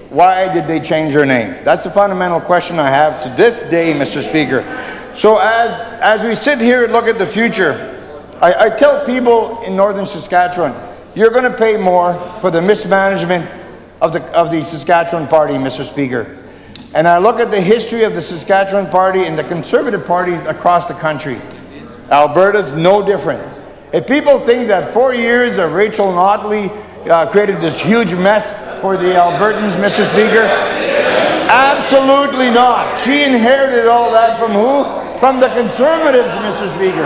Why did they change their name? That's a fundamental question I have to this day, Mr. Speaker. So as we sit here and look at the future, I tell people in northern Saskatchewan, you're going to pay more for the mismanagement of the Saskatchewan Party, Mr. Speaker. And I look at the history of the Saskatchewan Party and the Conservative parties across the country. Alberta's no different. If people think that 4 years of Rachel Notley created this huge mess for the Albertans, Mr. Speaker, absolutely not. She inherited all that from who? From the Conservatives, Mr. Speaker.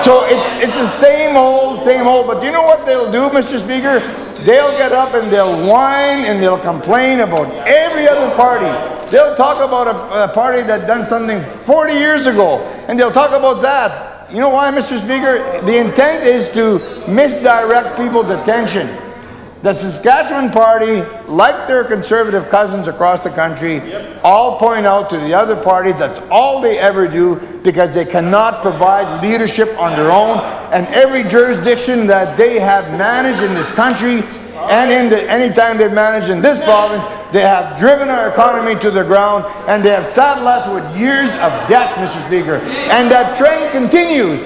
So it's the same old, but you know what they'll do, Mr. Speaker? They'll get up and they'll whine and they'll complain about every other party. They'll talk about a party that done something 40 years ago, and they'll talk about that. You know why, Mr. Speaker? The intent is to misdirect people's attention. The Saskatchewan Party, like their Conservative cousins across the country, all point out to the other parties that's all they ever do, because they cannot provide leadership on their own. And every jurisdiction that they have managed in this country, and any time they've managed in this province, they have driven our economy to the ground, and they have saddled us with years of debt, Mr. Speaker. And that trend continues.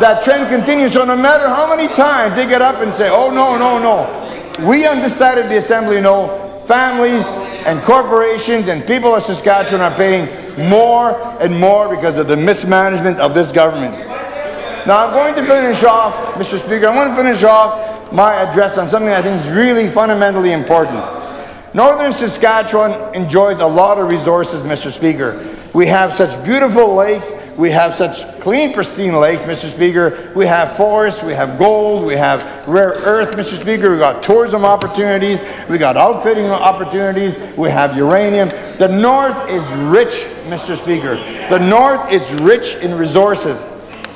That trend continues. So no matter how many times they get up and say, oh, no, no, no, we undecided the Assembly know families and corporations and people of Saskatchewan are paying more and more because of the mismanagement of this government. Now I'm going to finish off, Mr. Speaker, I want to finish off my address on something I think is really fundamentally important. Northern Saskatchewan enjoys a lot of resources, Mr. Speaker. We have such beautiful lakes. We have such clean, pristine lakes, Mr. Speaker. We have forests, we have gold, we have rare earth, Mr. Speaker. We've got tourism opportunities, we got outfitting opportunities, we have uranium. The North is rich, Mr. Speaker. The North is rich in resources.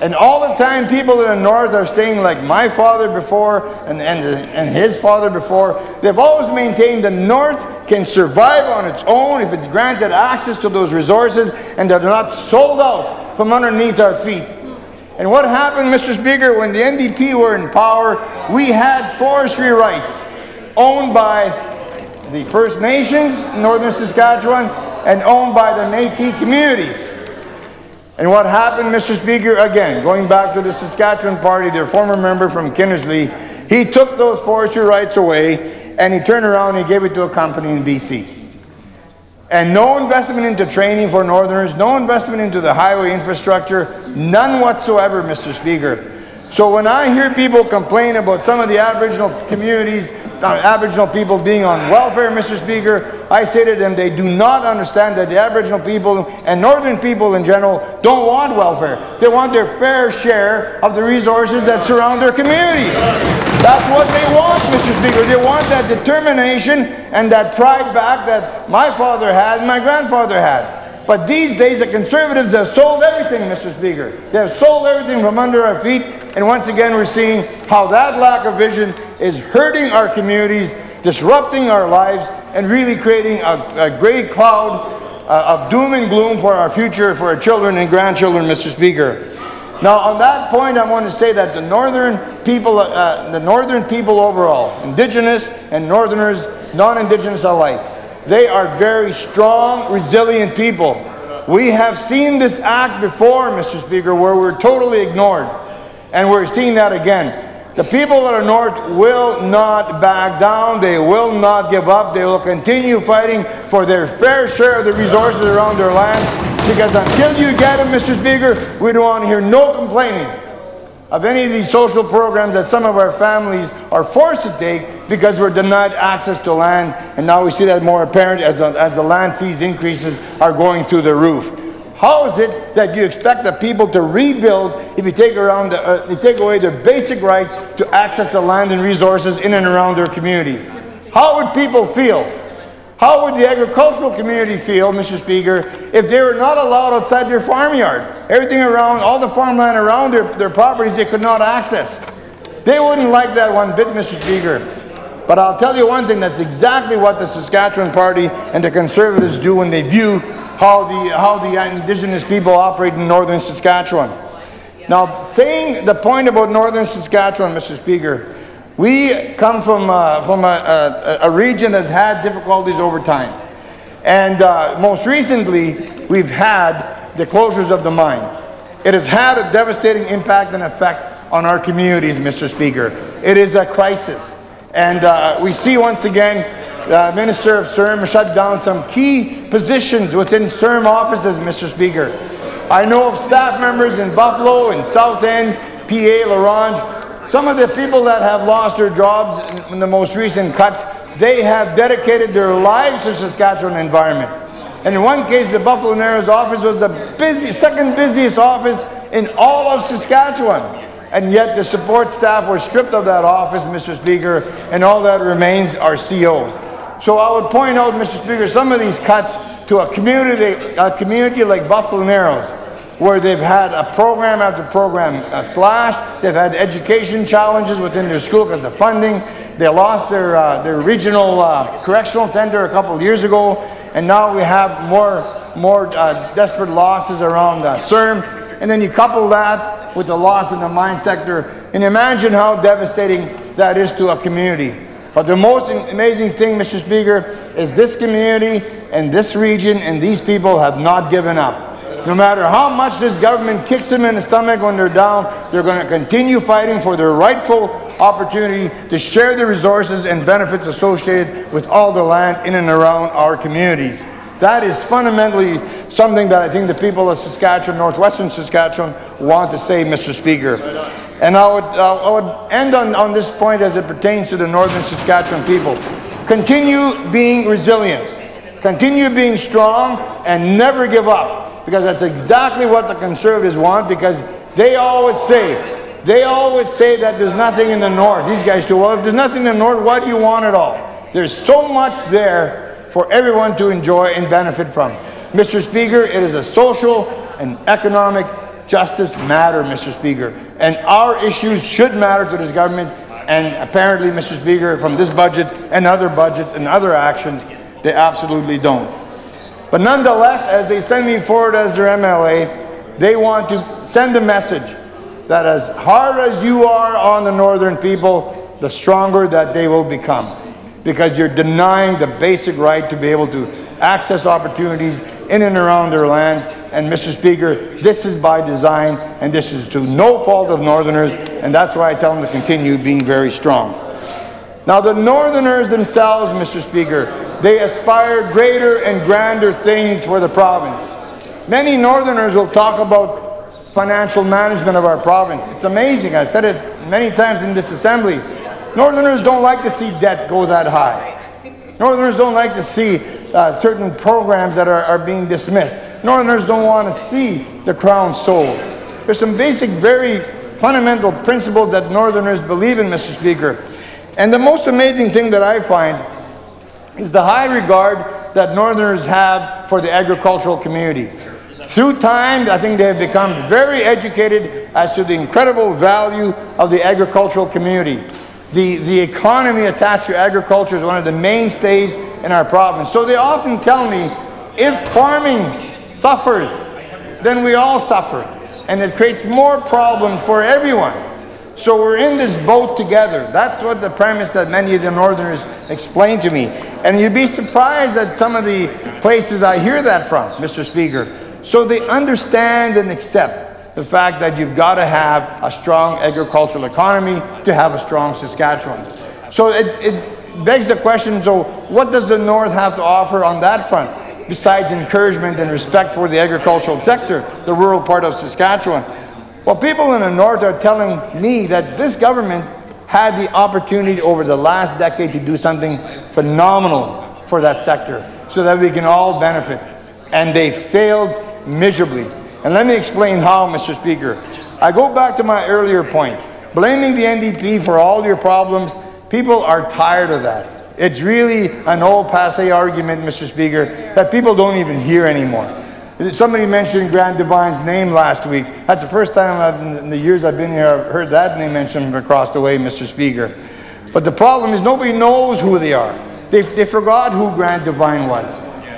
And all the time people in the North are saying, like my father before and his father before, they've always maintained the North can survive on its own if it's granted access to those resources and they're not sold out from underneath our feet. And what happened, Mr. Speaker, when the NDP were in power, we had forestry rights owned by the First Nations in northern Saskatchewan and owned by the Métis communities. And what happened, Mr. Speaker, again, going back to the Saskatchewan Party, their former member from Kinnersley, he took those forestry rights away and he turned around and he gave it to a company in BC. And no investment into training for Northerners, no investment into the highway infrastructure, none whatsoever, Mr. Speaker. So when I hear people complain about some of the Aboriginal communities, Aboriginal people being on welfare, Mr. Speaker, I say to them they do not understand that the Aboriginal people and Northern people in general don't want welfare. They want their fair share of the resources that surround their communities. That's what they want, Mr. Speaker. They want that determination and that pride back that my father had and my grandfather had. But these days the Conservatives have sold everything, Mr. Speaker. They have sold everything from under our feet, and once again we're seeing how that lack of vision is hurting our communities, disrupting our lives, and really creating a gray cloud of doom and gloom for our future, for our children and grandchildren, Mr. Speaker. Now, on that point, I want to say that the northern people overall, Indigenous and Northerners, non-Indigenous alike, they are very strong, resilient people We have seen this act before, Mr. Speaker, where we're totally ignored, and we're seeing that again. The people of the North will not back down. They will not give up. They will continue fighting for their fair share of the resources around their land, because until you get them, Mr. Speaker, we don't want to hear no complaining of any of these social programs that some of our families are forced to take because we're denied access to land. And now we see that more apparent as the land fees increases are going through the roof. How is it that you expect the people to rebuild if you take away their basic rights to access the land and resources in and around their communities? How would people feel? How would the agricultural community feel, Mr. Speaker, if they were not allowed outside their farmyard? Everything around, all the farmland around their properties, they could not access. They wouldn't like that one bit, Mr. Speaker. But I'll tell you one thing, that's exactly what the Saskatchewan Party and the Conservatives do when they view how the Indigenous people operate in northern Saskatchewan. Now, saying the point about northern Saskatchewan, Mr. Speaker, we come from a region that's had difficulties over time. And most recently, we've had the closures of the mines. It has had a devastating impact and effect on our communities, Mr. Speaker. It is a crisis. And we see once again the Minister of CERM shut down some key positions within CERM offices, Mr. Speaker. I know of staff members in Buffalo, in South End, PA, La Ronge. Some of the people that have lost their jobs in the most recent cuts, they have dedicated their lives to Saskatchewan environment. And in one case, the Buffalo Narrows office was the second busiest office in all of Saskatchewan. And yet the support staff were stripped of that office, Mr. Speaker, and all that remains are COs. So I would point out, Mr. Speaker, some of these cuts to a community like Buffalo Narrows, where they've had a program after program slashed. They've had education challenges within their school because of funding. They lost their regional correctional center a couple of years ago, and now we have more desperate losses around CERM. And then you couple that with the loss in the mine sector, and imagine how devastating that is to a community. But the most amazing thing, Mr. Speaker, is this community and this region and these people have not given up. No matter how much this government kicks them in the stomach when they're down, they're going to continue fighting for their rightful opportunity to share the resources and benefits associated with all the land in and around our communities. That is fundamentally something that I think the people of Saskatchewan, northwestern Saskatchewan, want to say, Mr. Speaker. And I would end on this point as it pertains to the northern Saskatchewan people. Continue being resilient. Continue being strong and never give up. Because that's exactly what the Conservatives want, because they always say that there's nothing in the north. These guys do. Well, if there's nothing in the north, why do you want it all? There's so much there for everyone to enjoy and benefit from. Mr. Speaker, it is a social and economic justice matter, Mr. Speaker. And our issues should matter to this government. And apparently, Mr. Speaker, from this budget and other budgets and other actions, they absolutely don't. But nonetheless, as they send me forward as their MLA, they want to send a message that as hard as you are on the northern people, the stronger that they will become. Because you're denying the basic right to be able to access opportunities in and around their lands. And Mr. Speaker, this is by design, and this is to no fault of Northerners, and that's why I tell them to continue being very strong. Now, the Northerners themselves, Mr. Speaker, they aspire greater and grander things for the province. Many Northerners will talk about financial management of our province. It's amazing. I've said it many times in this assembly. Northerners don't like to see debt go that high. Northerners don't like to see certain programs that are being dismissed. Northerners don't want to see the crown sold. There's some basic, very fundamental principles that Northerners believe in, Mr. Speaker. And the most amazing thing that I find is the high regard that Northerners have for the agricultural community. Through time, I think they have become very educated as to the incredible value of the agricultural community. The economy attached to agriculture is one of the mainstays in our province. So they often tell me, if farming suffers, then we all suffer. And it creates more problems for everyone. So we're in this boat together. That's what the premise that many of the Northerners explain to me. And you'd be surprised at some of the places I hear that from, Mr. Speaker. So they understand and accept the fact that you've got to have a strong agricultural economy to have a strong Saskatchewan. So it begs the question, so what does the North have to offer on that front, besides encouragement and respect for the agricultural sector, the rural part of Saskatchewan? Well, people in the North are telling me that this government had the opportunity over the last decade to do something phenomenal for that sector so that we can all benefit. And they failed miserably. And let me explain how, Mr. Speaker. I go back to my earlier point. Blaming the NDP for all your problems, people are tired of that. It's really an old passé argument, Mr. Speaker, that people don't even hear anymore. Somebody mentioned Grant Devine's name last week. That's the first time in the years I've been here I've heard that name mentioned across the way, Mr. Speaker. But the problem is nobody knows who they are. They forgot who Grant Devine was.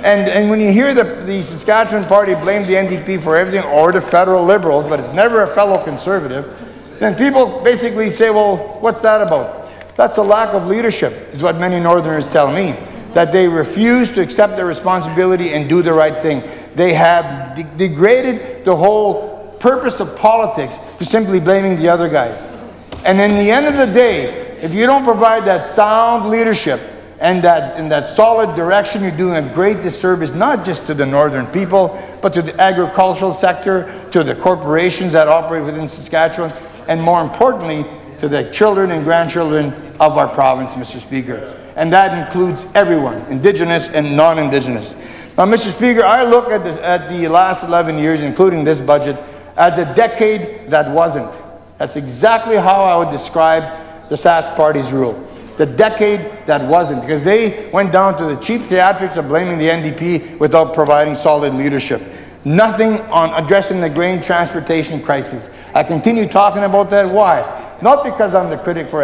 And when you hear the Saskatchewan Party blame the NDP for everything, or the federal Liberals, but it's never a fellow Conservative, then people basically say, well, what's that about? That's a lack of leadership, is what many Northerners tell me, that they refuse to accept their responsibility and do the right thing. They have degraded the whole purpose of politics to simply blaming the other guys. And in the end of the day, if you don't provide that sound leadership and that solid direction, you're doing a great disservice, not just to the Northern people, but to the agricultural sector, to the corporations that operate within Saskatchewan, and more importantly, to the children and grandchildren of our province, Mr. Speaker. And that includes everyone, Indigenous and non-Indigenous. Now, Mr. Speaker, I look at the last 11 years, including this budget, as a decade that wasn't. That's exactly how I would describe the Sask Party's rule. The decade that wasn't, because they went down to the cheap theatrics of blaming the NDP without providing solid leadership. Nothing on addressing the grain transportation crisis. I continue talking about that. Why? Not because I'm the critic for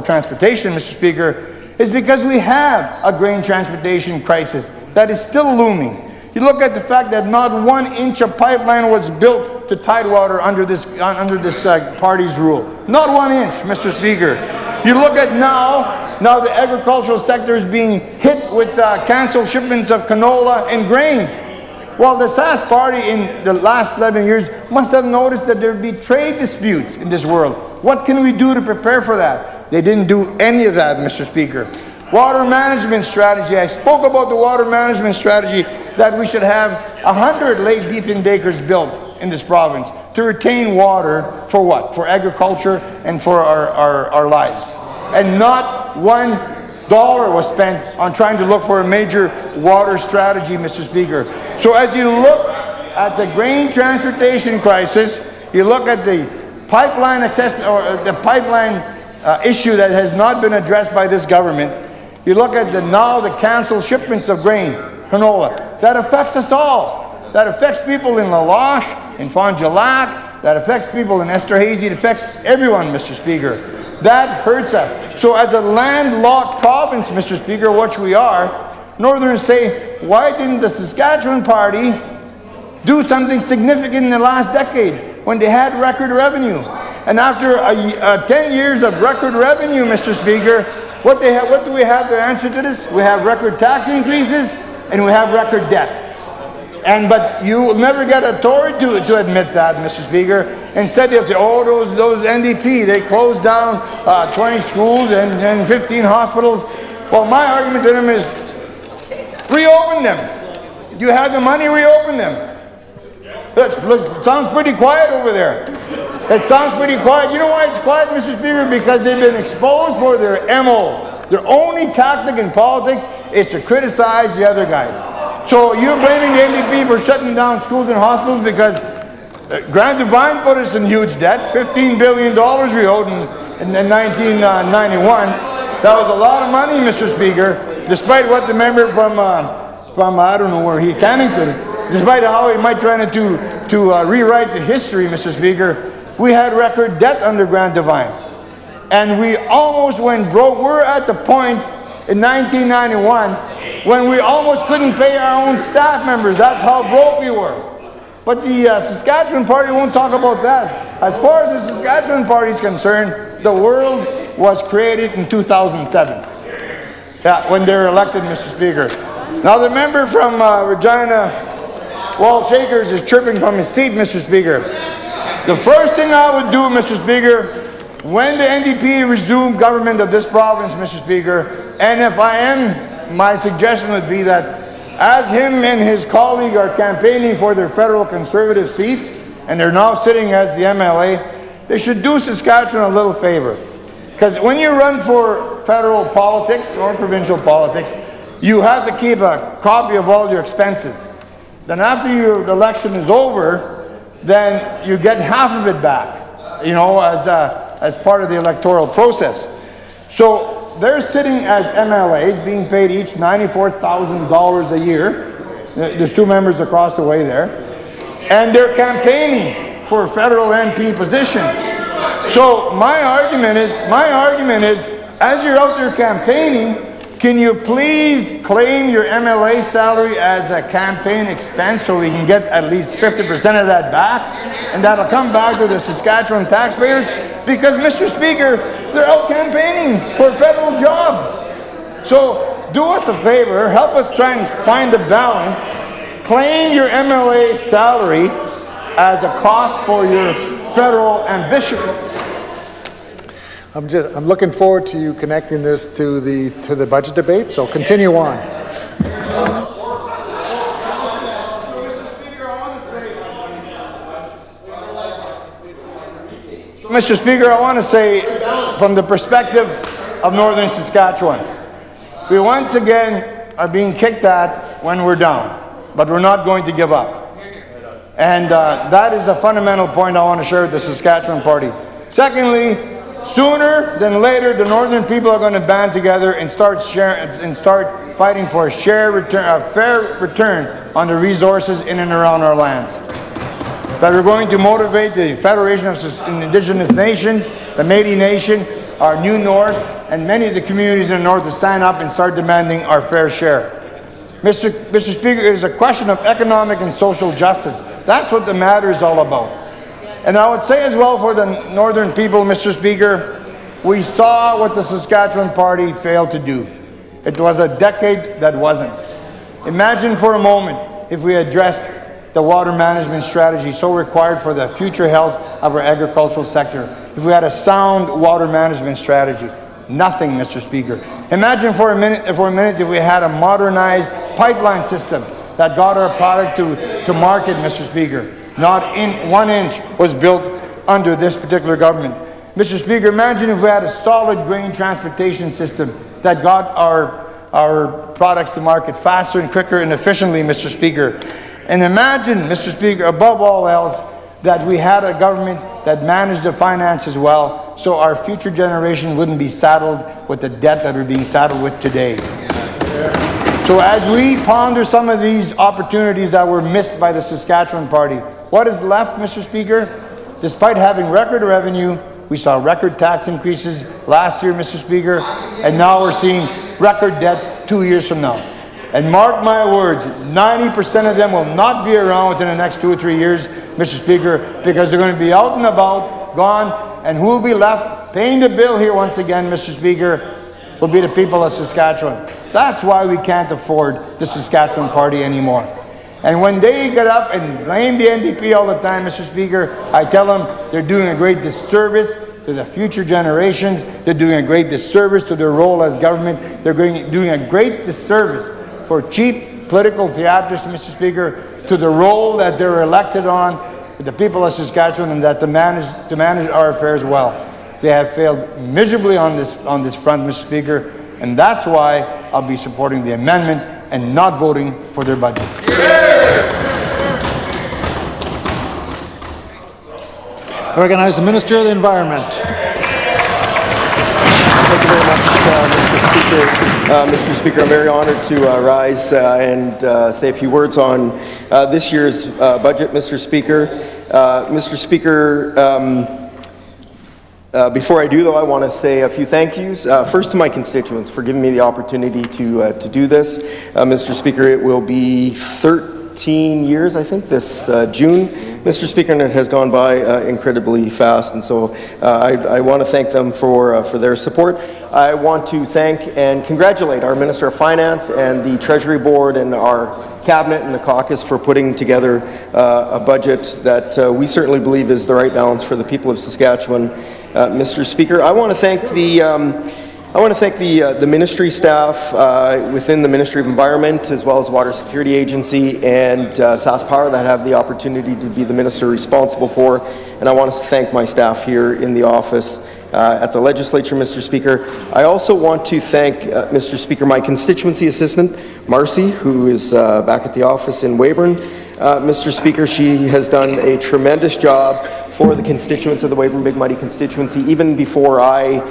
transportation, Mr. Speaker. It's because we have a grain transportation crisis that is still looming. You look at the fact that not 1 inch of pipeline was built to Tidewater under this party's rule. Not 1 inch, Mr. Speaker. You look at now the agricultural sector is being hit with canceled shipments of canola and grains. Well, the Sask Party in the last 11 years must have noticed that there would be trade disputes in this world. What can we do to prepare for that? They didn't do any of that, Mr. Speaker. Water management strategy. I spoke about the water management strategy that we should have 100 Lake Deepin acres built in this province to retain water for what? For agriculture and for our lives. And not $1 was spent on trying to look for a major water strategy, Mr. Speaker. So as you look at the grain transportation crisis, you look at the pipeline issue that has not been addressed by this government, you look at the canceled shipments of grain, canola, that affects us all. That affects people in La Loche, in Fond du Lac, that affects people in Esterhazy, it affects everyone, Mr. Speaker. That hurts us. So as a landlocked province, Mr. Speaker, which we are, Northerners say, why didn't the Saskatchewan Party do something significant in the last decade when they had record revenue? And after 10 years of record revenue, Mr. Speaker, what do we have to answer to this? We have record tax increases and we have record debt. But you will never get a Tory to admit that, Mr. Speaker. Instead, they'll say, oh, those NDP, they closed down 20 schools and 15 hospitals. Well, my argument to them is, reopen them. You have the money, reopen them. Look, it sounds pretty quiet over there. It sounds pretty quiet. You know why it's quiet, Mr. Speaker? Because they've been exposed for their MO. Their only tactic in politics is to criticize the other guys. So you're blaming the NDP for shutting down schools and hospitals because Grant Devine put us in huge debt. $15 billion we owed in 1991. That was a lot of money, Mr. Speaker, despite what the member from I don't know where he, Cannington, despite how he might try to rewrite the history, Mr. Speaker, we had record debt under Grant Devine. And we almost went broke. We're at the point in 1991 when we almost couldn't pay our own staff members. That's how broke we were. But the Saskatchewan Party won't talk about that. As far as the Saskatchewan Party is concerned, the world was created in 2007. Yeah, when they were elected, Mr. Speaker. Now the member from Regina Walt Shakers is chirping from his seat, Mr. Speaker. The first thing I would do, Mr. Speaker, when the NDP resume government of this province, Mr. Speaker, and if I am, my suggestion would be that as him and his colleague are campaigning for their federal Conservative seats, and they're now sitting as the MLA, they should do Saskatchewan a little favor. Because when you run for federal politics or provincial politics, you have to keep a copy of all your expenses. Then after your election is over, then you get half of it back, you know, as part of the electoral process. So they're sitting as MLAs, being paid each $94,000 a year. There's two members across the way there. And they're campaigning for federal MP positions. So my argument is, as you're out there campaigning, can you please claim your MLA salary as a campaign expense so we can get at least 50% of that back? And that'll come back to the Saskatchewan taxpayers? Because, Mr. Speaker, they're out campaigning for a federal job. So do us a favor, help us try and find the balance. Claim your MLA salary as a cost for your federal ambition. I'm looking forward to you connecting this to the budget debate, so continue on. Mr. Speaker, I want to say, from the perspective of Northern Saskatchewan, we once again are being kicked at when we're down, but we're not going to give up. And that is a fundamental point I want to share with the Saskatchewan Party. Secondly, sooner than later, the Northern people are going to band together and start fighting for a fair return on the resources in and around our lands. That we're going to motivate the Federation of Indigenous Nations, the Métis Nation, our New North, and many of the communities in the North to stand up and start demanding our fair share. Mr. Speaker, it is a question of economic and social justice. That's what the matter is all about. And I would say as well for the Northern people, Mr. Speaker, we saw what the Saskatchewan Party failed to do. It was a decade that wasn't. Imagine for a moment if we addressed the water management strategy so required for the future health of our agricultural sector. If we had a sound water management strategy. Nothing, Mr. Speaker. Imagine for a minute if we had a modernized pipeline system that got our product to market, Mr. Speaker. Not in 1 inch was built under this particular government. Mr. Speaker, imagine if we had a solid grain transportation system that got our products to market faster and quicker and efficiently, Mr. Speaker. And imagine, Mr. Speaker, above all else, that we had a government that managed the finances well so our future generation wouldn't be saddled with the debt that we're being saddled with today. So as we ponder some of these opportunities that were missed by the Saskatchewan Party, what is left, Mr. Speaker? Despite having record revenue, we saw record tax increases last year, Mr. Speaker, and now we're seeing record debt 2 years from now. And mark my words, 90% of them will not be around within the next 2 or 3 years, Mr. Speaker, because they're going to be out and about, gone, and who will be left paying the bill here once again, Mr. Speaker, will be the people of Saskatchewan. That's why we can't afford the Saskatchewan Party anymore. And when they get up and blame the NDP all the time, Mr. Speaker, I tell them they're doing a great disservice to the future generations. They're doing a great disservice to their role as government. They're doing a great disservice for cheap political theatrics, Mr. Speaker, to the role that they're elected on with the people of Saskatchewan and that to manage our affairs well. They have failed miserably on this front, Mr. Speaker, and that's why I'll be supporting the amendment and not voting for their budget. I recognize the Minister of the Environment. Thank you very much, Mr. Speaker. Mr. Speaker, I'm very honored to rise and say a few words on this year's budget, Mr. Speaker. Mr. Speaker, before I do, though, I want to say a few thank yous. First to my constituents for giving me the opportunity to do this. Mr. Speaker, it will be 13 years, I think, this June, Mr. Speaker, and it has gone by incredibly fast. And so I want to thank them for their support. I want to thank and congratulate our Minister of Finance and the Treasury Board and our Cabinet and the caucus for putting together a budget that we certainly believe is the right balance for the people of Saskatchewan. Mr. Speaker, I want to thank the ministry staff within the Ministry of Environment, as well as Water Security Agency and SaskPower that have the opportunity to be the minister responsible for. And I want to thank my staff here in the office at the legislature, Mr. Speaker. I also want to thank, Mr. Speaker, my constituency assistant, Marcy, who is back at the office in Weyburn. Mr. Speaker, she has done a tremendous job for the constituents of the Weyburn Big Muddy constituency. Even before I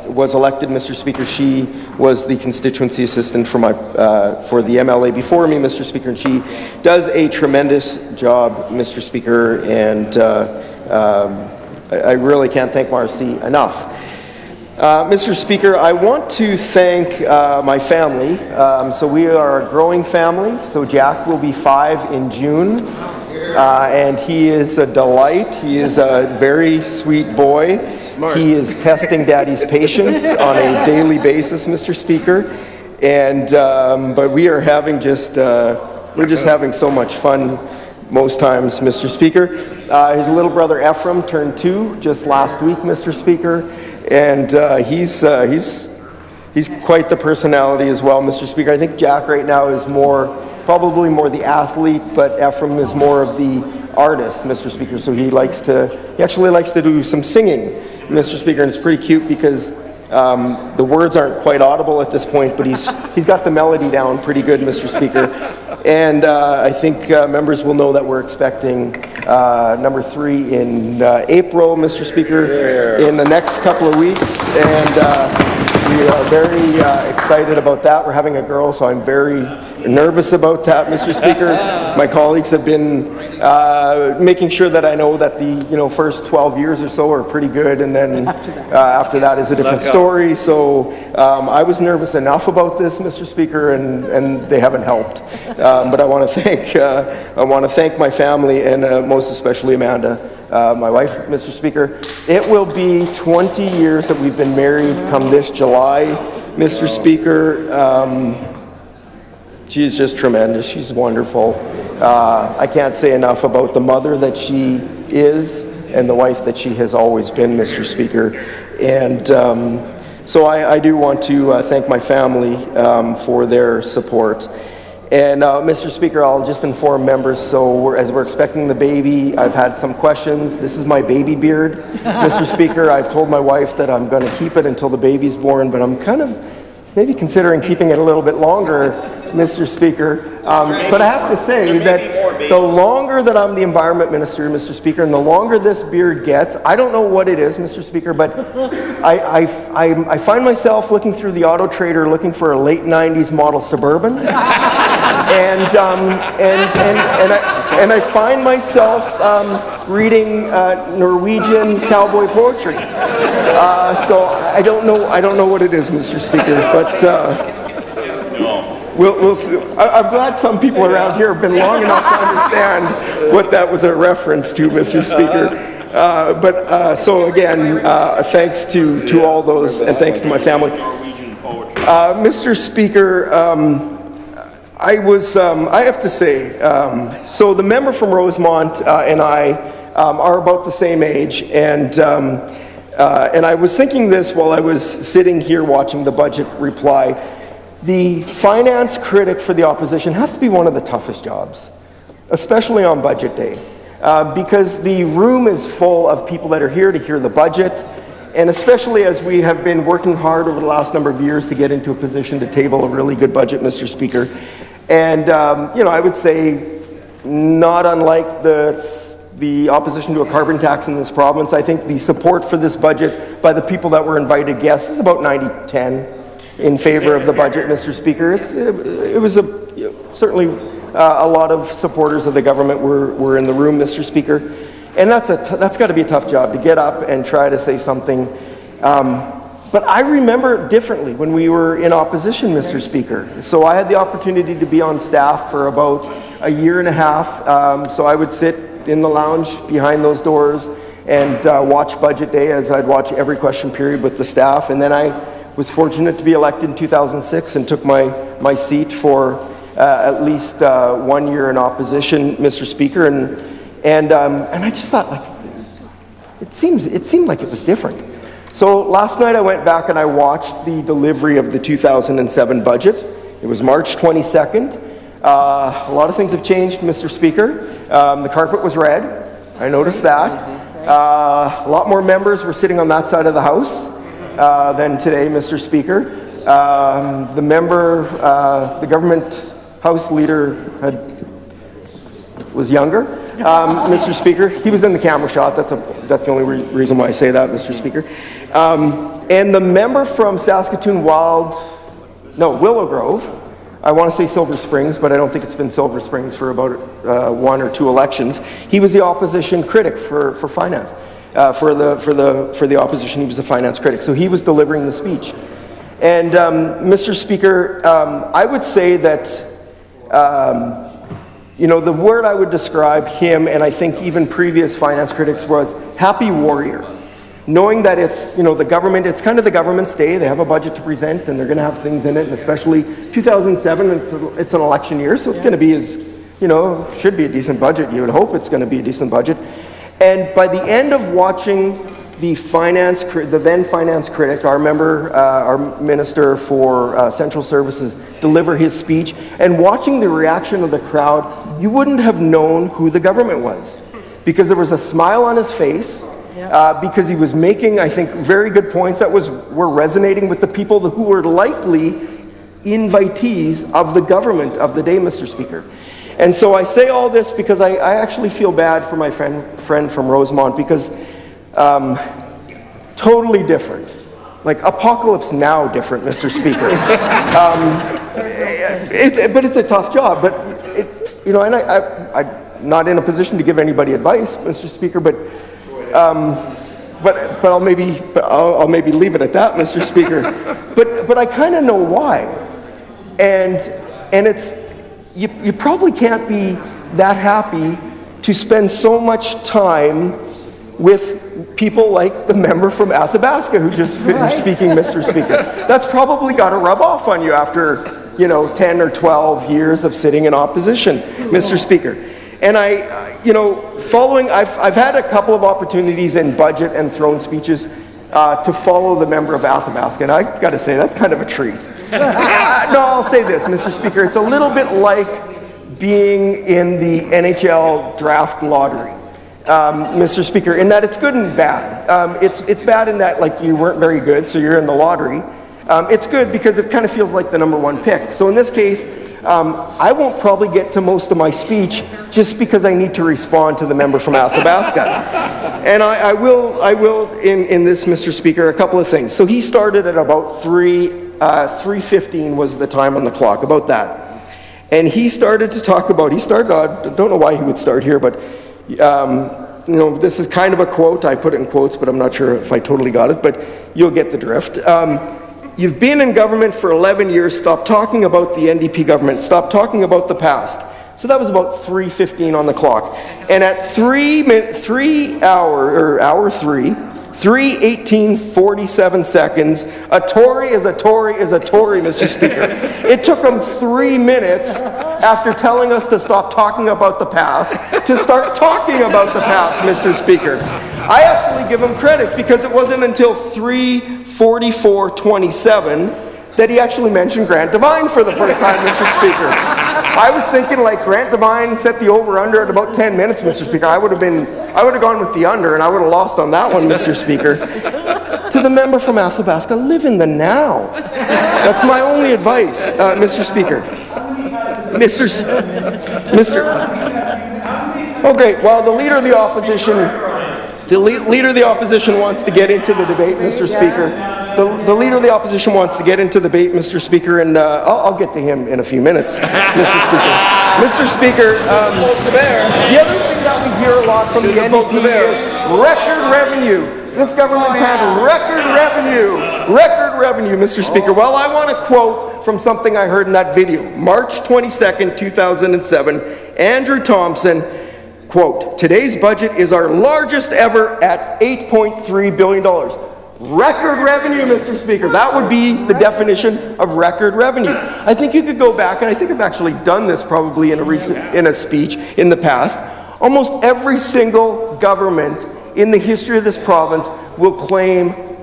was elected, Mr. Speaker, she was the constituency assistant for the MLA before me, Mr. Speaker, and she does a tremendous job, Mr. Speaker, and I really can't thank Marcy enough. Mr. Speaker, I want to thank my family. So we are a growing family. So Jack will be 5 in June, and he is a delight. He is a very sweet boy. Smart. He is testing Daddy's patience on a daily basis, Mr. Speaker. And but we are having we're just having so much fun most times, Mr. Speaker. His little brother Ephraim turned 2 just last week, Mr. Speaker, and he's quite the personality as well, Mr. Speaker. I think Jack right now is probably more the athlete, but Ephraim is more of the artist, Mr. Speaker. So he actually likes to do some singing, Mr. Speaker, and it's pretty cute because the words aren't quite audible at this point, but he's got the melody down pretty good, Mr. Speaker. And I think members will know that we're expecting number 3 in April, Mr. Speaker, in the next couple of weeks. And we are very excited about that. We're having a girl, so I'm very nervous about that, Mr. Speaker. My colleagues have been making sure that I know that the first 12 years or so are pretty good, and then after that is a different story. So I was nervous enough about this, Mr. Speaker, and they haven't helped. But I want to thank my family and most especially Amanda, my wife, Mr. Speaker. It will be 20 years that we've been married come this July, Mr. Speaker. She's just tremendous. She's wonderful. I can't say enough about the mother that she is and the wife that she has always been, Mr. Speaker. And so I do want to thank my family for their support. And Mr. Speaker, I'll just inform members, so as we're expecting the baby, I've had some questions. This is my baby beard, Mr. Speaker. I've told my wife that I'm going to keep it until the baby's born, but I'm kind of maybe considering keeping it a little bit longer, Mr. Speaker. But I have to say that the longer that I'm the Environment Minister, Mr. Speaker, and the longer this beard gets, I don't know what it is, Mr. Speaker, but I find myself looking through the Auto Trader looking for a late 90s model Suburban. And I find myself reading Norwegian cowboy poetry. So I don't know what it is, Mr. Speaker, but we'll see. I'm glad some people around here have been long enough to understand what that was a reference to, Mr. Speaker. So again, thanks to all those, and thanks to my family. Mr. Speaker, I have to say, so the member from Rosemont and I are about the same age, and I was thinking this while I was sitting here watching the budget reply. The finance critic for the opposition has to be one of the toughest jobs, especially on budget day, because the room is full of people that are here to hear the budget, and especially as we have been working hard over the last number of years to get into a position to table a really good budget, Mr. Speaker. And, I would say, not unlike the opposition to a carbon tax in this province, I think the support for this budget by the people that were invited guests is about 90-10 in favor of the budget, Mr. Speaker. It was certainly a lot of supporters of the government were in the room, Mr. Speaker. And that's got to be a tough job, to get up and try to say something But I remember it differently when we were in opposition, Mr. Speaker. So I had the opportunity to be on staff for about a year and a half. So I would sit in the lounge behind those doors and watch Budget Day, as I'd watch every question period with the staff. And then I was fortunate to be elected in 2006 and took my seat for at least 1 year in opposition, Mr. Speaker. And I just thought, like, it seemed like it was different. So last night I went back and I watched the delivery of the 2007 budget. It was March 22nd. A lot of things have changed, Mr. Speaker. The carpet was red. I noticed that. A lot more members were sitting on that side of the House than today, Mr. Speaker. The government House leader was younger. Mr. Speaker, he was in the camera shot. That's the only reason why I say that, Mr. Speaker. And the member from Saskatoon Willow Grove, I want to say Silver Springs, but I don't think it's been Silver Springs for about 1 or 2 elections. He was the opposition critic for finance. For the opposition, he was the finance critic. So he was delivering the speech. And Mr. Speaker, I would say that the word I would describe him, and I think even previous finance critics, was happy warrior. Knowing that it's, the government, it's kind of the government's day. They have a budget to present and they're going to have things in it, and especially 2007, it's an election year, so it's going to be should be a decent budget. You would hope it's going to be a decent budget. And by the end of watching the then finance critic, our minister for Central Services, deliver his speech, and watching the reaction of the crowd, you wouldn't have known who the government was, because there was a smile on his face, because he was making, I think, very good points that were resonating with the people who were likely invitees of the government of the day, Mr. Speaker. And so I say all this because I actually feel bad for my friend from Rosemont, because totally different. Like Apocalypse Now different, Mr. Speaker. But it's a tough job. But, and I'm not in a position to give anybody advice, Mr. Speaker, but I'll maybe leave it at that, Mr. Speaker. But I kind of know why. And it's, you probably can't be that happy to spend so much time with people like the member from Athabasca who just finished speaking, Mr. Speaker. That's probably got to rub off on you after, 10 or 12 years of sitting in opposition, Mr. Speaker. And I've had a couple of opportunities in budget and throne speeches to follow the member of Athabasca, and I got to say, that's kind of a treat. No, I'll say this, Mr. Speaker, it's a little bit like being in the NHL draft lottery, Mr. Speaker, in that it's good and bad. It's bad in that, like, you weren't very good, so you're in the lottery. It's good because it kind of feels like the #1 pick. So in this case, I won't probably get to most of my speech just because I need to respond to the member from Athabasca. And I will in this, Mr. Speaker, a couple of things. So he started at about 3:15 was the time on the clock, about that. And he started to talk about, I don't know why he would start here, but this is kind of a quote. I put it in quotes, but I'm not sure if I totally got it, but you'll get the drift. You've been in government for 11 years. Stop talking about the NDP government. Stop talking about the past. So that was about 3:15 on the clock. And at 3:18:47 seconds, a Tory is a Tory is a Tory, Mr. Speaker. It took him 3 minutes after telling us to stop talking about the past to start talking about the past, Mr. Speaker. I actually give him credit because it wasn't until 3:44:27 that he actually mentioned Grant Devine for the first time, Mr. Speaker. I was thinking, like, Grant Devine set the over-under at about 10 minutes, Mr. Speaker. I would have gone with the under, and I would have lost on that one, Mr. Speaker. To the member from Athabasca, live in the now. That's my only advice, Mr. Speaker. Oh, great. Well, the leader of the opposition wants to get into the debate, Mr. Speaker. The leader of the opposition wants to get into the debate, Mr. Speaker, and I'll get to him in a few minutes, Mr. Speaker. Mr. Speaker, the other thing that we hear a lot from the NDP is record revenue. This government's had record revenue, Mr. Speaker. Well, I want to quote from something I heard in that video. March 22nd, 2007, Andrew Thompson, quote, "Today's budget is our largest ever at $8.3 billion. Record revenue, Mr. Speaker. That would be the definition of record revenue. I think you could go back, and I think I've actually done this probably in a speech in the past. Almost every single government in the history of this province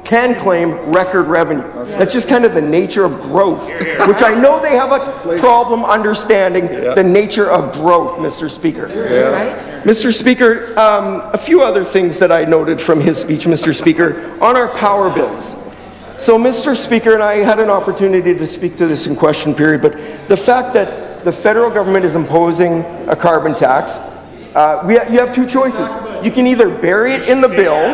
can claim record revenue. That's just kind of the nature of growth, which I know they have a problem understanding the nature of growth, Mr. Speaker. Mr. Speaker, a few other things that I noted from his speech, Mr. Speaker, on our power bills. So, Mr. Speaker, and I had an opportunity to speak to this in question period, but the fact that the federal government is imposing a carbon tax, you have two choices. You can either bury it in the bill,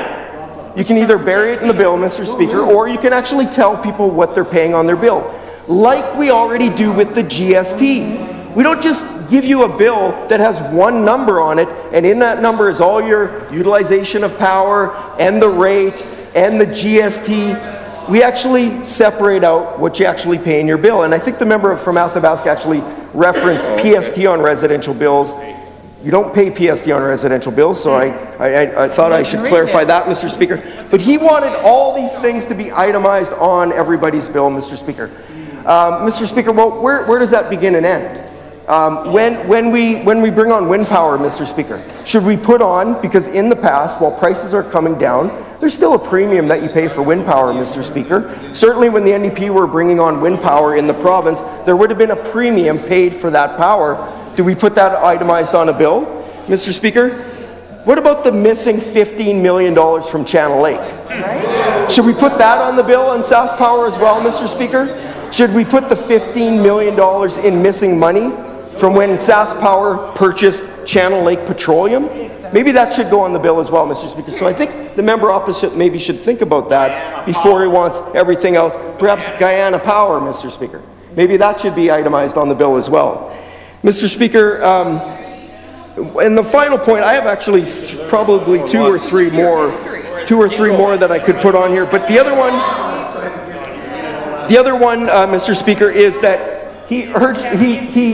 Mr. Speaker, or you can actually tell people what they're paying on their bill, like we already do with the GST. We don't just give you a bill that has one number on it, and in that number is all your utilization of power, and the rate, and the GST. We actually separate out what you actually pay in your bill, and I think the member from Athabasca actually referenced PST on residential bills. You don't pay PST on residential bills, so I thought I should clarify that, Mr. Speaker. But he wanted all these things to be itemized on everybody's bill, Mr. Speaker. Mr. Speaker, well, where does that begin and end? When we bring on wind power, Mr. Speaker, should we put on, because in the past, while prices are coming down, there's still a premium that you pay for wind power, Mr. Speaker. Certainly when the NDP were bringing on wind power in the province, there would have been a premium paid for that power. Do we put that itemized on a bill, Mr. Speaker? What about the missing $15 million from Channel Lake? Should we put that on the bill on Sask Power as well, Mr. Speaker? Should we put the $15 million in missing money from when Sask Power purchased Channel Lake Petroleum? Maybe that should go on the bill as well, Mr. Speaker. So I think the member opposite maybe should think about that before he wants everything else. Perhaps Guyana Power, Mr. Speaker. Maybe that should be itemized on the bill as well. Mr. Speaker, and the final point, I have actually probably two or three more that I could put on here. But the other one, Mr. Speaker, is that he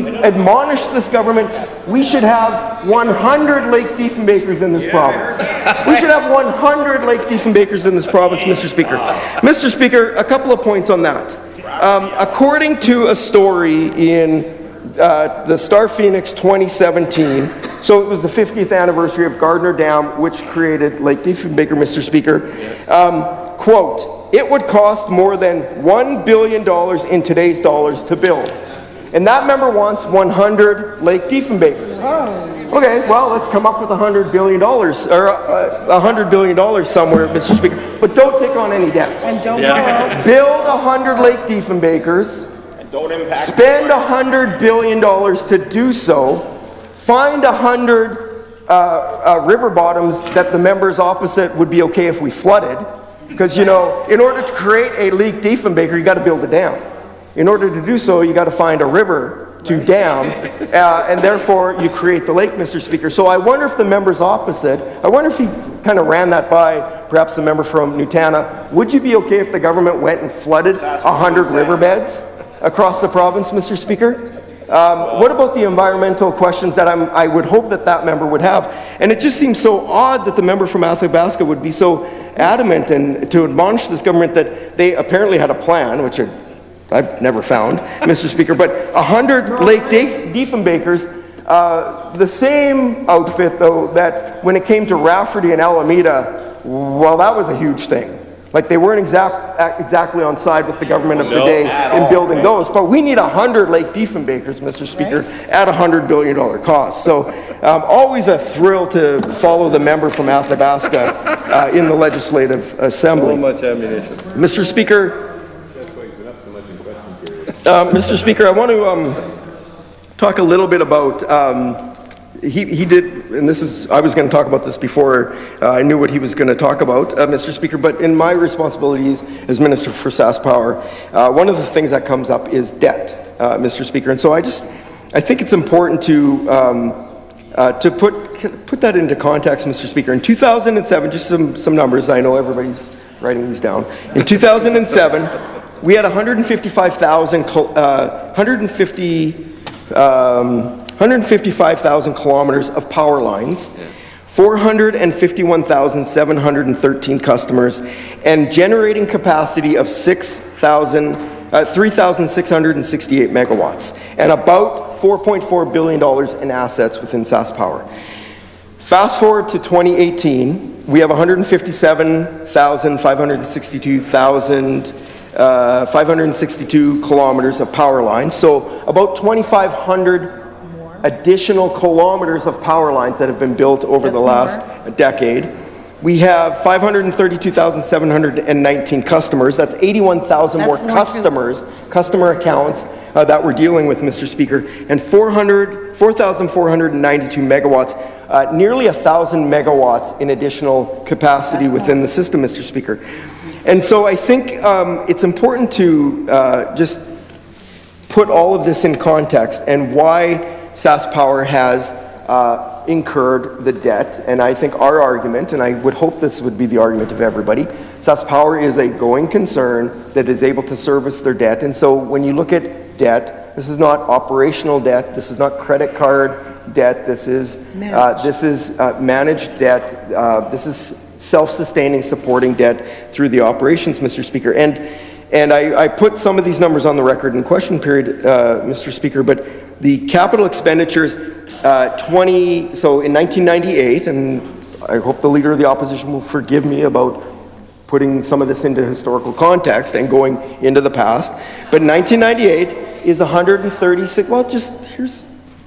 admonished this government. We should have 100 Lake Diefenbakers in this province. We should have 100 Lake Diefenbakers in this province, Mr. Speaker. Mr. Speaker, a couple of points on that. According to a story in the Star Phoenix 2017, so it was the 50th anniversary of Gardner Dam, which created Lake Diefenbaker, Mr. Speaker. Quote, "It would cost more than $1 billion in today's dollars to build." And that member wants 100 Lake Diefenbakers. Okay, well, let's come up with $100 billion, or $100 billion somewhere, Mr. Speaker. But don't take on any debt. And don't borrow. Build 100 Lake Diefenbakers. Spend $100 billion to do so. Find 100 river bottoms that the members opposite would be okay if we flooded. Because, you know, in order to create a Lake Diefenbaker, you got to build a dam. In order to do so, you got to find a river to dam, and therefore you create the lake, Mr. Speaker. So I wonder if the members opposite, I wonder if he kind of ran that by perhaps the member from Nutana, would you be okay if the government went and flooded 100 riverbeds across the province, Mr. Speaker? What about the environmental questions that I would hope that that member would have? And it just seems so odd that the member from Athabasca would be so adamant and to admonish this government that they apparently had a plan, which I've never found, Mr. Speaker, but 100 Lake Diefenbakers, the same outfit, though, that when it came to Rafferty and Alameda, well, that was a huge thing. Like, they weren't exactly on side with the government of the day in building those. But we need 100 Lake Diefenbakers, Mr. Speaker, at $100 billion cost. So always a thrill to follow the member from Athabasca in the Legislative Assembly. So much ammunition. Mr. Speaker, Mr. Speaker, I want to talk a little bit about, he did, and this is, I was going to talk about this before I knew what he was going to talk about, Mr. Speaker, but in my responsibilities as Minister for Sask Power, one of the things that comes up is debt, Mr. Speaker, and so I think it's important to put put that into context, Mr. Speaker. In 2007, just some numbers, I know everybody's writing these down. In 2007, we had 155,000 kilometers of power lines, 451,713 customers, and generating capacity of 3,668 megawatts, and about $4.4 billion in assets within SaskPower. Fast forward to 2018, we have 157,562 kilometers of power lines, so about 2,500 additional kilometers of power lines that have been built over the last decade. We have 532,719 customers. That's 81,000 more customers, customer accounts that we're dealing with, Mr. Speaker, and 4,492 megawatts, nearly 1,000 megawatts in additional capacity within the system, Mr. Speaker. And so I think it's important to just put all of this in context and why SaskPower has incurred the debt. And I think our argument, and I would hope this would be the argument of everybody, SaskPower is a going concern that is able to service their debt. And so when you look at debt, this is not operational debt, this is not credit card debt, this is managed debt, this is self-sustaining, supporting debt through the operations, Mr. Speaker. And I put some of these numbers on the record in question period, Mr. Speaker, but the capital expenditures, so in 1998, and I hope the Leader of the Opposition will forgive me about putting some of this into historical context and going into the past, but 1998 is 136, well, just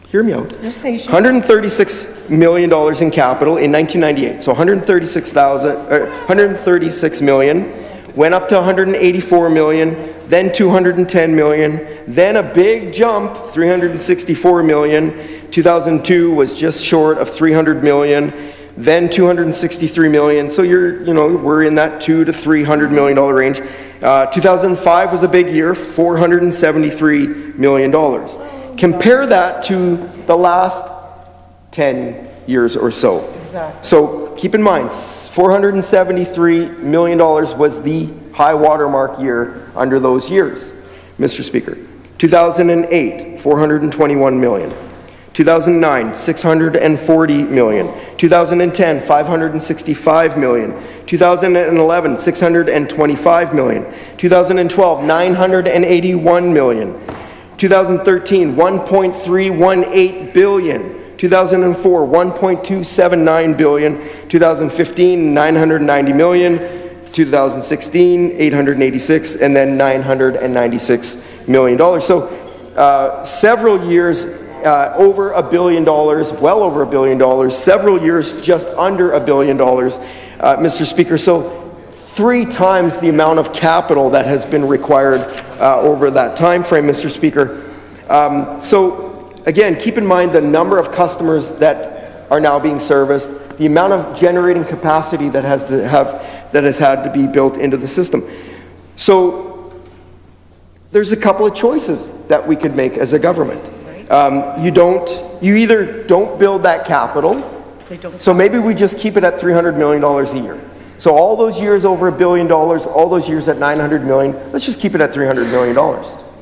hear me out. $136 million in capital in 1998. So 136 million, went up to 184 million, then 210 million, then a big jump, 364 million. 2002 was just short of 300 million, then 263 million. So we're in that $200 to $300 million range. 2005 was a big year, $473 million. Compare that to the last 10 years or so. Exactly. So keep in mind, $473 million was the high watermark year under those years, Mr. Speaker. 2008, $421 million. 2009, $640 million. 2010, $565 million. 2011, $625 million. 2012, $981 million. 2013, $1.318 billion. 2004, $1.279 billion. 2015, $990 million. 2016, $886, and then $996 million. So several years over $1 billion, well over $1 billion, several years just under $1 billion, Mr. Speaker. So 3 times the amount of capital that has been required over that time frame, Mr. Speaker. So again, keep in mind the number of customers that are now being serviced, the amount of generating capacity that has had to be built into the system. So there's a couple of choices that we could make as a government. You either don't build that capital, so maybe we just keep it at $300 million a year. So all those years over $1 billion, all those years at $900 million, let's just keep it at $300 million.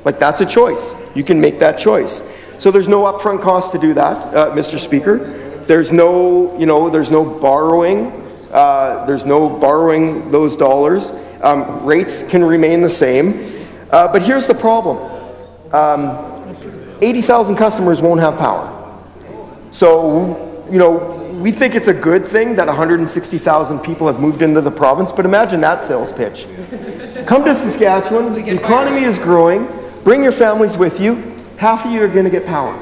Like, that's a choice. You can make that choice. So there's no upfront cost to do that, Mr. Speaker. There's no, there's no borrowing. There's no borrowing those dollars. Rates can remain the same. But here's the problem. 80,000 customers won't have power. So, we think it's a good thing that 160,000 people have moved into the province, but imagine that sales pitch. Come to Saskatchewan, the economy is growing, bring your families with you, half of you are going to get power.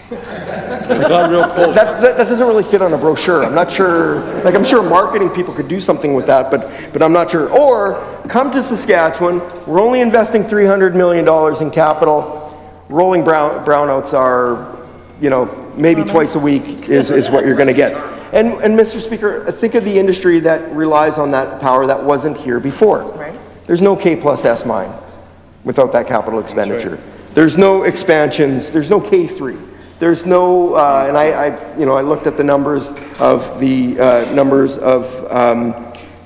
That doesn't really fit on a brochure. I'm not sure, I'm sure marketing people could do something with that, but I'm not sure. Or, come to Saskatchewan, we're only investing $300 million in capital, rolling brownouts are, maybe twice a week is what you're going to get. And Mr. Speaker, think of the industry that relies on that power that wasn't here before. Right. There's no K+S mine without that capital expenditure. Right. There's no expansions. There's no K3. There's no, and I looked at the numbers of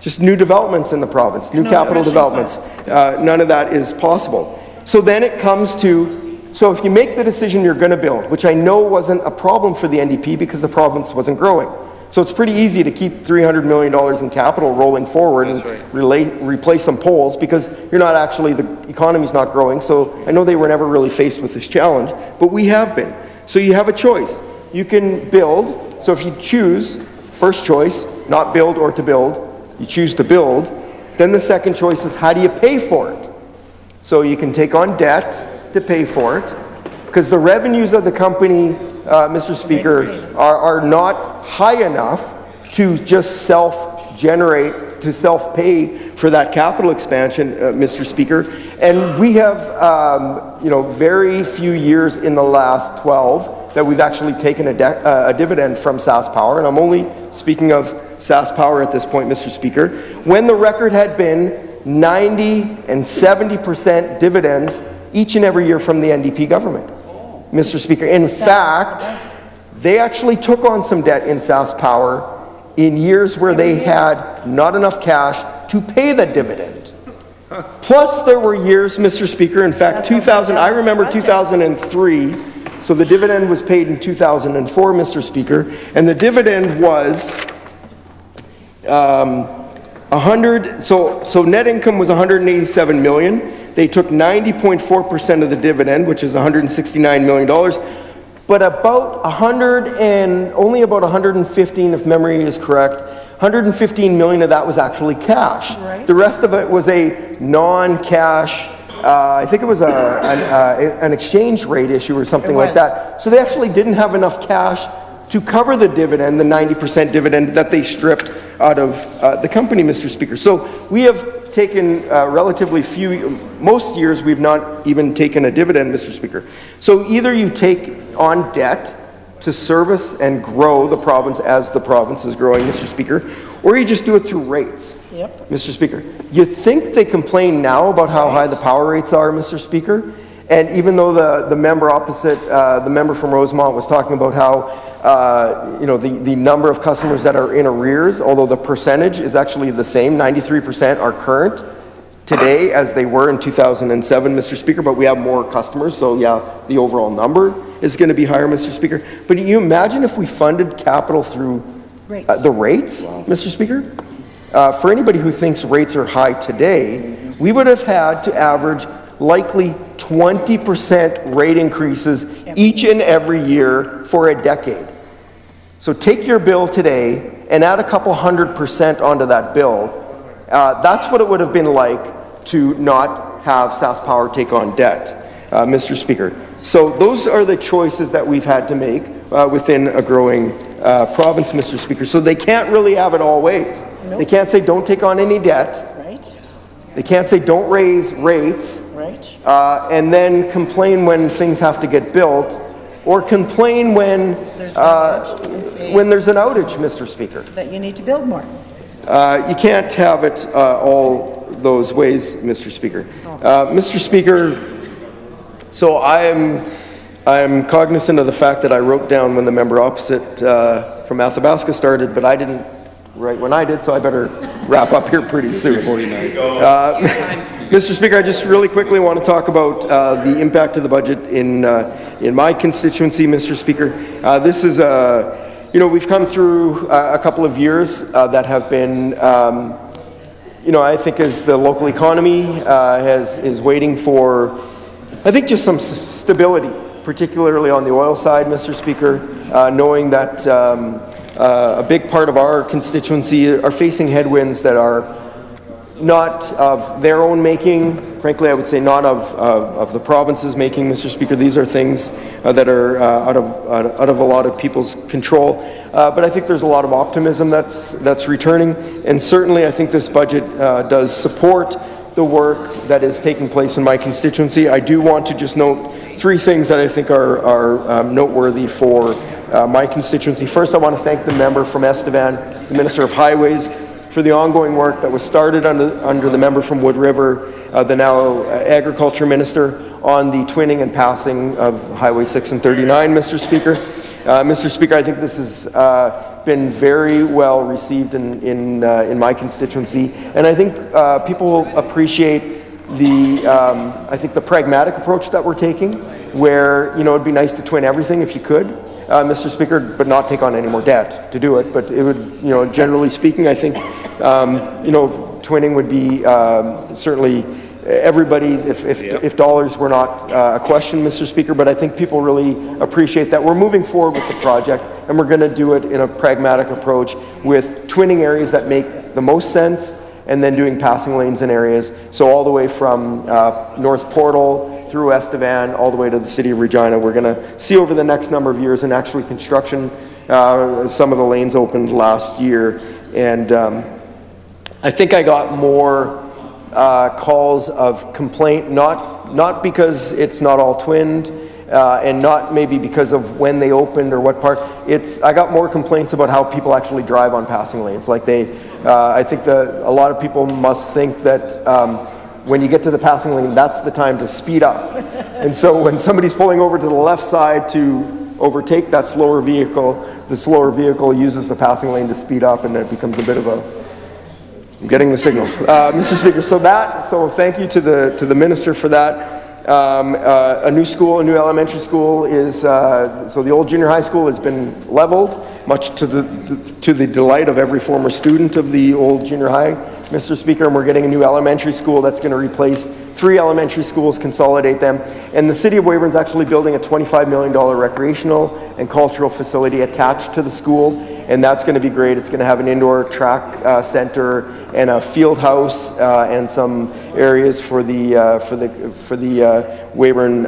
just new developments in the province, new capital developments. None of that is possible. So then it comes to, so if you make the decision you're going to build, which I know wasn't a problem for the NDP because the province wasn't growing. So it's pretty easy to keep $300 million in capital rolling forward and replace some poles because you're not actually, the economy's not growing. So I know they were never really faced with this challenge, but we have been. So you have a choice. You can build. So if you choose, first choice, not build or to build, you choose to build. Then the second choice is how do you pay for it? So you can take on debt to pay for it because the revenues of the company, Mr. Speaker, are not high enough to just self-generate, to self-pay for that capital expansion, Mr. Speaker. And we have, very few years in the last 12 that we've actually taken a dividend from SaskPower, and I'm only speaking of SaskPower at this point, Mr. Speaker, when the record had been 90 and 70% dividends each and every year from the NDP government, Mr. Speaker. In fact, they actually took on some debt in SaskPower in years where they had not enough cash to pay the dividend. Plus, there were years, Mr. Speaker, in fact, I remember 2003, so the dividend was paid in 2004, Mr. Speaker, and the dividend was so net income was $187 million. They took 90.4% of the dividend, which is $169 million. But only about 115, if memory is correct, 115 million of that was actually cash. Right. The rest of it was a non-cash, I think it was an exchange rate issue or something like that. So they actually didn't have enough cash to cover the dividend, the 90% dividend that they stripped out of the company, Mr. Speaker. So we have taken relatively few, most years we've not even taken a dividend, Mr. Speaker. So either you take on debt to service and grow the province as the province is growing, Mr. Speaker, or you just do it through rates, Mr. Speaker. You think they complain now about how high the power rates are, Mr. Speaker? And even though the member opposite, the member from Rosemont was talking about how the number of customers that are in arrears, although the percentage is actually the same, 93% are current today as they were in 2007, Mr. Speaker, but we have more customers, so yeah, the overall number is going to be higher, Mr. Speaker. But can you imagine if we funded capital through the rates, Mr. Speaker? For anybody who thinks rates are high today, we would have had to average likely 20% rate increases each and every year for a decade. So take your bill today and add a couple 100% onto that bill. That's what it would have been like to not have SaskPower take on debt, Mr. Speaker. So those are the choices that we've had to make within a growing province, Mr. Speaker. So they can't really have it all ways. Nope. They can't say don't take on any debt. Right. They can't say don't raise rates. Right. And then complain when things have to get built, or complain when there's an outage, Mr. Speaker. That you need to build more. You can't have it all those ways, Mr. Speaker. Mr. Speaker, so I'm cognizant of the fact that I wrote down when the member opposite from Athabasca started, but I didn't write when I did, so I better wrap up here pretty soon. Mr. Speaker, I just really quickly want to talk about the impact of the budget in my constituency, Mr. Speaker. This is we've come through a couple of years that have been, I think as the local economy is waiting for, I think, just some stability, particularly on the oil side, Mr. Speaker, knowing that a big part of our constituency are facing headwinds that are not of their own making. Frankly, I would say not of the province's making, Mr. Speaker. These are things that are out of a lot of people's control. But I think there's a lot of optimism that's returning, and certainly I think this budget does support the work that is taking place in my constituency. I do want to just note three things that I think are noteworthy for my constituency. First, I want to thank the member from Estevan, the Minister of Highways, for the ongoing work that was started under the member from Wood River, the now Agriculture Minister, on the twinning and passing of Highway 6 and 39, Mr. Speaker. Mr. Speaker, I think this has been very well received in my constituency, and I think people appreciate the pragmatic approach that we're taking, where it'd be nice to twin everything if you could, Mr. Speaker, but not take on any more debt to do it. But it would, generally speaking, I think, twinning would be certainly everybody, if dollars were not a question, Mr. Speaker, but I think people really appreciate that we're moving forward with the project, and we're going to do it in a pragmatic approach with twinning areas that make the most sense, and then doing passing lanes in areas. So all the way from North Portal through Estevan, all the way to the city of Regina. We're going to see over the next number of years, and actually construction, some of the lanes opened last year, and I think I got more calls of complaint, not because it's not all twinned, and not maybe because of when they opened or what part. I got more complaints about how people actually drive on passing lanes. Like I think a lot of people must think that when you get to the passing lane, that's the time to speed up. And so when somebody's pulling over to the left side to overtake that slower vehicle, the slower vehicle uses the passing lane to speed up, and it becomes a bit of a... I'm getting the signal. Mr. Speaker, so thank you to the Minister for that. A new elementary school is, so the old junior high school has been leveled, much to the delight of every former student of the old junior high, Mr. Speaker, and we're getting a new elementary school that's going to replace 3 elementary schools, consolidate them, and the City of Weyburn is actually building a $25 million recreational and cultural facility attached to the school, and that's going to be great. It's going to have an indoor track center and a field house and some areas for the Weyburn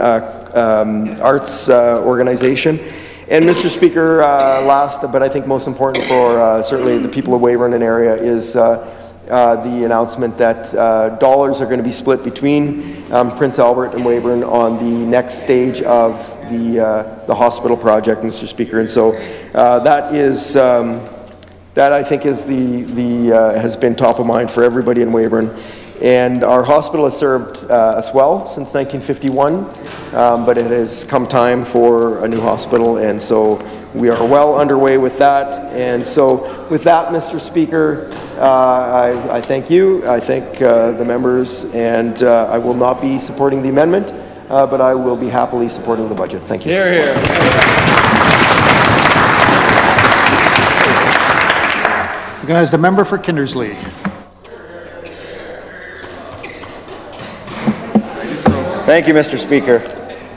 Arts organization. And Mr. Speaker, last but I think most important for certainly the people of Weyburn and area is the announcement that dollars are going to be split between Prince Albert and Weyburn on the next stage of the hospital project, Mr. Speaker. And so that I think is has been top of mind for everybody in Weyburn. And our hospital has served us well since 1951, but it has come time for a new hospital, and so we are well underway with that. And so with that, Mr. Speaker, I thank you, I thank the members, and I will not be supporting the amendment, but I will be happily supporting the budget. Thank you. Hear, hear. Recognize the member for Kindersley. Thank you, Mr. Speaker.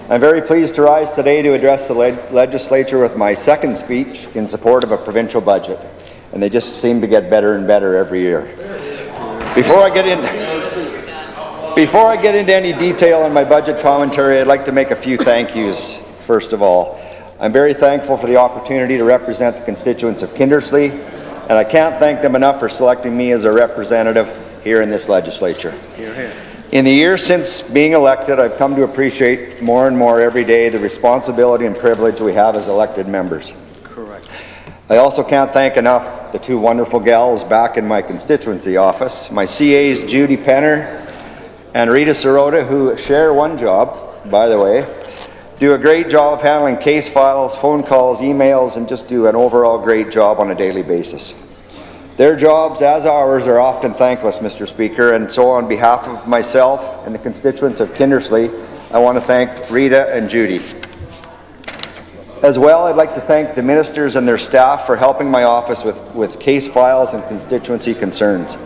I'm very pleased to rise today to address the legislature with my second speech in support of a provincial budget, and they just seem to get better and better every year. Before I get into any detail in my budget commentary, I'd like to make a few thank yous. First of all, I'm very thankful for the opportunity to represent the constituents of Kindersley, and I can't thank them enough for selecting me as a representative here in this legislature. Hear, hear. In the years since being elected, I've come to appreciate more and more every day the responsibility and privilege we have as elected members. Correct. I also can't thank enough the 2 wonderful gals back in my constituency office, my CAs Judy Penner and Rita Sirota, who share one job, by the way, do a great job of handling case files, phone calls, emails, and just do an overall great job on a daily basis. Their jobs, as ours, are often thankless, Mr. Speaker, and so on behalf of myself and the constituents of Kindersley, I want to thank Rita and Judy. As well, I'd like to thank the ministers and their staff for helping my office with case files and constituency concerns.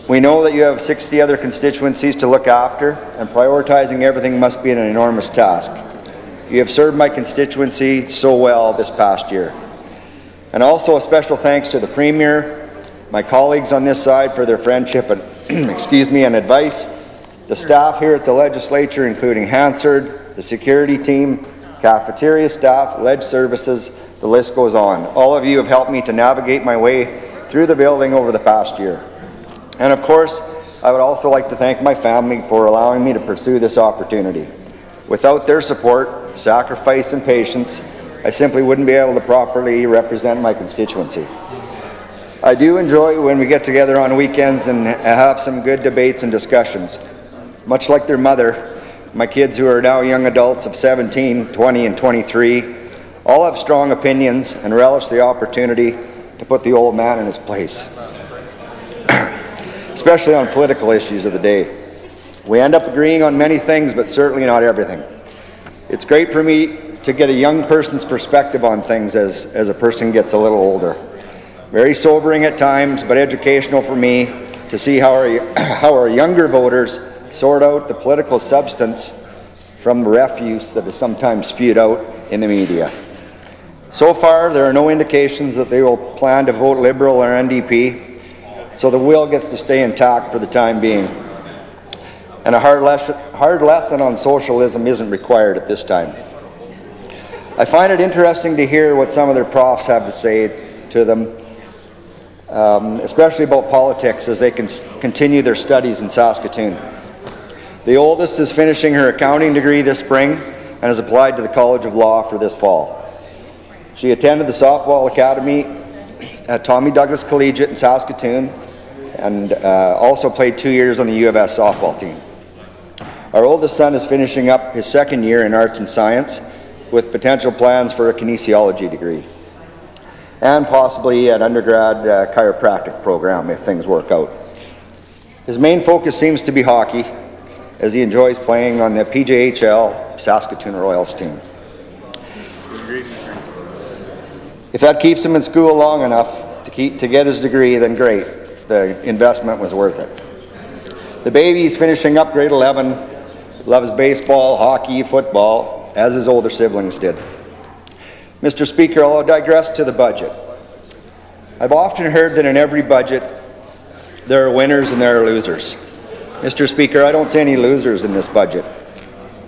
We know that you have 60 other constituencies to look after, and prioritizing everything must be an enormous task. You have served my constituency so well this past year. And also a special thanks to the Premier, my colleagues on this side for their friendship and, and advice, the staff here at the legislature, including Hansard, the security team, cafeteria staff, ledge services, the list goes on. All of you have helped me to navigate my way through the building over the past year. And of course, I would also like to thank my family for allowing me to pursue this opportunity. Without their support, sacrifice, and patience, I simply wouldn't be able to properly represent my constituency. I do enjoy when we get together on weekends and have some good debates and discussions. Much like their mother, my kids who are now young adults of 17, 20, and 23 all have strong opinions and relish the opportunity to put the old man in his place, especially on political issues of the day. We end up agreeing on many things, but certainly not everything. It's great for me to get a young person's perspective on things as a person gets a little older. Very sobering at times, but educational for me to see how our younger voters sort out the political substance from the refuse that is sometimes spewed out in the media. So far, there are no indications that they will plan to vote Liberal or NDP, so the will gets to stay intact for the time being. And a hard lesson on socialism isn't required at this time. I find it interesting to hear what some of their profs have to say to them, especially about politics as they continue their studies in Saskatoon. The oldest is finishing her accounting degree this spring and has applied to the College of Law for this fall. She attended the softball academy at Tommy Douglas Collegiate in Saskatoon and also played 2 years on the U of S softball team. Our oldest son is finishing up his second year in arts and science with potential plans for a kinesiology degree and possibly an undergrad chiropractic program if things work out. His main focus seems to be hockey, as he enjoys playing on the PJHL Saskatoon Royals team. If that keeps him in school long enough to get his degree, then great. The investment was worth it. The baby is finishing up grade 11, loves baseball, hockey, football, as his older siblings did. Mr. Speaker, I'll digress to the budget. I've often heard that in every budget there are winners and there are losers. Mr. Speaker, I don't see any losers in this budget.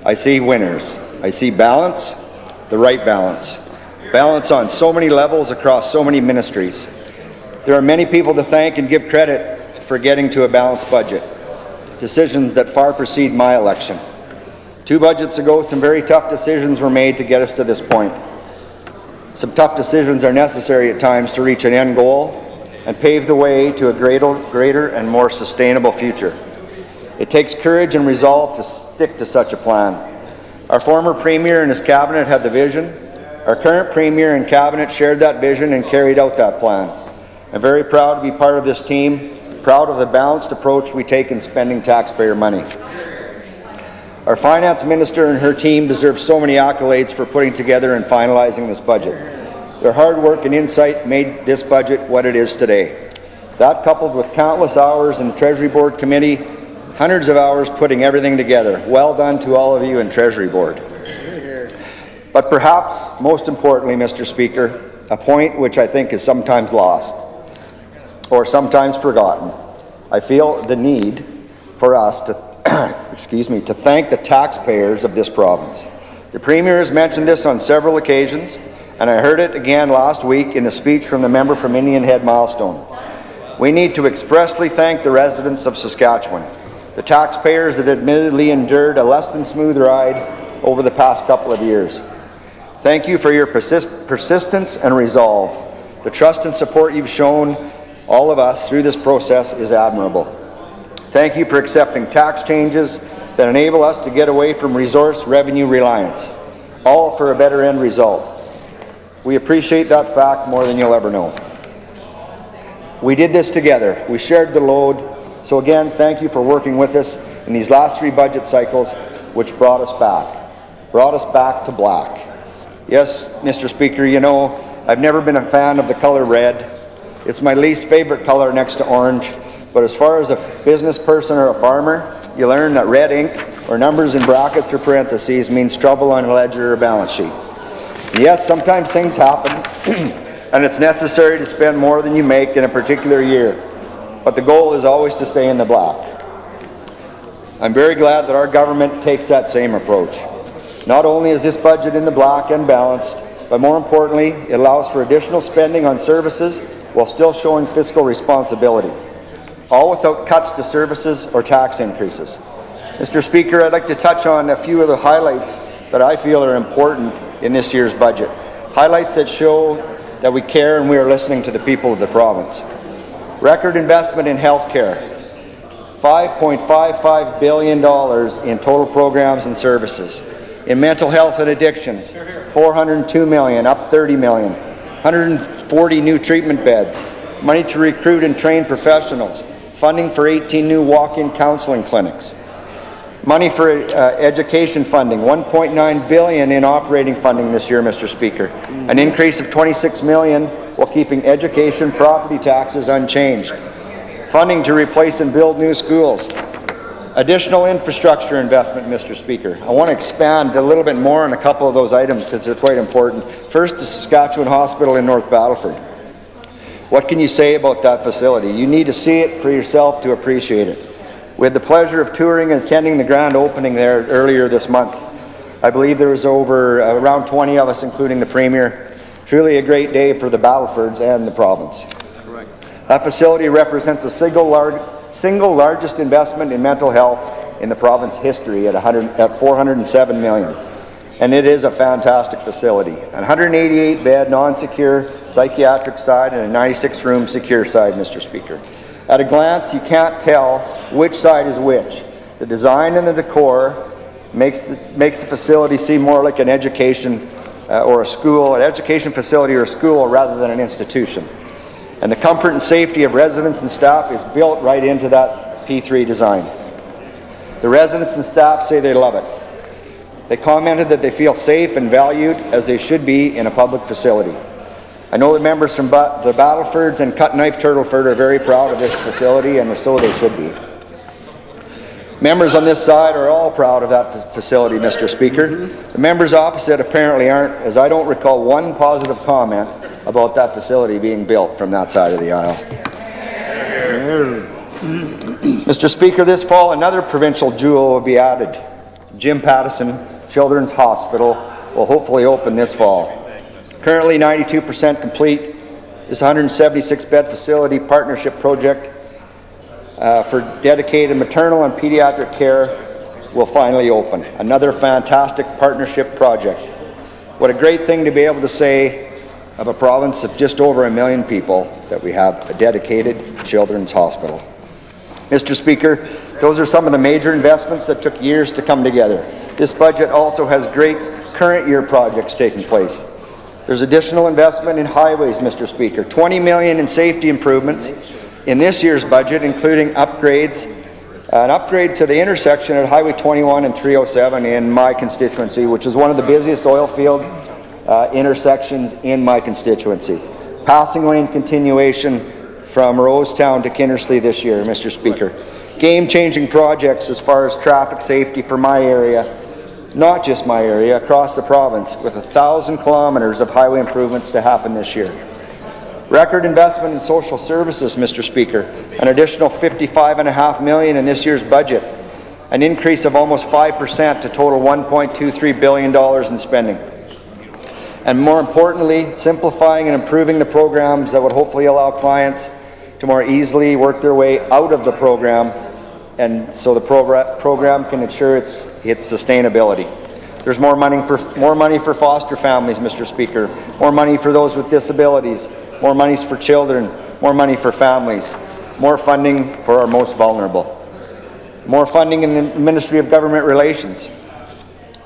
I see winners. I see balance, the right balance. Balance on so many levels across so many ministries. There are many people to thank and give credit for getting to a balanced budget. Decisions that far precede my election. 2 budgets ago, some very tough decisions were made to get us to this point. Some tough decisions are necessary at times to reach an end goal and pave the way to a greater and more sustainable future. It takes courage and resolve to stick to such a plan. Our former Premier and his cabinet had the vision. Our current Premier and cabinet shared that vision and carried out that plan. I'm very proud to be part of this team, proud of the balanced approach we take in spending taxpayer money. Our Finance Minister and her team deserve so many accolades for putting together and finalizing this budget. Their hard work and insight made this budget what it is today. That, coupled with countless hours in the Treasury Board Committee, hundreds of hours putting everything together. Well done to all of you in Treasury Board. But perhaps most importantly, Mr. Speaker, a point which I think is sometimes lost or sometimes forgotten. I feel the need for us to to thank the taxpayers of this province. The Premier has mentioned this on several occasions, and I heard it again last week in a speech from the member from Indian Head Milestone. We need to expressly thank the residents of Saskatchewan, the taxpayers that admittedly endured a less than smooth ride over the past couple of years. Thank you for your persistence and resolve. The trust and support you've shown all of us through this process is admirable. Thank you for accepting tax changes that enable us to get away from resource revenue reliance, all for a better end result. We appreciate that fact more than you'll ever know. We did this together. We shared the load. So again, thank you for working with us in these last 3 budget cycles, which brought us back to black. Yes, Mr. Speaker, you know, I've never been a fan of the color red. It's my least favorite color next to orange. But as far as a business person or a farmer, you learn that red ink or numbers in brackets or parentheses means trouble on a ledger or balance sheet. And yes, sometimes things happen, and it's necessary to spend more than you make in a particular year. But the goal is always to stay in the black. I'm very glad that our government takes that same approach. Not only is this budget in the black and balanced, but more importantly, it allows for additional spending on services while still showing fiscal responsibility, all without cuts to services or tax increases. Mr. Speaker, I'd like to touch on a few of the highlights that I feel are important in this year's budget. Highlights that show that we care and we are listening to the people of the province. Record investment in healthcare, $5.55 billion in total programs and services. In mental health and addictions, $402 million, up $30 million. 140 new treatment beds. Money to recruit and train professionals. Funding for 18 new walk-in counseling clinics. Money for education funding, $1.9 billion in operating funding this year, Mr. Speaker. An increase of $26 million while keeping education property taxes unchanged. Funding to replace and build new schools. Additional infrastructure investment, Mr. Speaker. I want to expand a little bit more on a couple of those items because they're quite important. First, the Saskatchewan Hospital in North Battleford. What can you say about that facility? You need to see it for yourself to appreciate it. We had the pleasure of touring and attending the grand opening there earlier this month. I believe there was around 20 of us, including the Premier. Truly a great day for the Battlefords and the province. Correct. That facility represents the single largest investment in mental health in the province history at $407 million. And it is a fantastic facility. A 188-bed non-secure psychiatric side and a 96-room secure side, Mr. Speaker. At a glance, you can't tell which side is which. The design and the decor makes the facility seem more like an education or a school, an education facility or a school rather than an institution. And the comfort and safety of residents and staff is built right into that P3 design. The residents and staff say they love it. They commented that they feel safe and valued as they should be in a public facility. I know that members from the Battlefords and Cut Knife Turtleford are very proud of this facility, and so they should be. Members on this side are all proud of that facility, Mr. Speaker. The members opposite apparently aren't, as I don't recall one positive comment about that facility being built from that side of the aisle. Mr. Speaker, this fall another provincial jewel will be added. Jim Pattison Children's Hospital will hopefully open this fall. Currently 92% complete, this 176-bed facility partnership project for dedicated maternal and pediatric care will finally open. Another fantastic partnership project. What a great thing to be able to say of a province of just over 1 million people that we have a dedicated children's hospital. Mr. Speaker, those are some of the major investments that took years to come together. This budget also has great current year projects taking place. There's additional investment in highways, Mr. Speaker. $20 million in safety improvements in this year's budget, including upgrades, an upgrade to the intersection at Highway 21 and 307 in my constituency, which is one of the busiest oil field intersections in my constituency. Passing lane continuation from Rosetown to Kinnersley this year, Mr. Speaker. Game-changing projects as far as traffic safety for my area, not just my area, across the province, with 1,000 kilometres of highway improvements to happen this year. Record investment in social services, Mr. Speaker, an additional $55.5 million in this year's budget, an increase of almost 5% to total $1.23 billion in spending. And more importantly, simplifying and improving the programs that would hopefully allow clients to more easily work their way out of the program, and so the program can ensure its sustainability. There's more money for foster families, Mr. Speaker, more money for those with disabilities, more money for children, more money for families, more funding for our most vulnerable, more funding in the Ministry of Government Relations.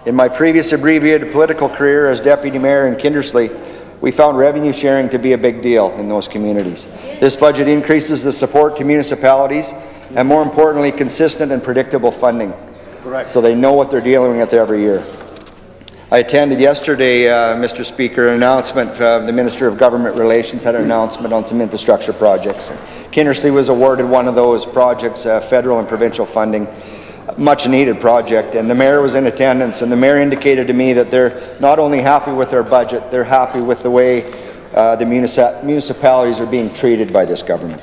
In my previous abbreviated political career as Deputy Mayor in Kindersley, we found revenue sharing to be a big deal in those communities. This budget increases the support to municipalities and, more importantly, consistent and predictable funding. Correct. So they know what they're dealing with every year. I attended yesterday, Mr. Speaker, an announcement, the Minister of Government Relations had an announcement on some infrastructure projects. Kinnersley was awarded one of those projects, federal and provincial funding, much needed project, and the Mayor was in attendance, and the Mayor indicated to me that they're not only happy with their budget, they're happy with the way the municipalities are being treated by this government.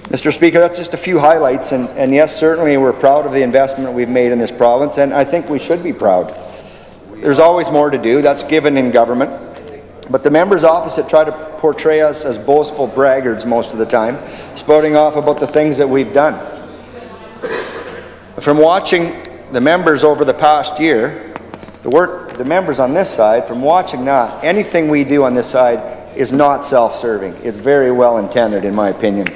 Mr. Speaker, that's just a few highlights, and yes, certainly we're proud of the investment we've made in this province, and I think we should be proud. There's always more to do, that's given in government, but the members opposite try to portray us as boastful braggarts most of the time, spouting off about the things that we've done. From watching the members over the past year, the members on this side, from watching that, anything we do on this side is not self-serving. It's very well intended, in my opinion.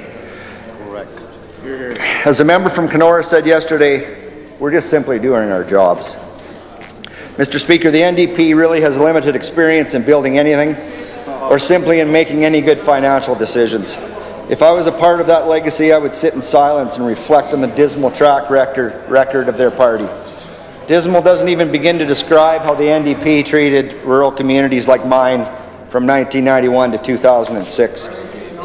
As the member from Kenora said yesterday, we're just simply doing our jobs. Mr. Speaker, the NDP really has limited experience in building anything or simply in making any good financial decisions. If I was a part of that legacy, I would sit in silence and reflect on the dismal track record of their party. Dismal doesn't even begin to describe how the NDP treated rural communities like mine from 1991 to 2006.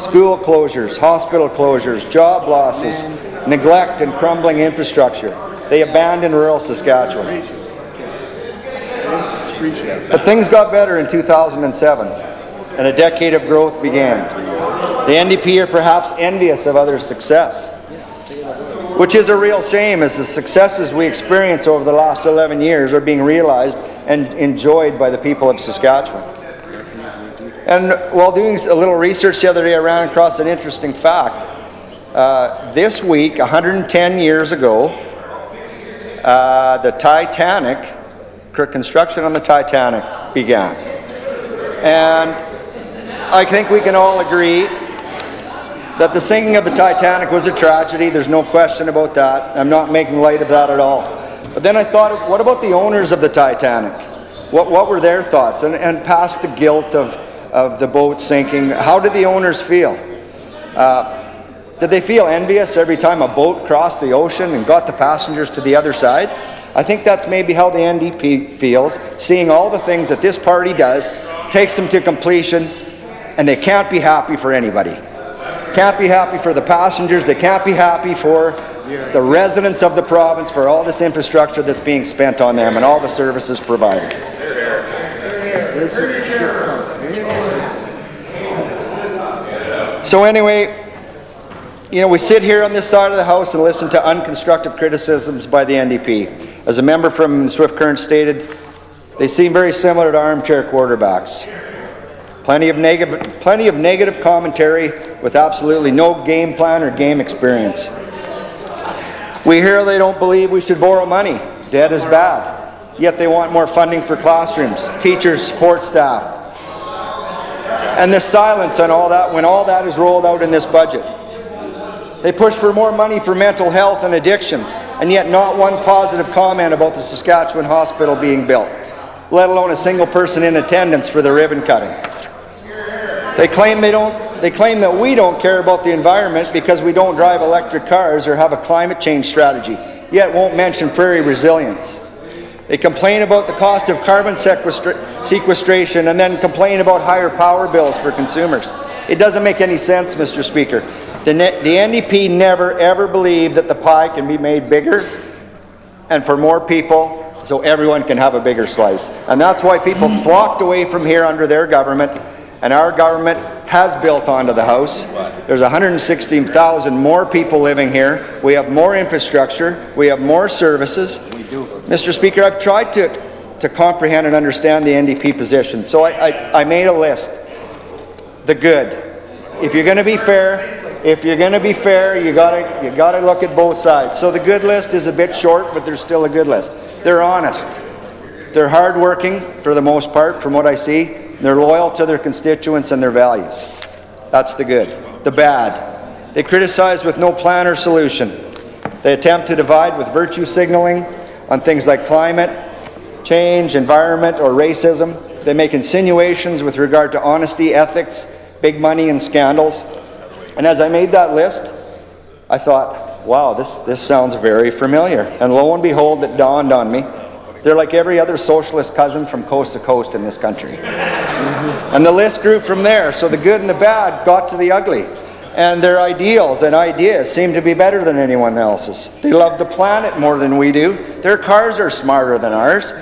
School closures, hospital closures, job losses, neglect and crumbling infrastructure. They abandoned rural Saskatchewan. But things got better in 2007, and a decade of growth began. The NDP are perhaps envious of others' success, which is a real shame, as the successes we experience over the last 11 years are being realized and enjoyed by the people of Saskatchewan. And while doing a little research the other day, I ran across an interesting fact. This week, 110 years ago, the Titanic, construction on the Titanic began. And I think we can all agree that the sinking of the Titanic was a tragedy. There's no question about that. I'm not making light of that at all. But then I thought, what about the owners of the Titanic? What were their thoughts? And past the guilt of the boat sinking, how did the owners feel? Did they feel envious every time a boat crossed the ocean and got the passengers to the other side? I think that's maybe how the NDP feels, seeing all the things that this party does, takes them to completion, and they can't be happy for anybody. Can't be happy for the passengers, they can't be happy for the residents of the province, for all this infrastructure that's being spent on them and all the services provided. So anyway, you know, we sit here on this side of the House and listen to unconstructive criticisms by the NDP. As a member from Swift Current stated, they seem very similar to armchair quarterbacks. Plenty of negative commentary with absolutely no game plan or game experience. We hear they don't believe we should borrow money. Debt is bad. Yet they want more funding for classrooms, teachers, support staff. And the silence on all that when all that is rolled out in this budget. They push for more money for mental health and addictions, and yet not one positive comment about the Saskatchewan hospital being built, let alone a single person in attendance for the ribbon cutting. They claim that we don't care about the environment because we don't drive electric cars or have a climate change strategy, yet won't mention prairie resilience. They complain about the cost of carbon sequestration and then complain about higher power bills for consumers. It doesn't make any sense, Mr. Speaker. The NDP never ever believed that the pie can be made bigger and for more people so everyone can have a bigger slice. And that's why people flocked away from here under their government. And our government has built onto the House. There's 116,000 more people living here. We have more infrastructure. We have more services. We do. Mr. Speaker, I've tried to comprehend and understand the NDP position. So I made a list. The good. If you're going to be fair, you gotta look at both sides. So the good list is a bit short, but there's still a good list. They're honest. They're hardworking for the most part, from what I see. They're loyal to their constituents and their values. That's the good. The bad. They criticize with no plan or solution. They attempt to divide with virtue signaling on things like climate change, environment, or racism. They make insinuations with regard to honesty, ethics, big money, and scandals. And as I made that list, I thought, wow, this sounds very familiar. And lo and behold, it dawned on me. They're like every other socialist cousin from coast to coast in this country. And the list grew from there, so the good and the bad got to the ugly. And their ideals and ideas seem to be better than anyone else's. They love the planet more than we do. Their cars are smarter than ours.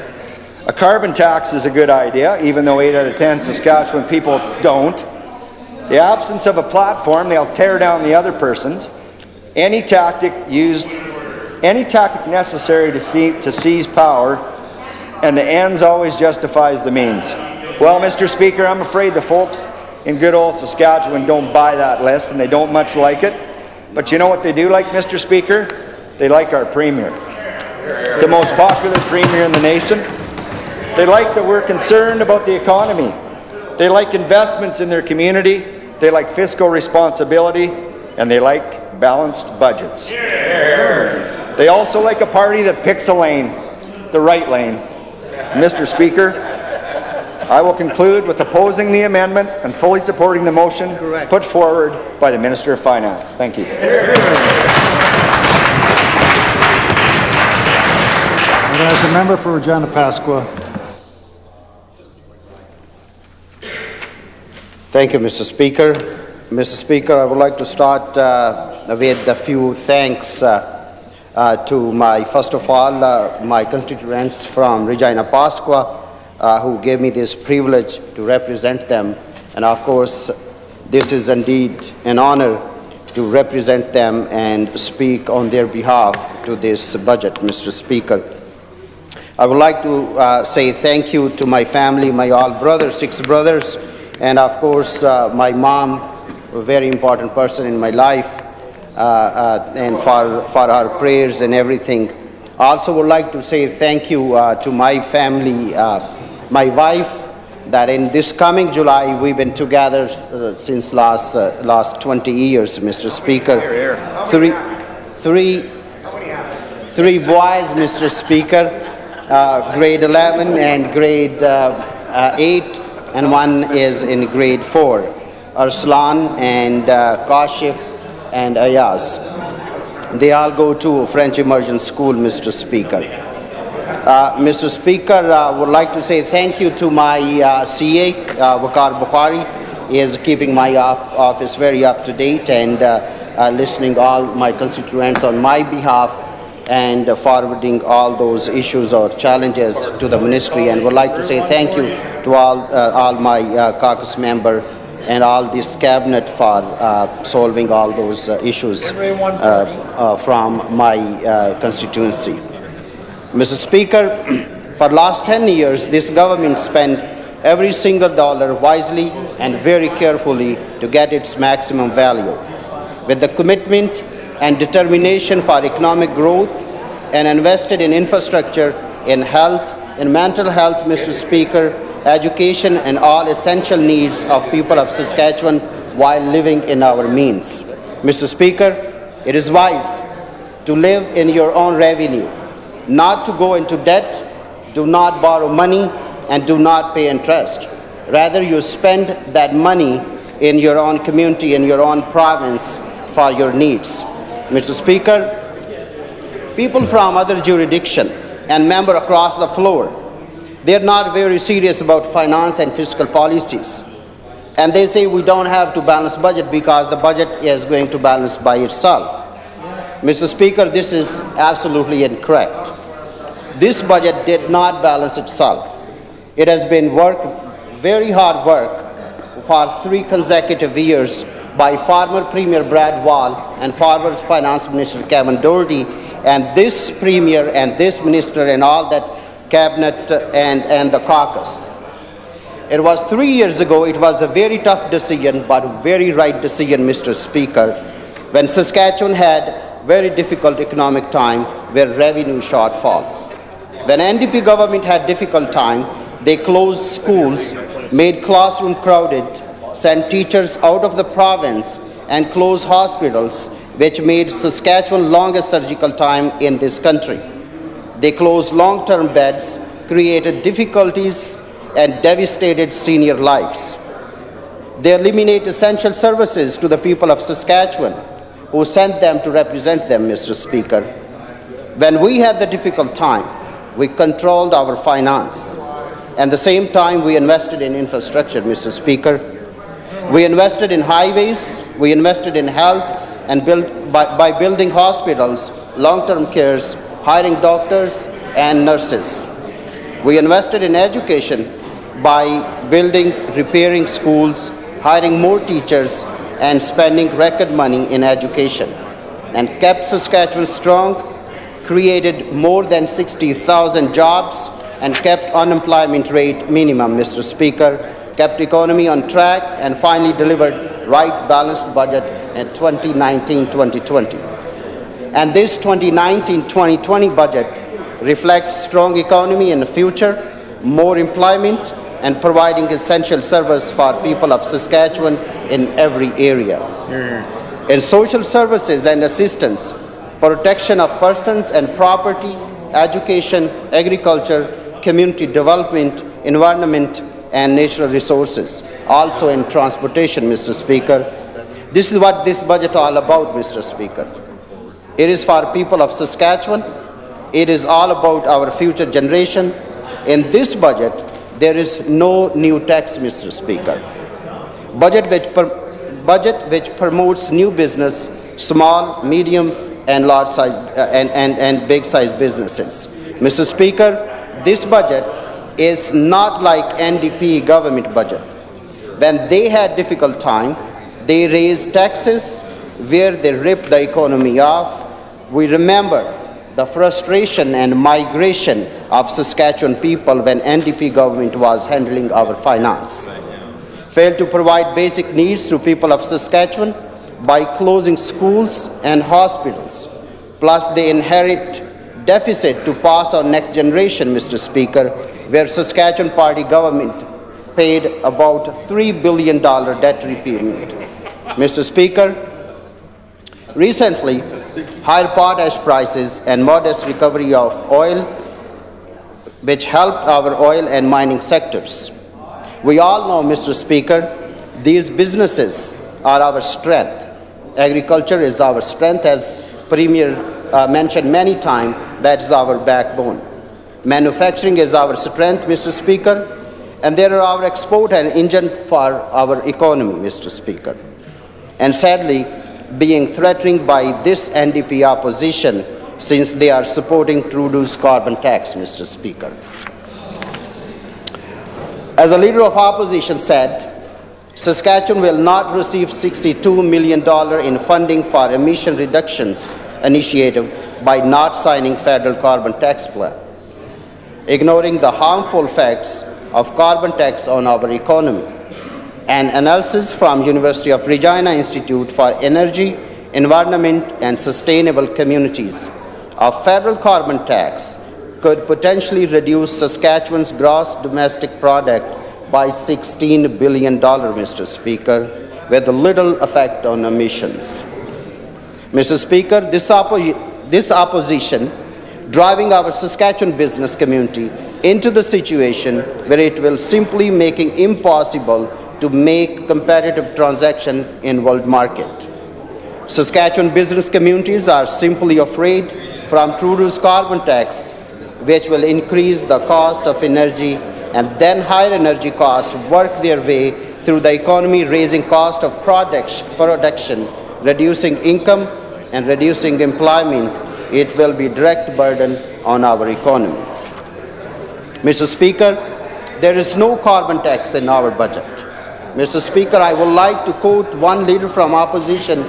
A carbon tax is a good idea, even though 8 out of 10 Saskatchewan people don't. The absence of a platform, they'll tear down the other person's. Any tactic necessary to seize power, and the ends always justifies the means. Well, Mr. Speaker, I'm afraid the folks in good old Saskatchewan don't buy that list, and they don't much like it. But you know what they do like, Mr. Speaker? They like our Premier. The most popular Premier in the nation. They like that we're concerned about the economy. They like investments in their community. They like fiscal responsibility. and they like balanced budgets. They also like a party that picks a lane, the right lane. Mr. Speaker, I will conclude with opposing the amendment and fully supporting the motion put forward by the Minister of Finance. Thank you. And as a member for Regina Pasqua. Thank you, Mr. Speaker. Mr. Speaker, I would like to start with a few thanks to first of all, my constituents from Regina Pasqua, who gave me this privilege to represent them. And of course, this is indeed an honor to represent them and speak on their behalf to this budget, Mr. Speaker. I would like to say thank you to my family, my all brothers, 6 brothers, and of course my mom, a very important person in my life, and for her prayers and everything. I also would like to say thank you to my family, my wife, that in this coming July, we've been together since last 20 years, Mr. Speaker. Three boys, Mr. Speaker, grade 11 and grade 8, and one is in grade 4, Arslan and Kashif and Ayaz. They all go to French Immersion School, Mr. Speaker. Mr. Speaker, I would like to say thank you to my CA, Waqar Bukhari. He is keeping my office very up to date and listening all my constituents on my behalf and forwarding all those issues or challenges to the ministry. And would like to say thank you to all my caucus member and all this cabinet for solving all those issues from my constituency. Mr. Speaker, for the last 10 years, this government spent every single dollar wisely and very carefully to get its maximum value. With the commitment and determination for economic growth and invested in infrastructure, in health, in mental health, Mr. Speaker, education and all essential needs of people of Saskatchewan while living in our means. Mr. Speaker, it is wise to live in your own revenue, not to go into debt, do not borrow money, and do not pay interest. Rather, you spend that money in your own community, in your own province for your needs. Mr. Speaker, people from other jurisdiction and members across the floor, they're not very serious about finance and fiscal policies. And they say we don't have to balance budget because the budget is going to balance by itself. Mr. Speaker, this is absolutely incorrect. This budget did not balance itself. It has been very hard work for 3 consecutive years by former Premier Brad Wall and former Finance Minister Kevin Doherty, and this Premier and this Minister and all that cabinet and the caucus. It was 3 years ago. It was a very tough decision, but a very right decision, Mr. Speaker, when Saskatchewan had very difficult economic time where revenue shortfalls. When NDP government had difficult time, they closed schools, made classroom crowded, sent teachers out of the province, and closed hospitals, which made Saskatchewan longest surgical time in this country. They closed long-term beds, created difficulties, and devastated senior lives. They eliminated essential services to the people of Saskatchewan, who sent them to represent them, Mr. Speaker. When we had the difficult time, we controlled our finance. At the same time, we invested in infrastructure, Mr. Speaker. We invested in highways, we invested in health, and by building hospitals, long-term cares, hiring doctors and nurses. We invested in education by building, repairing schools, hiring more teachers, and spending record money in education, and kept Saskatchewan strong, created more than 60,000 jobs, and kept unemployment rate minimum, Mr. Speaker, kept economy on track, and finally delivered right balanced budget in 2019-2020. And this 2019-2020 budget reflects strong economy in the future, more employment, and providing essential service for people of Saskatchewan in every area. In social services and assistance, protection of persons and property, education, agriculture, community development, environment, and natural resources. Also in transportation, Mr. Speaker. This is what this budget is all about, Mr. Speaker. It is for people of Saskatchewan. It is all about our future generation. In this budget, there is no new tax, Mr. Speaker. Budget which promotes new business, small, medium, and large size and big size businesses. Mr. Speaker, this budget is not like NDP government budget. When they had difficult time, they raised taxes where they ripped the economy off. We remember the frustration and migration of Saskatchewan people when NDP government was handling our finance. Failed to provide basic needs to people of Saskatchewan by closing schools and hospitals. Plus they inherit deficit to pass on next generation, Mr. Speaker, where Saskatchewan party government paid about $3 billion debt repayment. Mr. Speaker, recently, higher potash prices and modest recovery of oil, which helped our oil and mining sectors. We all know, Mr. Speaker, these businesses are our strength. Agriculture is our strength, as Premier mentioned many times, that is our backbone. Manufacturing is our strength, Mr. Speaker, and they are our export and engine for our economy, Mr. Speaker. And sadly, being threatened by this NDP opposition since they are supporting Trudeau's carbon tax, Mr. Speaker. As a leader of opposition said, Saskatchewan will not receive $62 million in funding for emission reductions initiative by not signing federal carbon tax plan, ignoring the harmful effects of carbon tax on our economy. An analysis from University of Regina Institute for Energy, Environment and Sustainable Communities of federal carbon tax could potentially reduce Saskatchewan's gross domestic product by $16 billion, Mr. Speaker, with little effect on emissions. Mr. Speaker, this opposition driving our Saskatchewan business community into the situation where it will simply make it impossible to make competitive transaction in world market. Saskatchewan business communities are simply afraid from Trudeau's carbon tax, which will increase the cost of energy, and then higher energy costs work their way through the economy, raising cost of production, reducing income and reducing employment. It will be direct burden on our economy. Mr. Speaker, there is no carbon tax in our budget. Mr. Speaker, I would like to quote one leader from opposition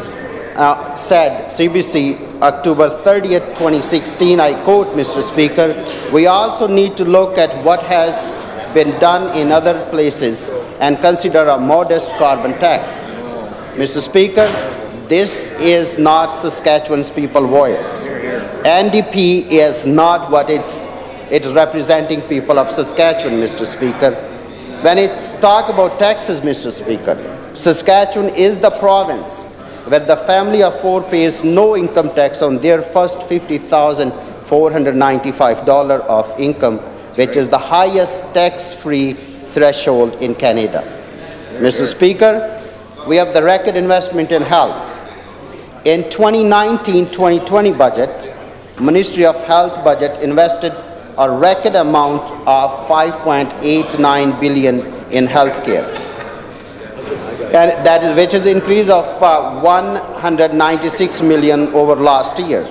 said, CBC, October 30th, 2016, I quote, Mr. Speaker, we also need to look at what has been done in other places and consider a modest carbon tax. Mr. Speaker, this is not Saskatchewan's people voice. NDP is not what it's representing people of Saskatchewan, Mr. Speaker. When it's talk about taxes, Mr. Speaker, Saskatchewan is the province where the family of four pays no income tax on their first $50,495 of income, which is the highest tax-free threshold in Canada. Mr. Speaker, we have the record investment in health. In 2019-2020 budget, Ministry of Health budget invested a record amount of $5.89 billion in healthcare, and which is an increase of $196 million over last year.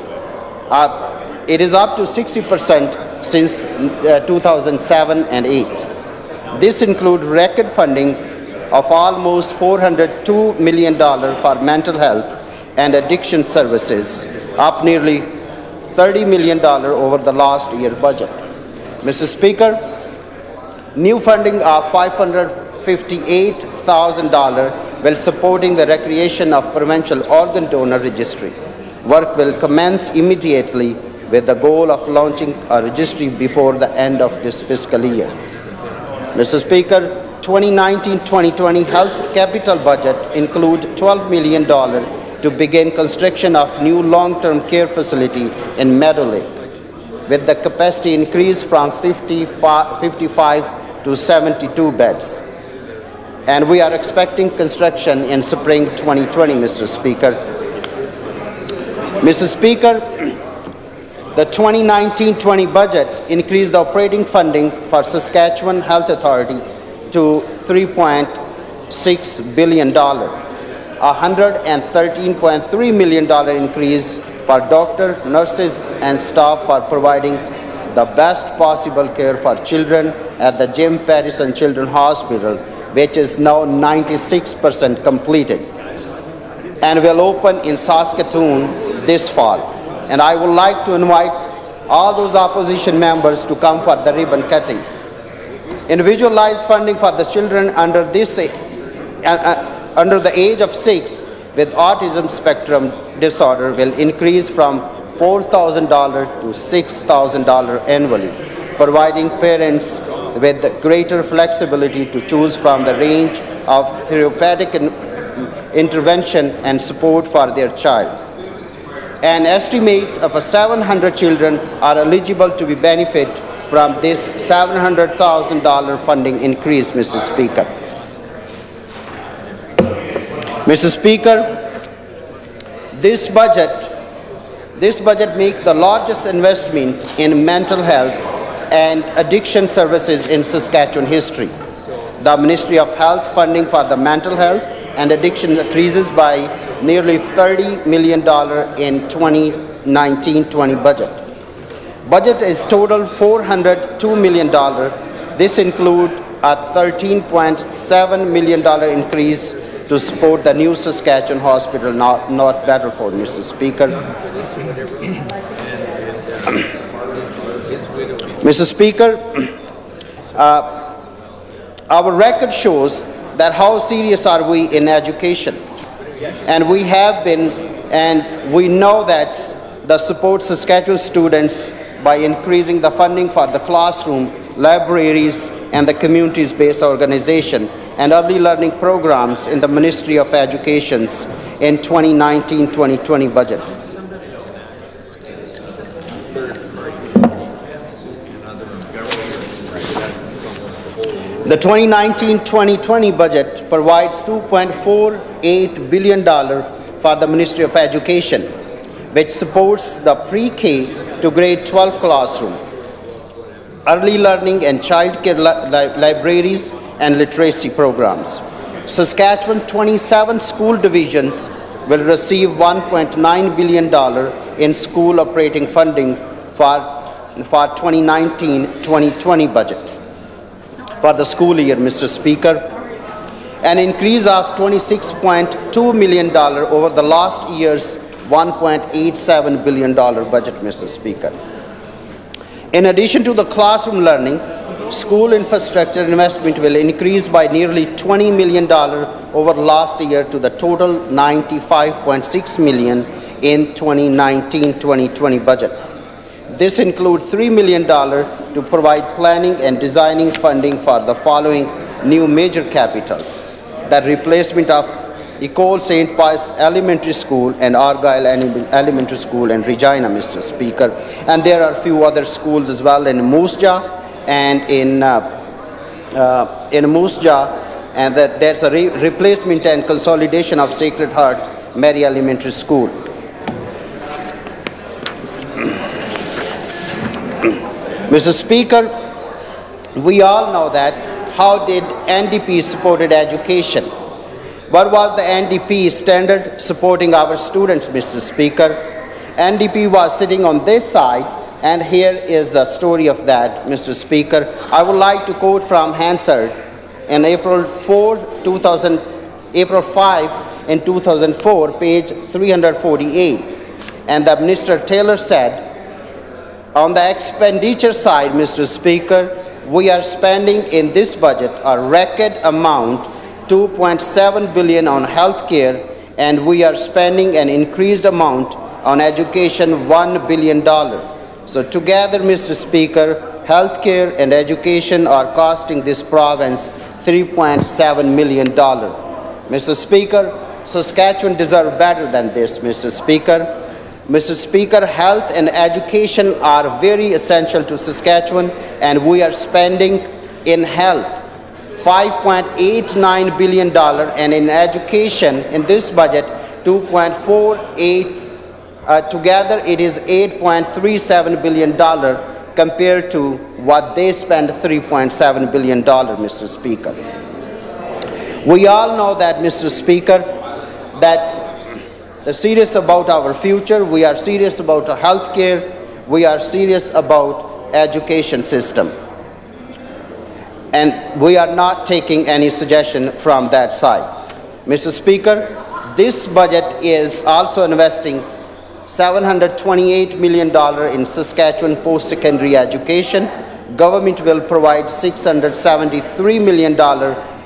It is up to 60% since 2007 and 8. This includes record funding of almost $402 million for mental health and addiction services, up nearly $30 million over the last year budget. Mr. Speaker, new funding of $558,000 will supporting the recreation of provincial organ donor registry. Work will commence immediately with the goal of launching a registry before the end of this fiscal year. Mr. Speaker, 2019-2020 health capital budget include $12 million to begin construction of new long-term care facility in Meadow Lake, with the capacity increase from 55 to 72 beds. And we are expecting construction in spring 2020, Mr. Speaker. Mr. Speaker, the 2019-20 budget increased the operating funding for Saskatchewan Health Authority to $3.6 billion, $113.3 million increase for doctors, nurses, and staff for providing the best possible care for children at the Jim Pattison Children's Hospital, which is now 96% completed and will open in Saskatoon this fall. And I would like to invite all those opposition members to come for the ribbon cutting. Individualized funding for the children under the age of 6 with autism spectrum disorder will increase from $4,000 to $6,000 annually, providing parents with greater flexibility to choose from the range of therapeutic intervention and support for their child. An estimate of 700 children are eligible to be benefit from this $700,000 funding increase, Mr. Speaker. Mr. Speaker, this budget makes the largest investment in mental health and addiction services in Saskatchewan history. The Ministry of Health funding for the mental health and addiction increases by nearly $30 million in 2019-20 budget. Budget is total $402 million. This includes a $13.7 million increase to support the new Saskatchewan Hospital, North Battleford, Mr. Speaker. Mr. Speaker, our record shows that how serious are we in education. And we have been, and we know that the support Saskatchewan students by increasing the funding for the classroom, libraries, and the communities-based organization and early learning programs in the Ministry of Education's in 2019-2020 budgets. The 2019-2020 budget provides $2.48 billion for the Ministry of Education, which supports the pre-K to grade 12 classroom, early learning and child care libraries and literacy programs. Saskatchewan 27 school divisions will receive $1.9 billion in school operating funding for 2019-2020 budgets. For the school year, Mr. Speaker, an increase of $26.2 million over the last year's $1.87 billion budget, Mr. Speaker. In addition to the classroom learning, school infrastructure investment will increase by nearly $20 million over last year to the total $95.6 million in 2019-2020 budget. This includes $3 million to provide planning and designing funding for the following new major capitals: the replacement of Ecole St. Pius Elementary School and Argyle Elementary School in Regina, Mr. Speaker. And there are a few other schools as well in Moose Jaw and and that there's a replacement and consolidation of Sacred Heart Mary Elementary School. Mr. Speaker, we all know that how did NDP supported education? What was the NDP standard supporting our students, Mr. Speaker? NDP was sitting on this side, and here is the story of that, Mr. Speaker. I would like to quote from Hansard in April 5 in 2004, page 348. And the Minister Taylor said, on the expenditure side, Mr. Speaker, we are spending in this budget a record amount, $2.7 billion on health care, and we are spending an increased amount on education, $1 billion. So together, Mr. Speaker, health care and education are costing this province $3.7 million. Mr. Speaker, Saskatchewan deserves better than this, Mr. Speaker. Mr. Speaker, health and education are very essential to Saskatchewan, and we are spending in health $5.89 billion, and in education in this budget $2.48. Together it is $8.37 billion compared to what they spend, $3.7 billion, Mr. Speaker. We all know that, Mr. Speaker, that they're serious about our future, we are serious about our health care, we are serious about education system. And we are not taking any suggestion from that side. Mr. Speaker, this budget is also investing $728 million in Saskatchewan post-secondary education. Government will provide $673 million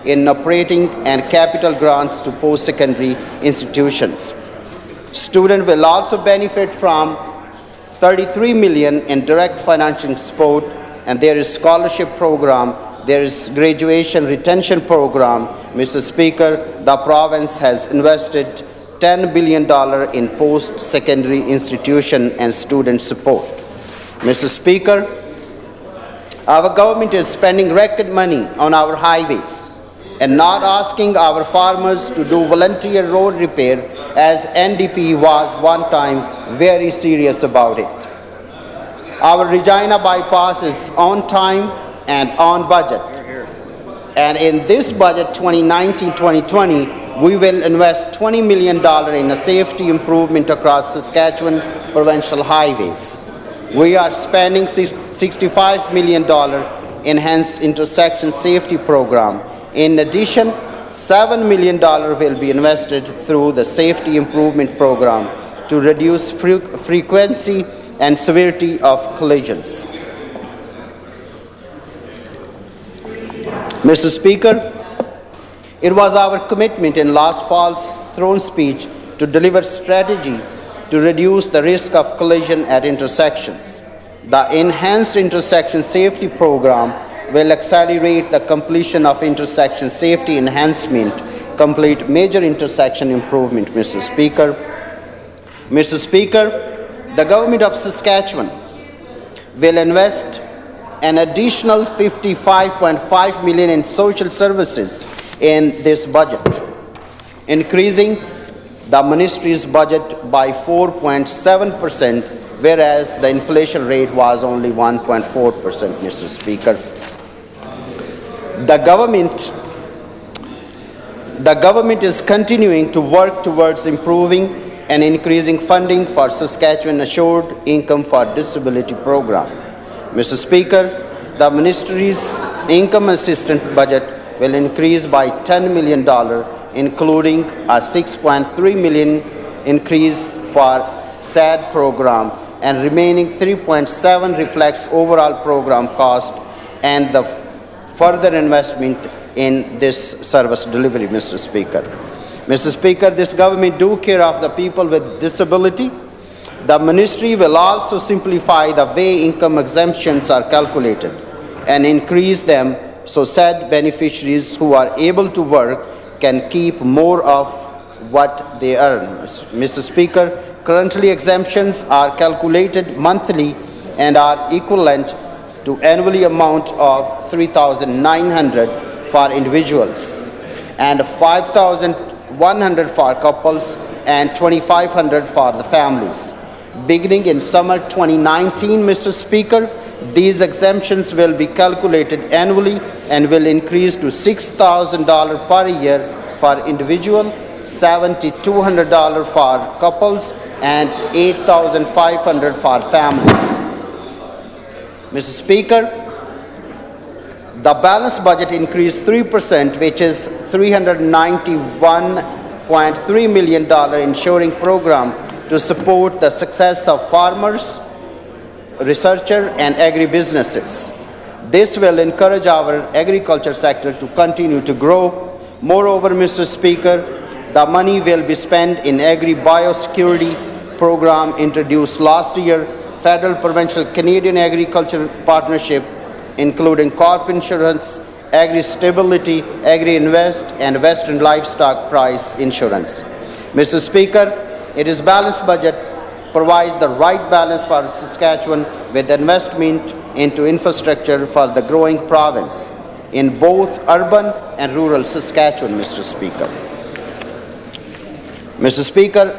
in operating and capital grants to post-secondary institutions. Students will also benefit from $33 million in direct financial support, and there is scholarship program, there is graduation retention program. Mr. Speaker, the province has invested $10 billion in post-secondary institution and student support. Mr. Speaker, our government is spending record money on our highways and not asking our farmers to do volunteer road repair, as NDP was one time very serious about it. Our Regina bypass is on time and on budget. And in this budget 2019-2020, we will invest $20 million in a safety improvement across Saskatchewan provincial highways. We are spending $65 million enhanced intersection safety program. In addition, $7 million will be invested through the safety improvement program to reduce frequency and severity of collisions. Mr. Speaker, it was our commitment in last fall's throne speech to deliver strategy to reduce the risk of collision at intersections. The enhanced intersection safety program will accelerate the completion of intersection safety enhancement, complete major intersection improvement, Mr. Speaker. Mr. Speaker, the government of Saskatchewan will invest an additional $55.5 million in social services in this budget, increasing the ministry's budget by 4.7%, whereas the inflation rate was only 1.4%, Mr. Speaker. The government is continuing to work towards improving and increasing funding for Saskatchewan Assured Income for Disability program. Mr. Speaker, the ministry's income assistance budget will increase by $10 million, including a $6.3 million increase for SAD program, and remaining $3.7 reflects overall program cost and the further investment in this service delivery, Mr. Speaker. Mr. Speaker, this government do care of the people with disability. The ministry will also simplify the way income exemptions are calculated and increase them so SAD beneficiaries who are able to work can keep more of what they earn. Mr. Speaker, currently exemptions are calculated monthly and are equivalent to annually amount of $3,900 for individuals and $5,100 for couples and $2,500 for the families. Beginning in summer 2019, Mr. Speaker, these exemptions will be calculated annually and will increase to $6,000 per year for individual, $7,200 for couples, and $8,500 for families. Mr. Speaker, the balanced budget increased 3%, which is $391.3 million ensuring program to support the success of farmers, researchers, and agribusinesses. This will encourage our agriculture sector to continue to grow. Moreover, Mr. Speaker, the money will be spent in agri-biosecurity program introduced last year, federal provincial Canadian agriculture partnership, including crop insurance Agri-Stability, Agri-Invest, and Western Livestock Price Insurance. Mr. Speaker, it is balanced budget provides the right balance for Saskatchewan with investment into infrastructure for the growing province in both urban and rural Saskatchewan, Mr. Speaker. Mr. Speaker,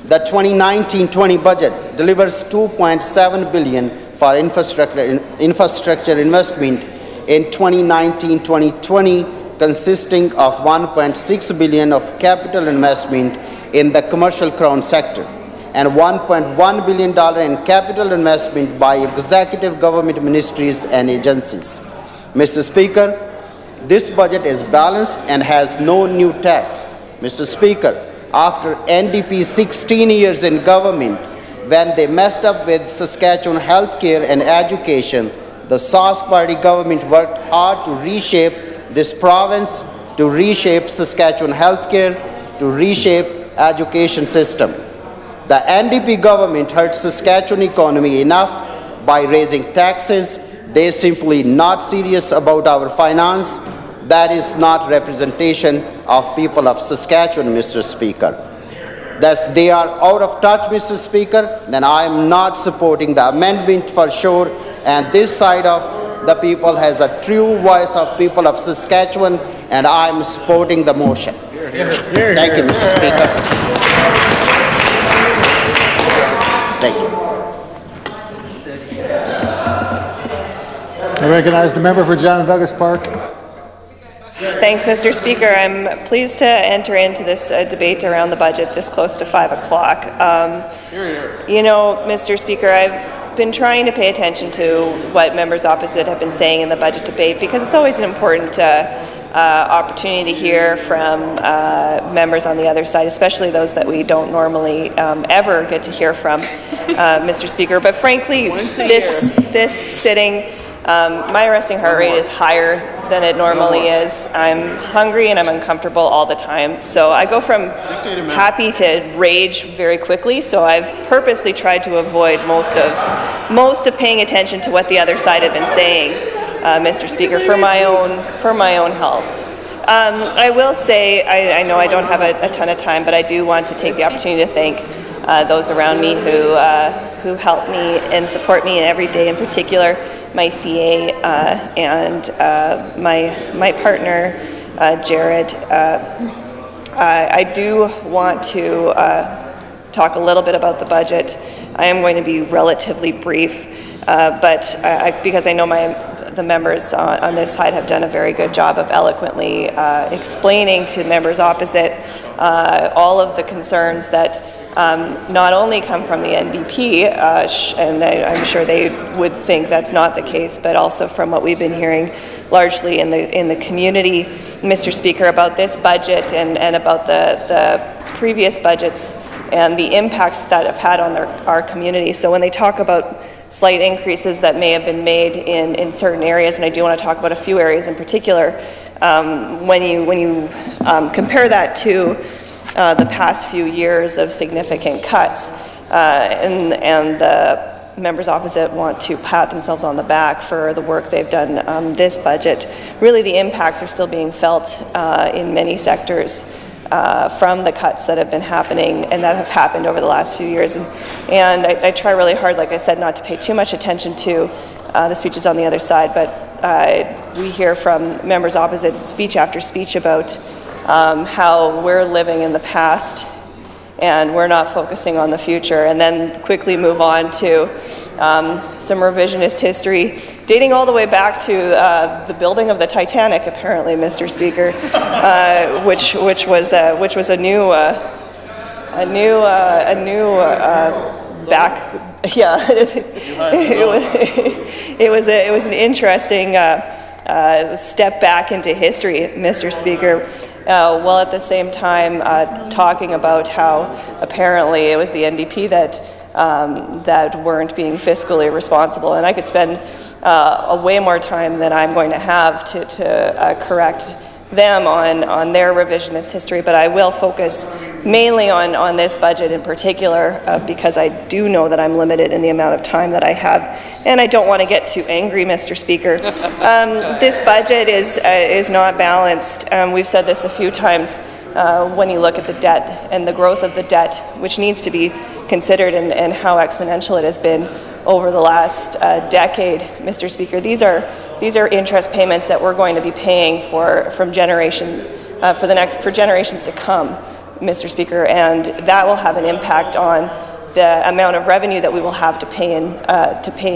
the 2019-20 budget delivers $2.7 billion for infrastructure investment in 2019-2020, consisting of $1.6 billion of capital investment in the commercial crown sector and $1.1 billion in capital investment by executive government ministries and agencies. Mr. Speaker, this budget is balanced and has no new tax. Mr. Speaker, after NDP's 16 years in government, when they messed up with Saskatchewan healthcare and education, the Sask Party government worked hard to reshape this province, to reshape Saskatchewan healthcare, to reshape education system. The NDP government hurt Saskatchewan economy enough by raising taxes. They're simply not serious about our finance. That is not representation of people of Saskatchewan, Mr. Speaker. Thus, they are out of touch, Mr. Speaker. Then I am not supporting the amendment for sure. And this side of the people has a true voice of people of Saskatchewan, and I am supporting the motion. Thank you, Mr. Speaker. Thank you. I recognize the member for John Douglas Park. Thanks, Mr. Speaker. I'm pleased to enter into this debate around the budget this close to 5 o'clock. You know, Mr. Speaker, I've been trying to pay attention to what members opposite have been saying in the budget debate, because it's always an important opportunity to hear from members on the other side, especially those that we don't normally ever get to hear from, Mr. Speaker. But frankly, this sitting, my resting heart rate is higher than it normally is. I'm hungry and I'm uncomfortable all the time. So I go from happy to rage very quickly. So I've purposely tried to avoid most of paying attention to what the other side have been saying, Mr. Speaker, for my own health. I will say, I know I don't have a ton of time, but I do want to take the opportunity to thank those around me who help me and support me every day, in particular my CA and my partner, Jared. I do want to talk a little bit about the budget. I am going to be relatively brief, but because I know the members on this side have done a very good job of eloquently explaining to members opposite all of the concerns that not only come from the NDP, and I'm sure they would think that's not the case, but also from what we've been hearing largely in the community, Mr. Speaker, about this budget and about the previous budgets and the impacts that have had on our community. So when they talk about slight increases that may have been made in certain areas, and I do want to talk about a few areas in particular, when you compare that to the past few years of significant cuts, and the members opposite want to pat themselves on the back for the work they've done this budget. Really, the impacts are still being felt in many sectors from the cuts that have been happening and that have happened over the last few years. And I try really hard, like I said, not to pay too much attention to the speeches on the other side, but we hear from members opposite speech after speech about how we're living in the past and we're not focusing on the future, and then quickly move on to some revisionist history dating all the way back to the building of the Titanic, apparently, Mr. Speaker, which was a new back. Yeah, it was an interesting step back into history, Mr. Speaker, while at the same time talking about how apparently it was the NDP that weren't being fiscally responsible. And I could spend way more time than I'm going to have to correct them on their revisionist history, but I will focus mainly on this budget in particular, because I do know that I'm limited in the amount of time that I have, and I don't want to get too angry, Mr. Speaker. This budget is not balanced. We've said this a few times when you look at the debt and the growth of the debt, which needs to be considered, and how exponential it has been over the last decade, Mr. Speaker. These are interest payments that we're going to be paying for generations to come, Mr. Speaker, and that will have an impact on the amount of revenue that we will have to pay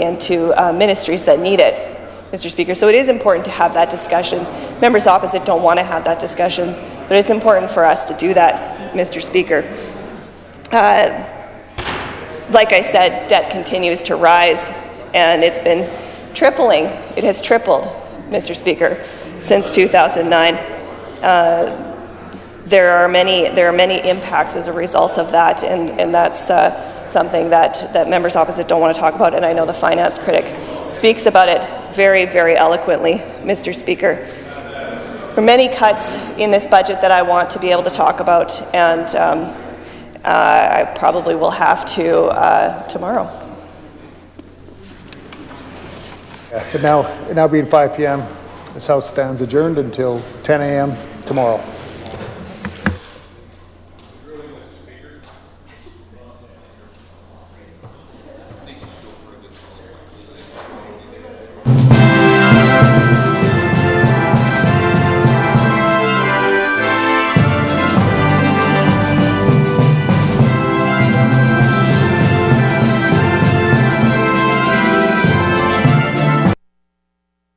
into ministries that need it, Mr. Speaker. So it is important to have that discussion. Members opposite don't want to have that discussion, but it's important for us to do that, Mr. Speaker. Like I said, debt continues to rise, and it's been tripling. It has tripled, Mr. Speaker, since 2009. There are many impacts as a result of that, and that's something that members opposite don't want to talk about, and I know the finance critic speaks about it very, very eloquently, Mr. Speaker. There are many cuts in this budget that I want to be able to talk about, and I probably will have to tomorrow. But now being 5 p.m., this House stands adjourned until 10 a.m. tomorrow.